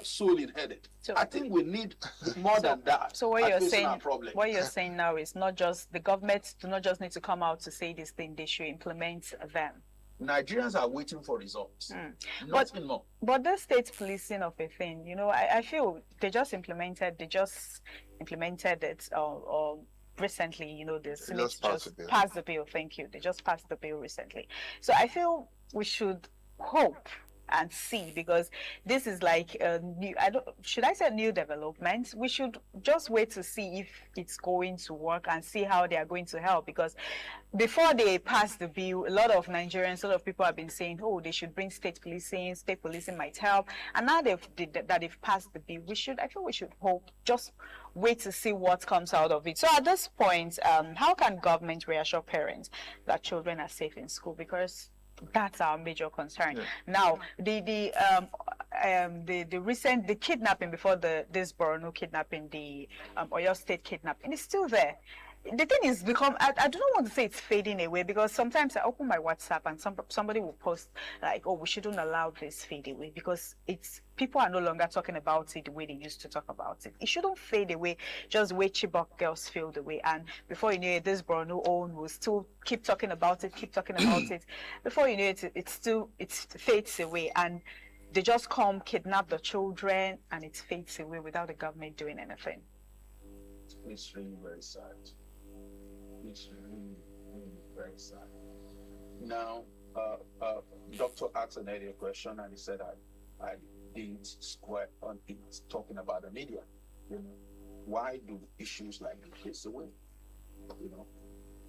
soul-headed. So I think we need more than that. So what you're saying now is not just the government do not just need to come out to say this thing, they should implement them. Nigerians are waiting for results. Nothing more. But the state policing of a thing, you know, I feel they just implemented it or recently, you know, the Senate just passed the bill. Thank you. They just passed the bill recently. So I feel we should hope and see, because this is like a new, should I say a new development? We should just wait to see if it's going to work and see how they are going to help, because before they pass the bill, a lot of Nigerians, a lot of people have been saying, oh, they should bring state policing might help. And now they've passed the bill, I feel we should hope, just wait to see what comes out of it. So at this point, how can government reassure parents that children are safe in school? Because that's our major concern. Now, the kidnapping before this Borno kidnapping, the Oyo State kidnapping, is still there. The thing is I do not want to say it's fading away, because sometimes I open my WhatsApp and somebody will post like, oh, we shouldn't allow this fade away, because people are no longer talking about it the way they used to talk about it. It shouldn't fade away just the way Chibok girls fade away. And before you know it, this Borno own will still keep talking about it. Before you know it, it fades away, and they just come kidnap the children and it fades away without the government doing anything. It's really very sad. It's really, really very sad. Now, Doctor asked an earlier question, and he said I didn't square on it talking about the media. You know, why do issues like this face away? You know,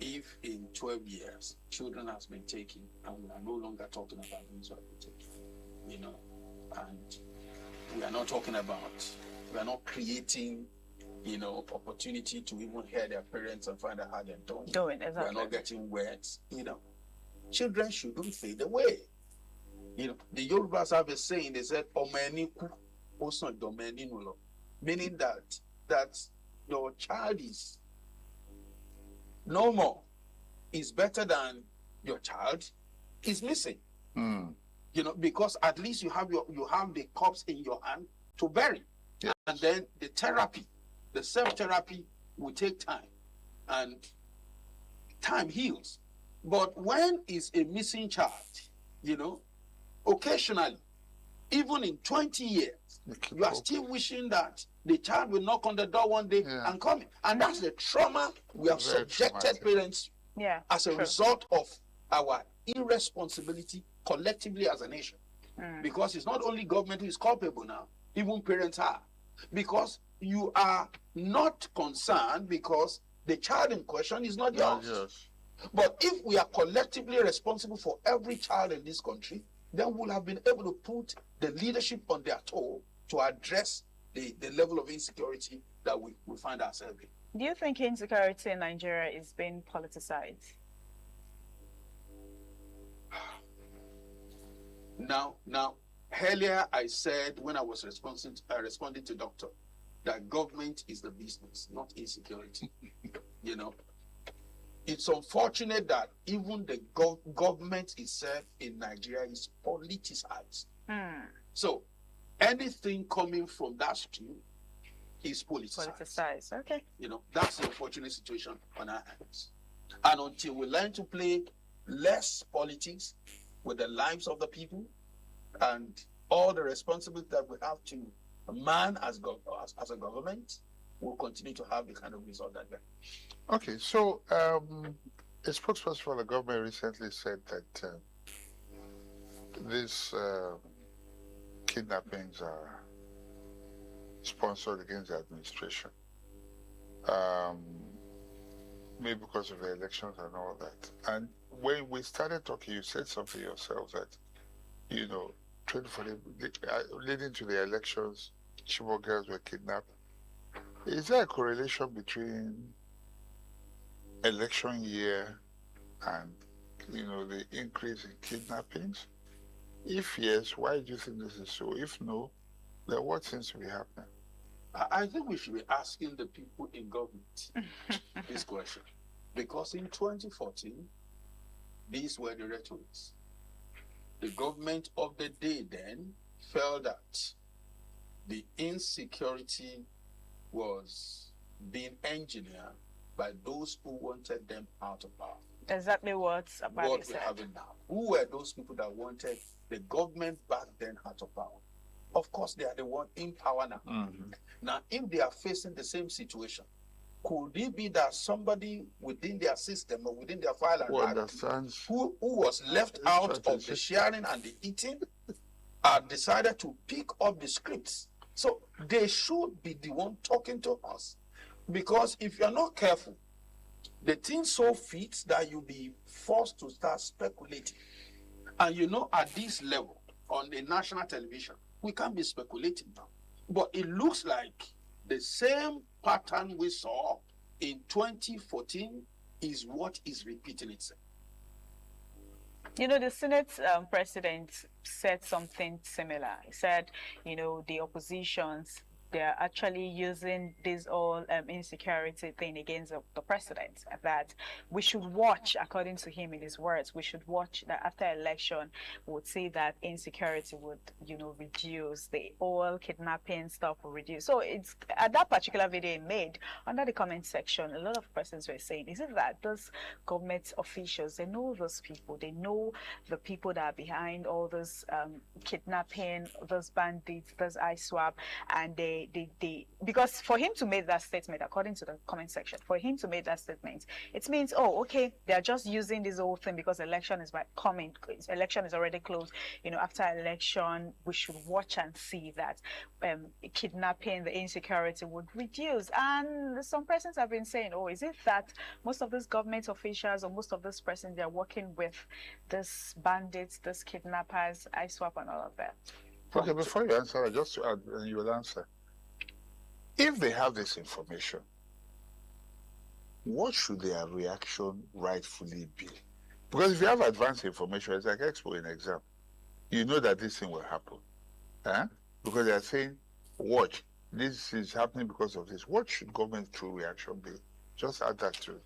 if in 12 years children has been taken and we are no longer talking about these who have been taken, you know, and we are not talking about, we are not creating, you know, opportunity to even hear their parents and find out how they're doing. Exactly. We're not getting words, you know. Children shouldn't fade away. You know, the Yorubas have a saying, they said, meaning that your child is no more, is better than your child is missing. You know, because at least you have the corpse in your hand to bury. Yes. And then the therapy, the self-therapy will take time, and time heals. But when is a missing child, you know, occasionally, even in 20 years, you are still wishing that the child will knock on the door one day and come in. And that's the trauma we have subjected parents as a result of our irresponsibility collectively as a nation. Because it's not only government who is culpable now, even parents are. because you are not concerned because the child in question is not yours. Yes. But if we are collectively responsible for every child in this country, then we'll have been able to put the leadership on their toe to address the level of insecurity that we find ourselves in. Do you think insecurity in Nigeria is being politicized? Now, earlier I said when I was responding to Doctor, that government is the business, not insecurity. You know, it's unfortunate that even the government itself in Nigeria is politicized. So anything coming from that stream is politicized. Okay. You know, that's the unfortunate situation on our hands. And until we learn to play less politics with the lives of the people and all the responsibility that we have to man as a government, we'll continue to have the kind of result that we have. Okay, so a spokesperson for the government recently said that these kidnappings are sponsored against the administration. Maybe because of the elections and all that. And when we started talking, you said something yourself that, you know, leading to the elections, Chibok girls were kidnapped. Is there a correlation between election year and, you know, the increase in kidnappings? If yes, why do you think this is so? If no, then what seems to be happening? I think we should be asking the people in government this question. Because in 2014, these were the rhetorics. The government of the day then felt that the insecurity was being engineered by those who wanted them out of power. Exactly what we're having now. Who were those people that wanted the government back then out of power? Of course, they are the one in power now. Now, if they are facing the same situation, could it be that somebody within their system or within their file and who was left out of the sharing and the eating decided to pick up the scripts? So they should be the one talking to us. Because if you're not careful, the thing so fits that you'll be forced to start speculating. And you know, at this level, on the national television, we can't be speculating now. But it looks like the same pattern we saw in 2014 is what is repeating itself. You know, the Senate president said something similar. He said, you know, the oppositions, they're actually using this whole insecurity thing against the president. That we should watch, according to him in his words, we should watch that after election, we would see that insecurity would, you know, reduce, the whole kidnapping stuff will reduce. So it's at that particular video he made, under the comment section, a lot of persons were saying, is it that those government officials, they know those people, they know the people that are behind all those kidnapping, those bandits, those ISWAP, and they because for him to make that statement, according to the comment section, for him to make that statement, it means, oh, okay, they're just using this whole thing because election is coming, election is already closed. You know, after election, we should watch and see that kidnapping, the insecurity would reduce. And some persons have been saying, oh, is it that most of these government officials or most of these persons, they're working with these bandits, these kidnappers, ISWAP and all of that? Okay, before you answer, just to add, and you will answer. If they have this information, what should their reaction rightfully be? Because if you have advanced information, it's like expo in exam. You know that this thing will happen. Because they are saying, watch, this is happening because of this. What should government's true reaction be? Just add that to it.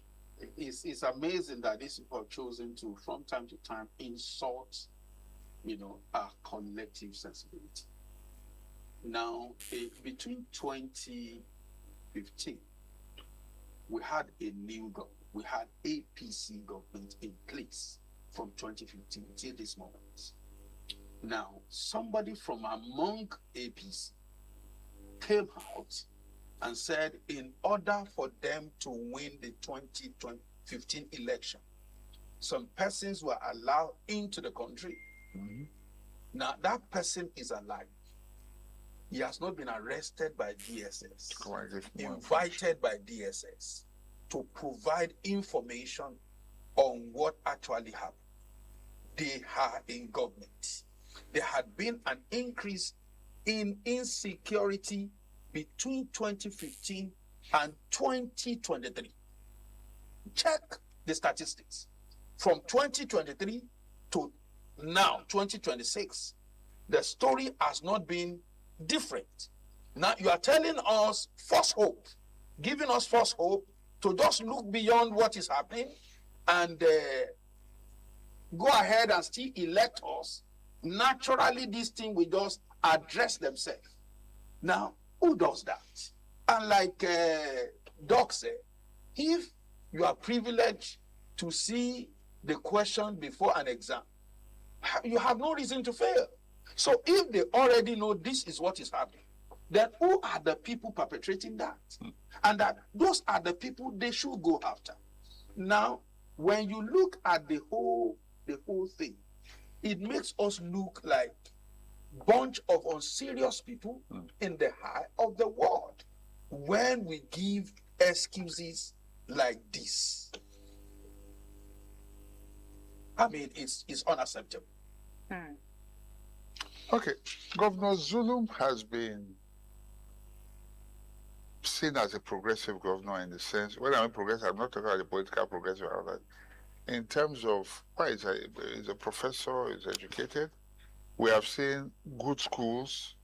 It's amazing that these people are chosen to, from time to time, insult, you know, our collective sensibility. Now, between 2015, we had a new government. We had APC government in place from 2015 till this moment. Now, somebody from among APC came out and said, in order for them to win the 2015 election, some persons were allowed into the country. Now, that person is alive. He has not been arrested by DSS, invited by DSS to provide information on what actually happened. They are in government. There had been an increase in insecurity between 2015 and 2023. Check the statistics. From 2023 to now, 2026, the story has not been different. Now you are telling us false hope, giving us false hope to just look beyond what is happening and go ahead and still elect us. Naturally, this thing will just address themselves. Now, who does that? And like Doc said, if you are privileged to see the question before an exam, you have no reason to fail. So if they already know this is what is happening, then who are the people perpetrating that? And that those are the people they should go after. Now, when you look at the whole thing, it makes us look like a bunch of unserious people in the eye of the world when we give excuses like this. I mean, it's unacceptable. Okay, Governor Zulum has been seen as a progressive governor in the sense, when I mean progressive, I'm not talking about the political progressive, in terms of, well, he's a professor, he's educated. We have seen good schools,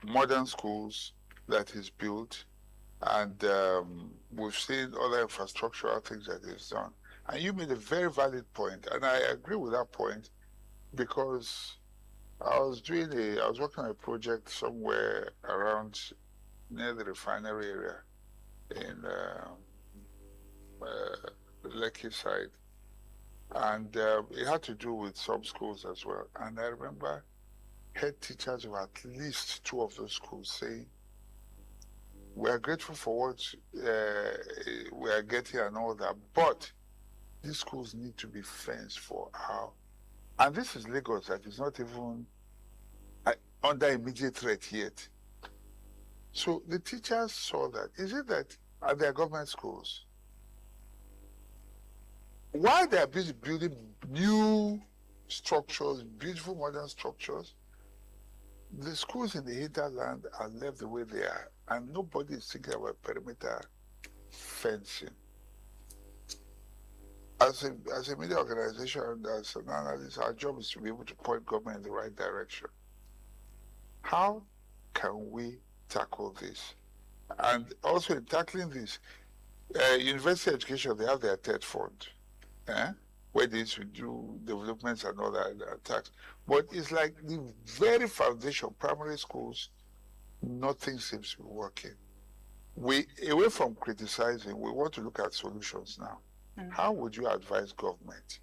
modern schools that he's built, and we've seen other infrastructural things that he's done. And you made a very valid point, and I agree with that point, because I was working on a project somewhere around near the refinery area in Lekki side, and it had to do with some schools as well. And I remember head teachers of at least 2 of those schools saying, "We are grateful for what we are getting and all that, but these schools need to be fenced for our." And this is Lagos, that is not even under immediate threat yet. So the teachers saw that. Is it that at their government schools, while they are busy building new structures, beautiful modern structures, the schools in the hinterland are left the way they are, and nobody is thinking about perimeter fencing. As a media organization, as an analyst, our job is to be able to point government in the right direction. How can we tackle this? And also in tackling this, university education, they have their TED fund, where they should do developments and all that attacks. But it's like the very foundation, primary schools, nothing seems to be working. Away from criticizing, we want to look at solutions now. How would you advise government?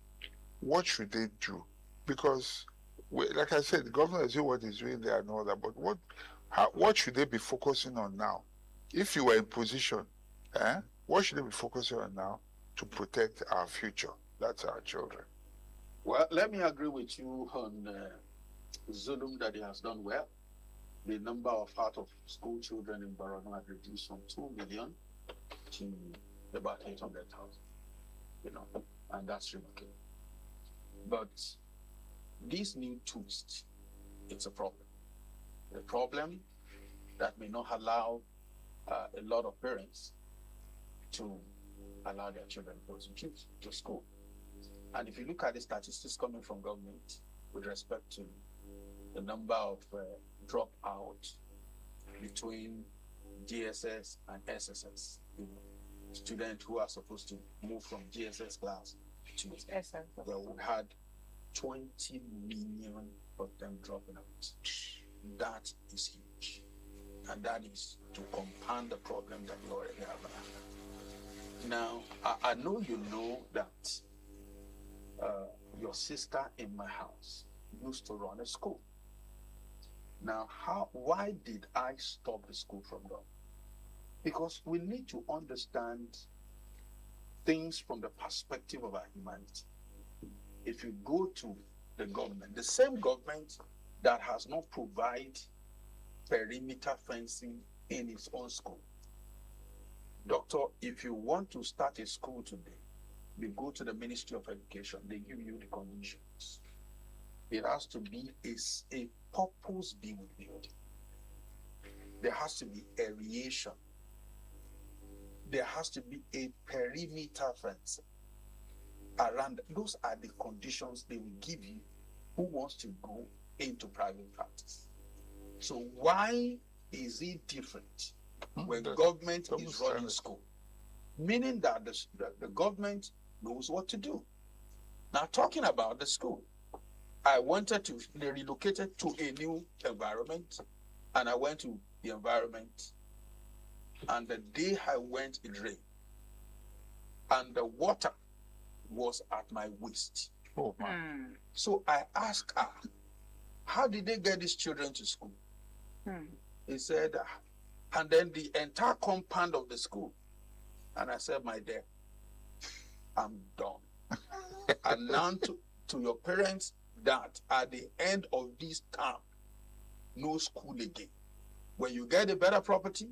What should they do? Because, like I said, the government is doing what he's doing there and all that, but what should they be focusing on now? If you were in position, what should they be focusing on now to protect our future? That's our children. Well, let me agree with you on Zulum that he has done well. The number of out-of-school children in Borno had reduced from 2 million to about 800,000. And that's remarkable. But this new twist, it's a problem. A problem that may not allow a lot of parents to allow their children to go to school. And if you look at the statistics coming from government with respect to the number of dropouts between GSS and SSS, students who are supposed to move from GSS class to SS. Well, we had 20 million of them dropping out. That is huge. And that is to compound the problem that we already have. Now, I know you know that your sister in my house used to run a school. Now, why did I stop the school from going? Because we need to understand things from the perspective of our humanity. If you go to the government, the same government that has not provided perimeter fencing in its own school. Doctor, if you want to start a school today, you go to the Ministry of Education, they give you the conditions. It has to be a purpose-built building. There has to be aeration. There has to be a perimeter fence around. Those are the conditions they will give you who wants to go into private practice. So why is it different when the government is running school? Meaning that the government knows what to do. Now, talking about the school, they relocated to a new environment, and I went to the environment, and the day I went, it rained, and the water was at my waist. Oh, man. So I asked her, how did they get these children to school? He said, and then the entire compound of the school. And I said, my dear, I'm done. Announce to your parents that at the end of this term, no school again. When you get a better property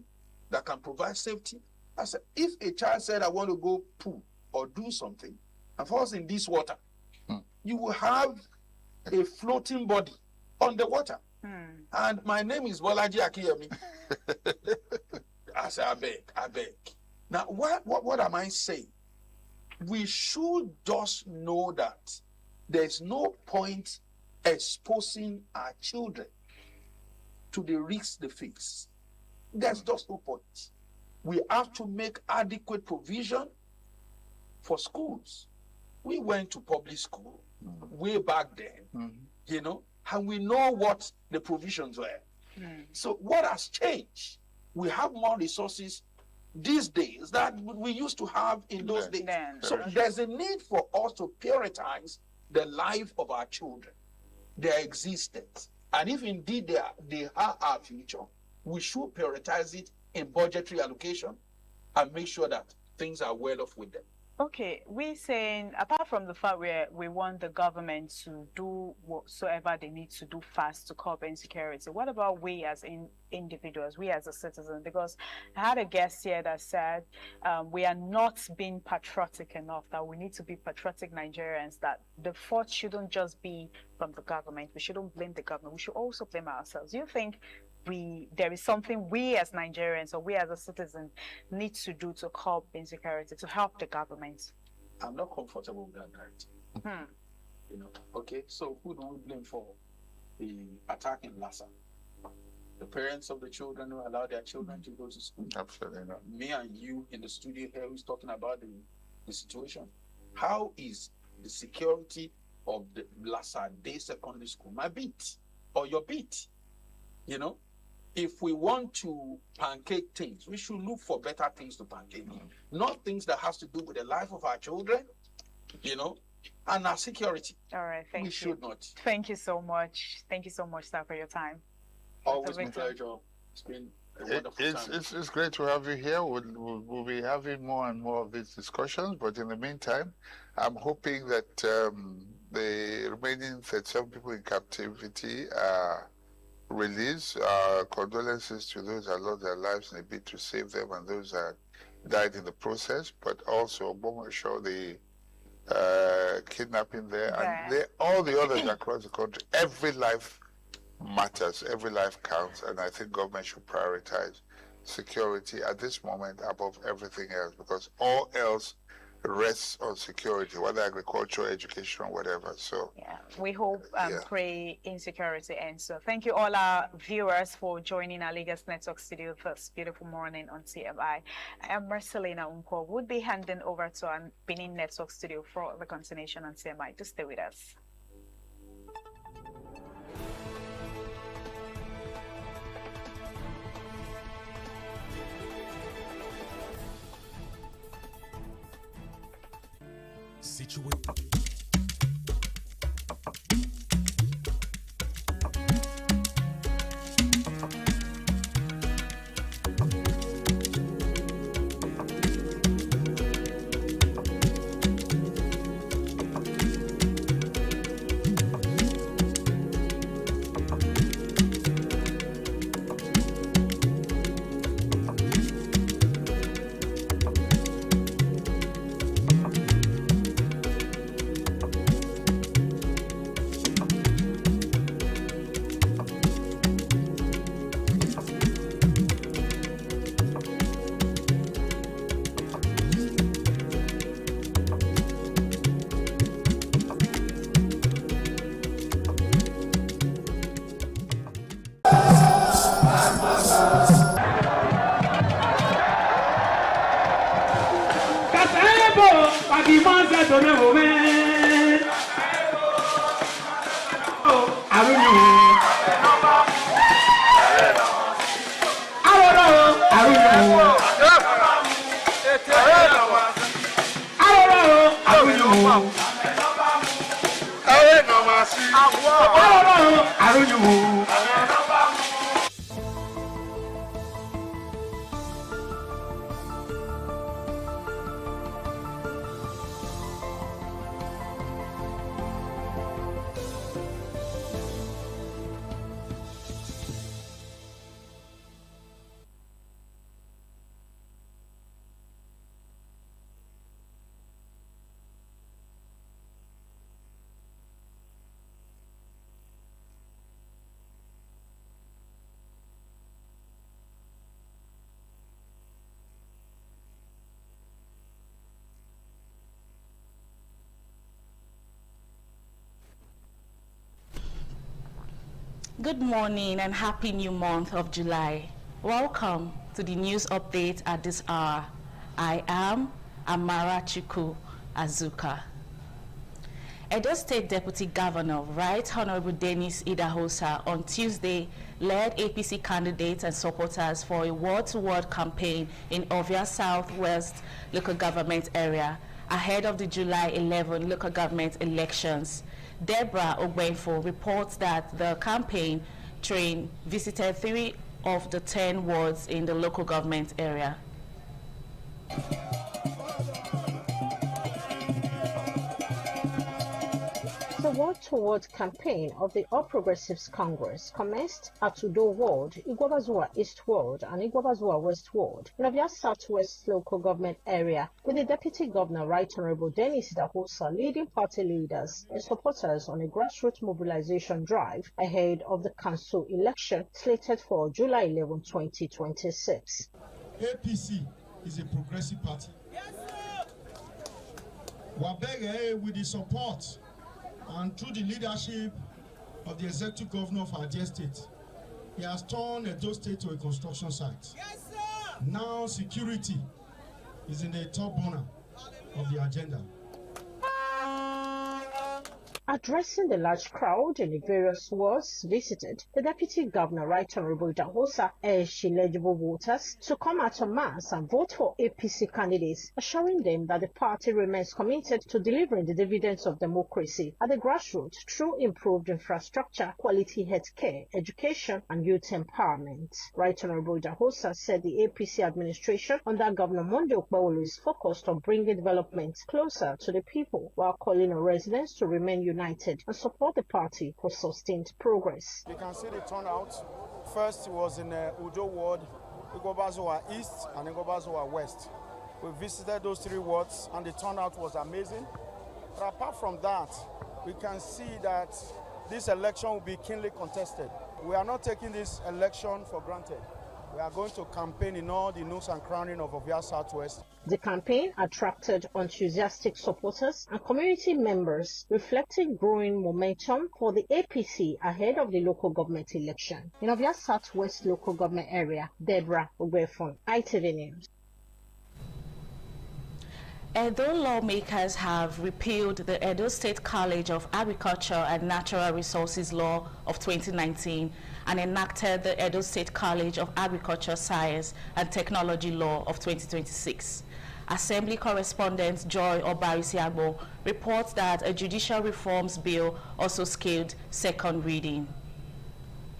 that can provide safety, I said, if a child said, I want to go pool or do something, and falls in this water, you will have a floating body on the water. And my name is Bolaji Akiyemi. I said, I beg. Now, what am I saying? We should just know that there's no point exposing our children to the risks they face. There's just no point. We have to make adequate provision for schools. We went to public school way back then, you know, and we know what the provisions were. So what has changed? We have more resources these days that we used to have in those days. So there's a need for us to prioritize the life of our children, their existence. And if indeed they are our future, we should prioritize it in budgetary allocation and make sure that things are well off with them. Okay, we're saying, apart from the fact where we want the government to do whatsoever they need to do fast to curb insecurity, what about we as individuals, we as a citizen? Because I had a guest here that said we are not being patriotic enough, that we need to be patriotic Nigerians, that the fault shouldn't just be from the government. We shouldn't blame the government. We should also blame ourselves. Do you think there is something we as Nigerians or we as a citizen need to do to curb insecurity, to help the government? I'm not comfortable with that narrative. You know, okay, so who do we blame for the attack in Lhasa? The parents of the children who allow their children to go to school. Absolutely not. Me and you in the studio here who's talking about the situation. How is the security of the Lhasa Day Secondary School my beat or your beat? You know, if we want to pancake things, we should look for better things to pancake, not things that has to do with the life of our children, you know, and our security. All right, thank you. We should not. Thank you so much. Thank you so much, sir, for your time. Always my pleasure. It's been a wonderful time. It's great to have you here. We'll be having more and more of these discussions, but in the meantime, I'm hoping that the remaining 37 people in captivity are released. Condolences to those that lost their lives in a bid to save them and those that died in the process, but also show the kidnapping there and all the others across the country. Every life matters, every life counts, and I think government should prioritize security at this moment above everything else, because all else rests on security, whether agriculture, education, or whatever. So yeah, we hope pray insecurity ends. So thank you all our viewers for joining our Lagos Network studio this beautiful morning on CMI. I am Marcelina Unko. We'll be handing over to our Benin Network studio for the continuation on CMI. To stay with us. Situated. Good morning and happy new month of July. Welcome to the news update at this hour. I am Amara Chukwu Azuka. Edo State Deputy Governor, Right Honorable Dennis Idahosa, on Tuesday led APC candidates and supporters for a ward-to-ward campaign in Ovia Southwest local government area ahead of the July 11 local government elections. Deborah Ogbenfo reports that the campaign train visited 3 of the 10 wards in the local government area. The ward-to-ward campaign of the All Progressives Congress commenced at Udo Ward, Igwabazua East Ward and Igwabazua West Ward in Ovia Southwest local government area, with the Deputy Governor Right Honorable Dennis Idahosa leading party leaders and supporters on a grassroots mobilization drive ahead of the council election slated for July 11, 2026. APC is a progressive party. Yes, sir. Wabege with the support and through the leadership of the executive governor of our dear state, he has turned Edo State to a construction site. Yes, sir. Now security is in the top burner of the agenda. Addressing the large crowd in the various wards visited, the Deputy Governor Right Honorable Idahosa urged eligible voters to come out en masse and vote for APC candidates, assuring them that the party remains committed to delivering the dividends of democracy at the grassroots through improved infrastructure, quality health care, education, and youth empowerment. Right Honorable Idahosa said the APC administration under Governor Monday Okpebholo is focused on bringing development closer to the people, while calling on residents to remain united and support the party for sustained progress. You can see the turnout. First it was in Udo Ward, Igwabazua East and Igwabazua West. We visited those 3 wards and the turnout was amazing. But apart from that, we can see that this election will be keenly contested. We are not taking this election for granted. We are going to campaign in all the nooks and crannies of Ovia Southwest. The campaign attracted enthusiastic supporters and community members, reflecting growing momentum for the APC ahead of the local government election. In Ovia Southwest local government area, Deborah Ogbenfo, ITV News. Edo lawmakers have repealed the Edo State College of Agriculture and Natural Resources Law of 2019 and enacted the Edo State College of Agriculture, Science and Technology Law of 2026. Assembly correspondent Joy Obarisiagbo reports that a judicial reforms bill also scaled second reading.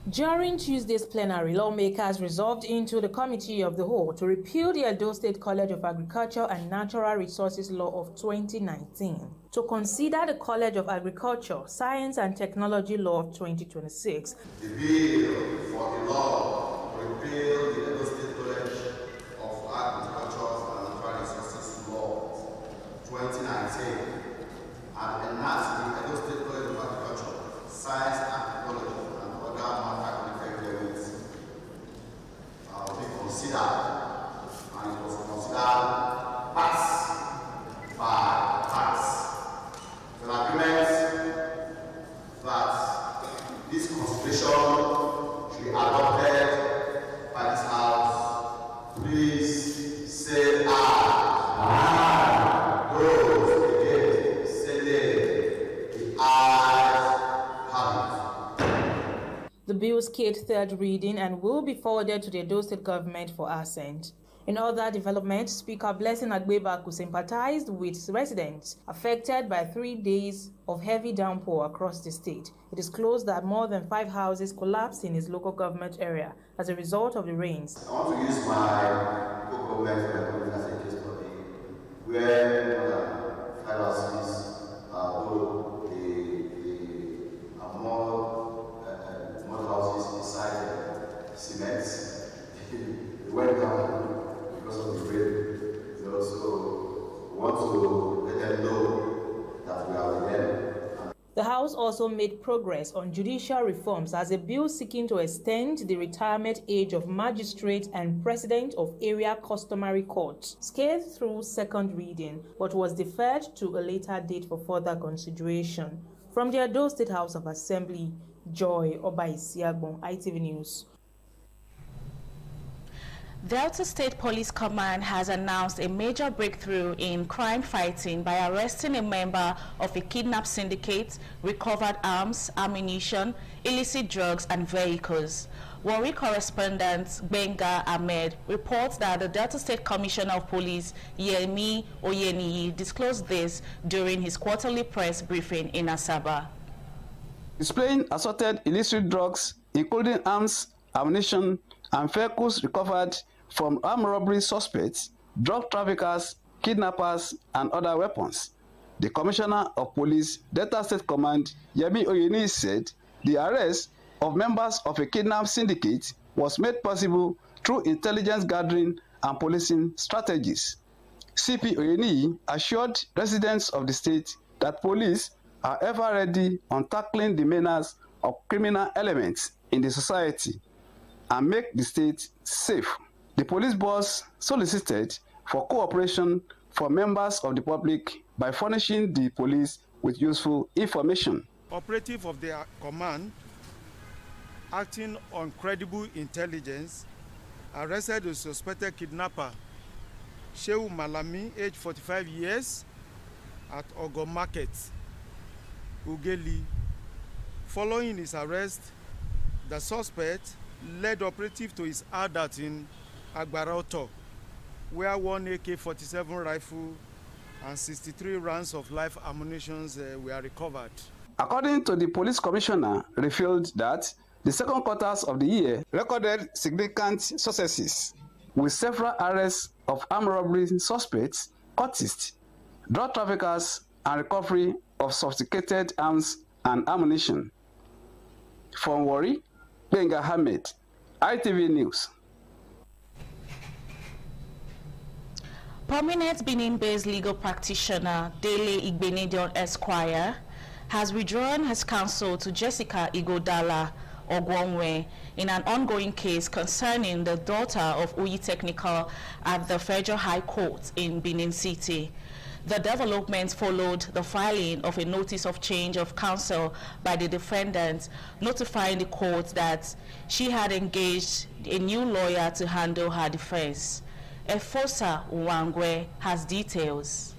During Tuesday's plenary, lawmakers resolved into the Committee of the Whole to repeal the Edo State College of Agriculture and Natural Resources Law of 2019, to consider the College of Agriculture, Science and Technology Law of 2026. The bill for the law to repeal the Edo State College of Agriculture and Natural Resources Law 2019 and enact the Edo State College of Agriculture, Science and Technology and it was considered pass by pass. The agreement that this constitution should be adopted by this House, please say aye. Those against say nay. The ayes have it. The bill scaled third reading and will be forwarded to the Edo State government for assent. In other developments, Speaker Blessing Agbebaku sympathized with residents affected by 3 days of heavy downpour across the state. It is disclosed that more than 5 houses collapsed in his local government area as a result of the rains. I want to use my co-government as a case study where more than 5 houses, though the more houses inside cement, they went down because of the rain. They also want to let them know that we are with them. The House also made progress on judicial reforms as a bill seeking to extend the retirement age of magistrates and president of area customary courts scaled through second reading, but was deferred to a later date for further consideration. From the Edo State House of Assembly, Joy Obaisiagbon, ITV News. Delta State Police Command has announced a major breakthrough in crime fighting by arresting a member of a kidnap syndicate, recovered arms, ammunition, illicit drugs, and vehicles. Warri correspondent Benga Ahmed reports that the Delta State Commissioner of Police, Yemi Oyeniyi, disclosed this during his quarterly press briefing in Asaba. Displaying assorted illicit drugs, including arms, ammunition, and vehicles recovered from armed robbery suspects, drug traffickers, kidnappers, and other weapons. The Commissioner of Police, Delta State Command, Yemi Oyeniyi, said the arrest of members of a kidnap syndicate was made possible through intelligence gathering and policing strategies. CP Oyeniyi assured residents of the state that police are ever ready on tackling the menace of criminal elements in the society and make the state safe. The police boss solicited for cooperation from members of the public by furnishing the police with useful information. Operative of the command, acting on credible intelligence, arrested a suspected kidnapper, Shehu Malami, age 45 years, at Ogo Market, Ugeli. Following his arrest, the suspect led operative to his hideout in Agbaroto, where one AK-47 rifle and 63 rounds of live ammunition were recovered. According to the police commissioner, revealed that the second quarters of the year recorded significant successes with several arrests of armed robbery suspects, cultists, drug traffickers, and recovery of sophisticated arms and ammunition. From Warri, Benga Ahmed, ITV News. Prominent Benin-based legal practitioner Dele Igbenedion Esquire has withdrawn his counsel to Jessica Igodala Ogwonwe in an ongoing case concerning the daughter of Uyi Technical at the Federal High Court in Benin City. The developments followed the filing of a notice of change of counsel by the defendant, notifying the court that she had engaged a new lawyer to handle her defense. Efosa Uwangwe has details.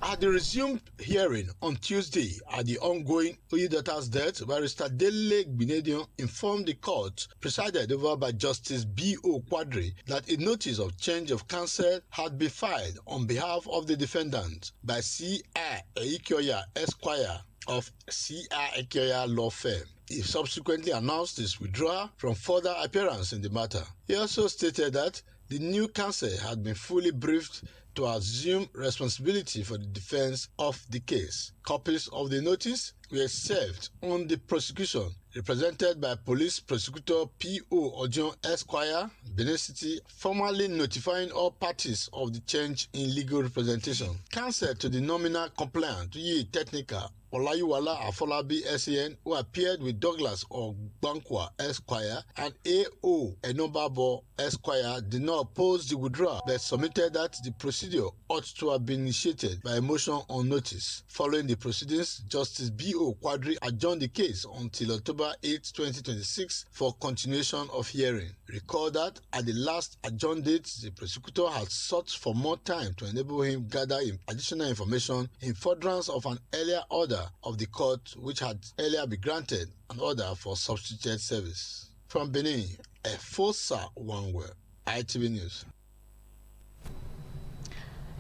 At the resumed hearing on Tuesday at the ongoing Oyedata's death, Barrister Dele Igbenedion informed the court, presided over by Justice B.O. Quadri, that a notice of change of counsel had been filed on behalf of the defendant by C.I. Eikioya Esquire of C.I. Eikioya Law Firm. He subsequently announced his withdrawal from further appearance in the matter. He also stated that the new counsel had been fully briefed to assume responsibility for the defense of the case. Copies of the notice were served on the prosecution, represented by Police Prosecutor P.O. Ojon Esquire, Benin City, formally notifying all parties of the change in legal representation. Counsel to the nominal complainant, Uyi Technical, Olayiwala Afolabi SAN, who appeared with Douglas Ogbankwa Esquire and A.O. Enobabo Esquire, did not oppose the withdrawal but submitted that the procedure ought to have been initiated by a motion on notice. Following the proceedings, Justice B.O. Quadri adjourned the case until October 8, 2026 for continuation of hearing. Recall that at the last adjourned date, the prosecutor had sought for more time to enable him gather additional information in furtherance of an earlier order of the court which had earlier been granted an order for substituted service. From Benin, Efosa Wangwe, ITV News.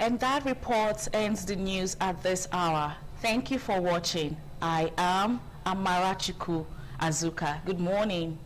And that report ends the news at this hour. Thank you for watching. I am Amara Chuku Azuka. Good morning.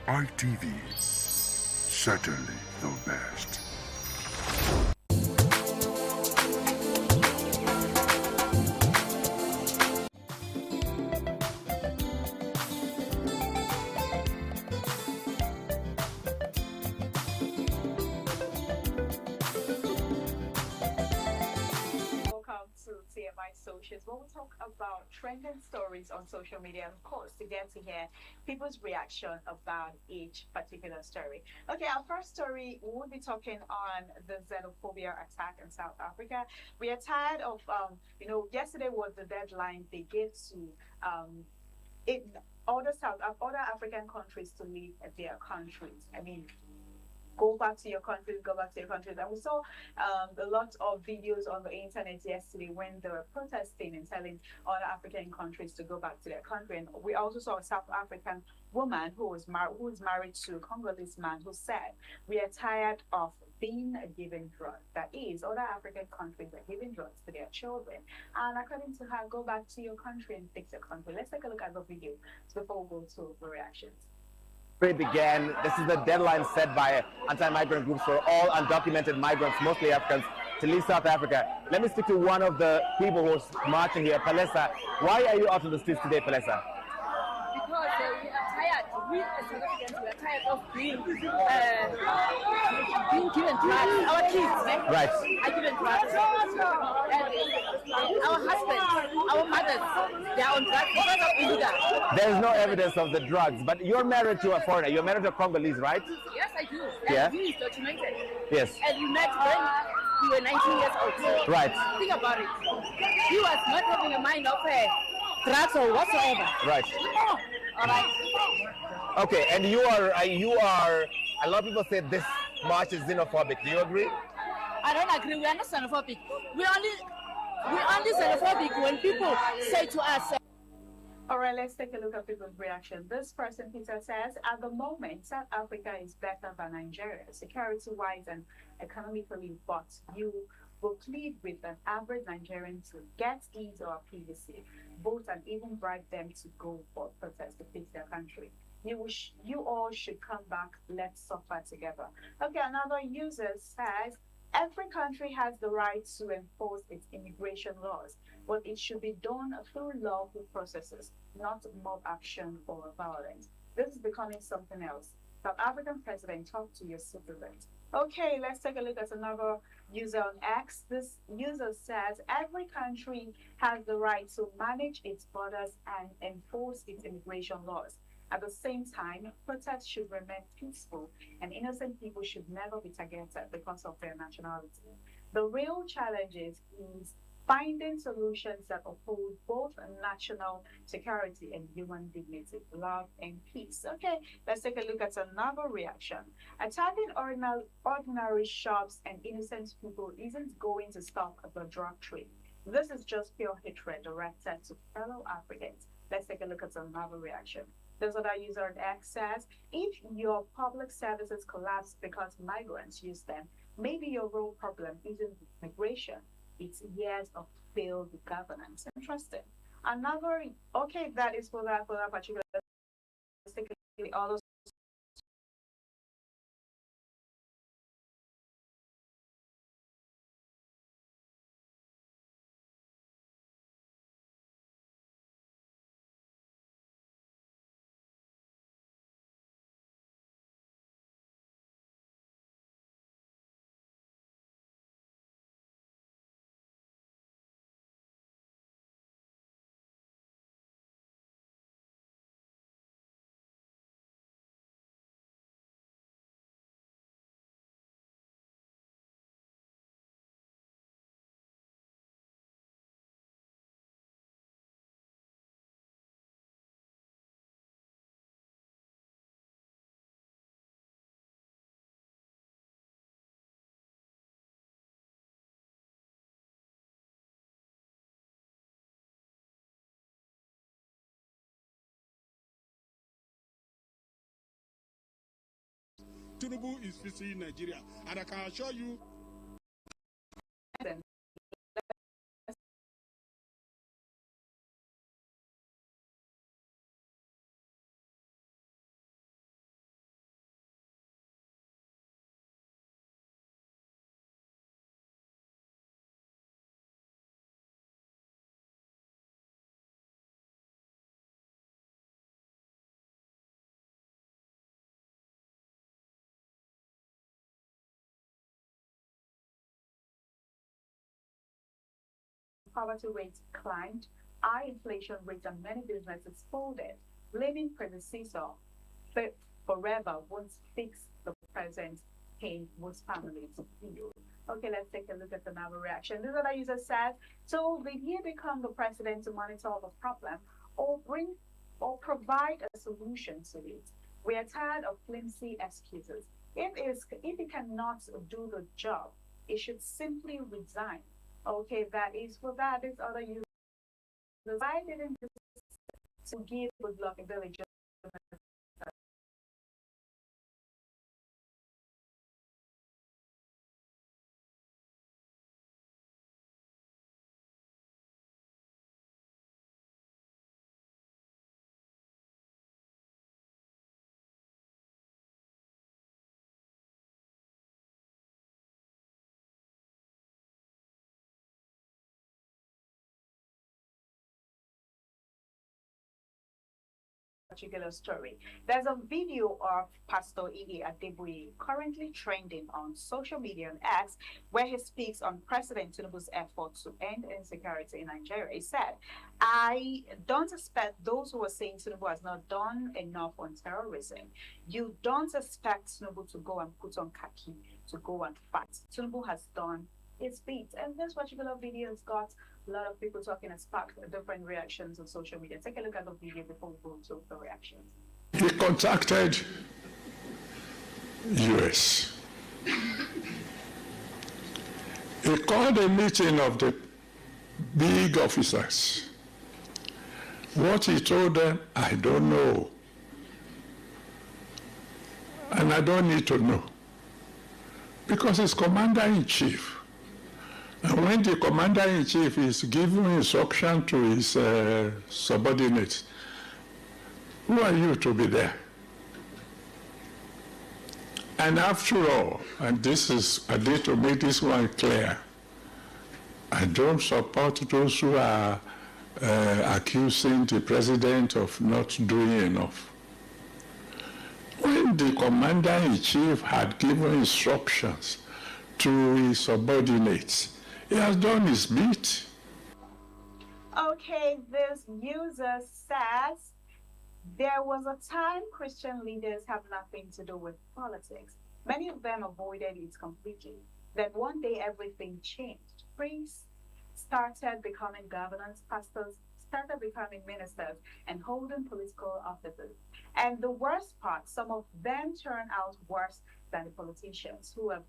ITV, certainly the best. Socials, where we talk about trending stories on social media, and of course, to get to hear people's reaction about each particular story. Okay, our first story, we will be talking on the xenophobia attack in South Africa. We are tired of, yesterday was the deadline they gave to other African countries to leave their countries. I mean, go back to your countries, go back to your countries. And we saw a lot of videos on the internet yesterday when they were protesting and telling other African countries to go back to their country. And we also saw a South African woman who is married to a Congolese man who said, we are tired of being given drugs. That is, other African countries are giving drugs to their children. And according to her, go back to your country and fix your country. Let's take a look at the video before we go to the reactions. Began. This is the deadline set by anti-migrant groups for all undocumented migrants, mostly Africans, to leave South Africa. Let me speak to one of the people who's marching here, Palesa. Why are you out on the streets today, Palesa? Because we are tired. We as South Africans, we are tired of being given drugs. Our kids, right, are given drugs. And our husbands, our mothers, they are on drugs because of illegal. There is no evidence of the drugs, but you're married to a foreigner. You're married to a Congolese, right? Yes, I do. Yeah. And he is documented. Yes. And we met when we were 19 years old. Right. Think about it. He was not having a mind of drugs or whatsoever. Right. Oh, all right. Okay, and you are. A lot of people say this march is xenophobic. Do you agree? I don't agree. We are not xenophobic. We're only xenophobic when people say to us. All right, let's take a look at people's reaction. This person, Peter, says, at the moment, South Africa is better than Nigeria, security-wise and economically, but you will plead with an average Nigerian to get into our PVC, vote, and even bribe them to go for protest to fix their country. You all should come back. Let's suffer together. Okay, another user says, every country has the right to enforce its immigration laws, but it should be done through lawful processes, not mob action or violence. This is becoming something else. South African president, talk to your citizens. Okay, let's take a look at another user on X. This user says every country has the right to manage its borders and enforce its immigration laws. At the same time, protests should remain peaceful and innocent people should never be targeted because of their nationality. The real challenge is finding solutions that uphold both national security and human dignity, love, and peace. Okay, let's take a look at another reaction. Attacking ordinary shops and innocent people isn't going to stop the drug trade. This is just pure hatred directed to fellow Africans. Let's take a look at another reaction. There's another user on X says, if your public services collapse because migrants use them, maybe your real problem isn't migration, it's years of failed governance. Interesting. Another, okay, that is for that particular the other Tinubu is visiting Nigeria, and I can assure you. poverty rates climbed, high inflation rates and many businesses folded, blaming predecessor but forever won't fix the present pain most families feel. Okay, let's take a look at another reaction. This other user said, so did he become the president to monitor the problem or provide a solution to it? We are tired of flimsy excuses. If he cannot do the job, he should simply resign. Okay, that is for that. This other user, why didn't you to give good luck in village? Particular story. There's a video of Pastor Ige Adeboye currently trending on social media and X, where he speaks on President Tinubu's effort to end insecurity in Nigeria. He said, I don't expect those who are saying Tinubu has not done enough on terrorism. You don't expect Tinubu to go and put on khaki to go and fight. Tinubu has done his bit. And this particular video has got a lot of people talking and sparked different reactions on social media. Take a look at the video before we go to the reactions. He contacted US. He called a meeting of the big officers. What he told them, I don't know. And I don't need to know. Because he's commander-in-chief. And when the commander-in-chief is giving instruction to his subordinates, who are you to be there? And after all, and this is, I need to make this one clear, I don't support those who are accusing the president of not doing enough. When the commander-in-chief had given instructions to his subordinates, he has done his bit. Okay, this user says, there was a time Christian leaders have nothing to do with politics. Many of them avoided it completely. Then one day everything changed. Priests started becoming governors, pastors started becoming ministers and holding political offices. And the worst part, some of them turned out worse than the politicians who have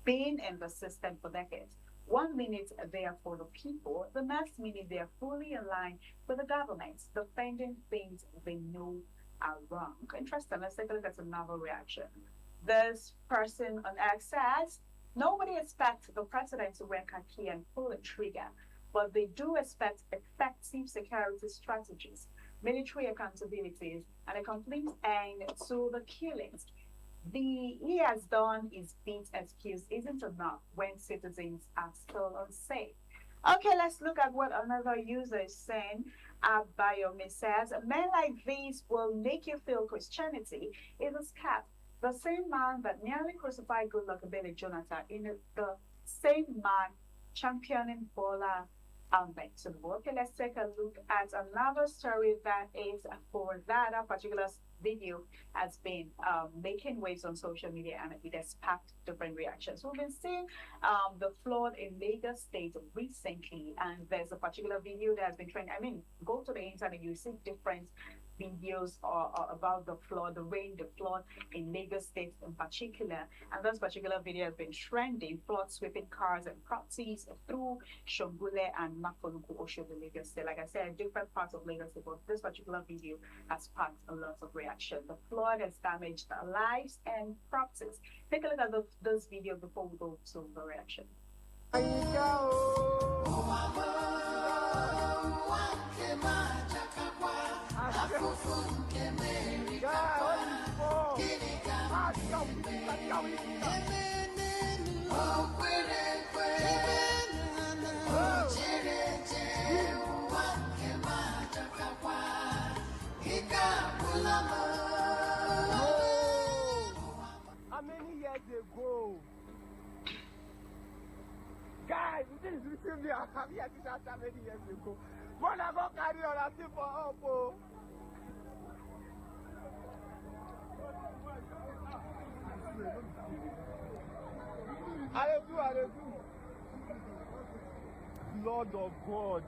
been in the system for decades. 1 minute they are for the people, the next minute they are fully aligned with the government, defending things they know are wrong. Interesting. Let's take a look at another reaction. This person on X says, nobody expects the president to wear khaki and pull a trigger, but they do expect effective security strategies. military accountabilities, and a complete end to the killings. The he has done his bit excuse isn't enough when citizens are still unsafe. Okay, let's look at what another user is saying. Abayomi says, men like these will make you feel Christianity is a scam. The same man that nearly crucified Goodluck Ebele Jonathan in the same man championing Bola Ahmed Tinubu. Okay, let's take a look at another story that is for that particular video has been making waves on social media, and it has sparked different reactions. We've been seeing the flood in Lagos State recently, and there's a particular video that has been trending. I mean, go to the internet, you see different videos about the flood, the rain, the flood in Lagos State in particular. And this particular video has been trending, flood sweeping cars and properties through Shogule and Mafoluku Oshogo, Lagos State. Like I said, different parts of Lagos State, but this particular video has sparked a lot of reaction. The flood has damaged lives and properties. Take a look at this video before we go to the reaction. How many years ago? Guys, this is reaching me. I'm here to shout how many years ago. But I go carry on a thing for up. I do. Lord of God.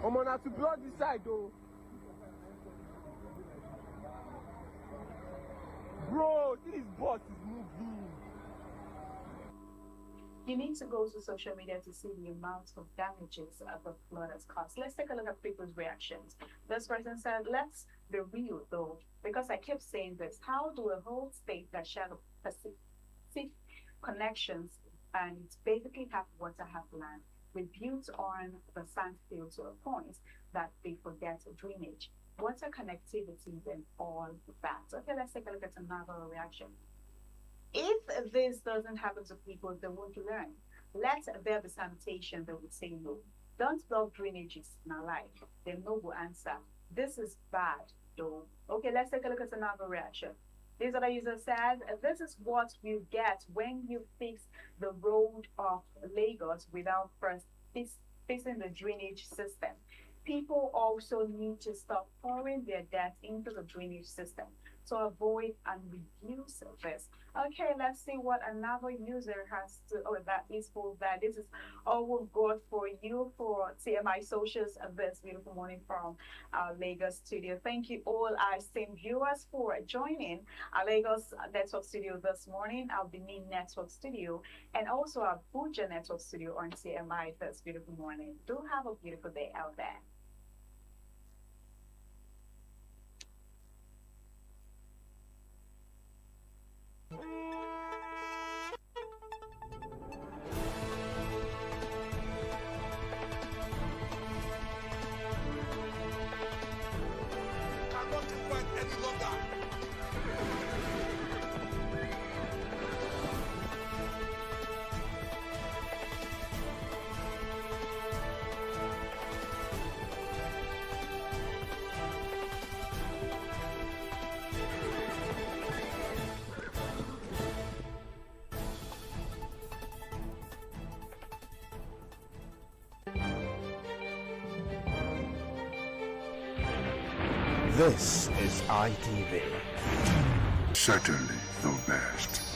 I'm gonna have to blood this side though. Bro, this bus is moving. You need to go to social media to see the amount of damages the flood has caused. Let's take a look at people's reactions. This person said, let's be real though, because I kept saying this. How do a whole state that shares Pacific connections and basically have water, have land, rebuilt on the sand field to a point that they forget drainage, water connectivity, and all that? Okay, let's take a look at another reaction. If this doesn't happen to people, they won't learn. Let there be sanitation, they would say no. Don't block drainages in our life. They no will answer. This is bad, though. Okay, let's take a look at another reaction. This other user said, this is what you get when you fix the road of Lagos without first fixing the drainage system. People also need to stop pouring their debt into the drainage system to avoid and reduce this. Okay, let's see what another user has to, that is for that. This is all we've got for you for TMI Socials this beautiful morning from our Lagos studio. Thank you all our esteemed viewers for joining our Lagos Network studio this morning, our Benin Network studio, and also our Abuja Network studio on TMI this beautiful morning. Do have a beautiful day out there. This is ITV. Certainly the best.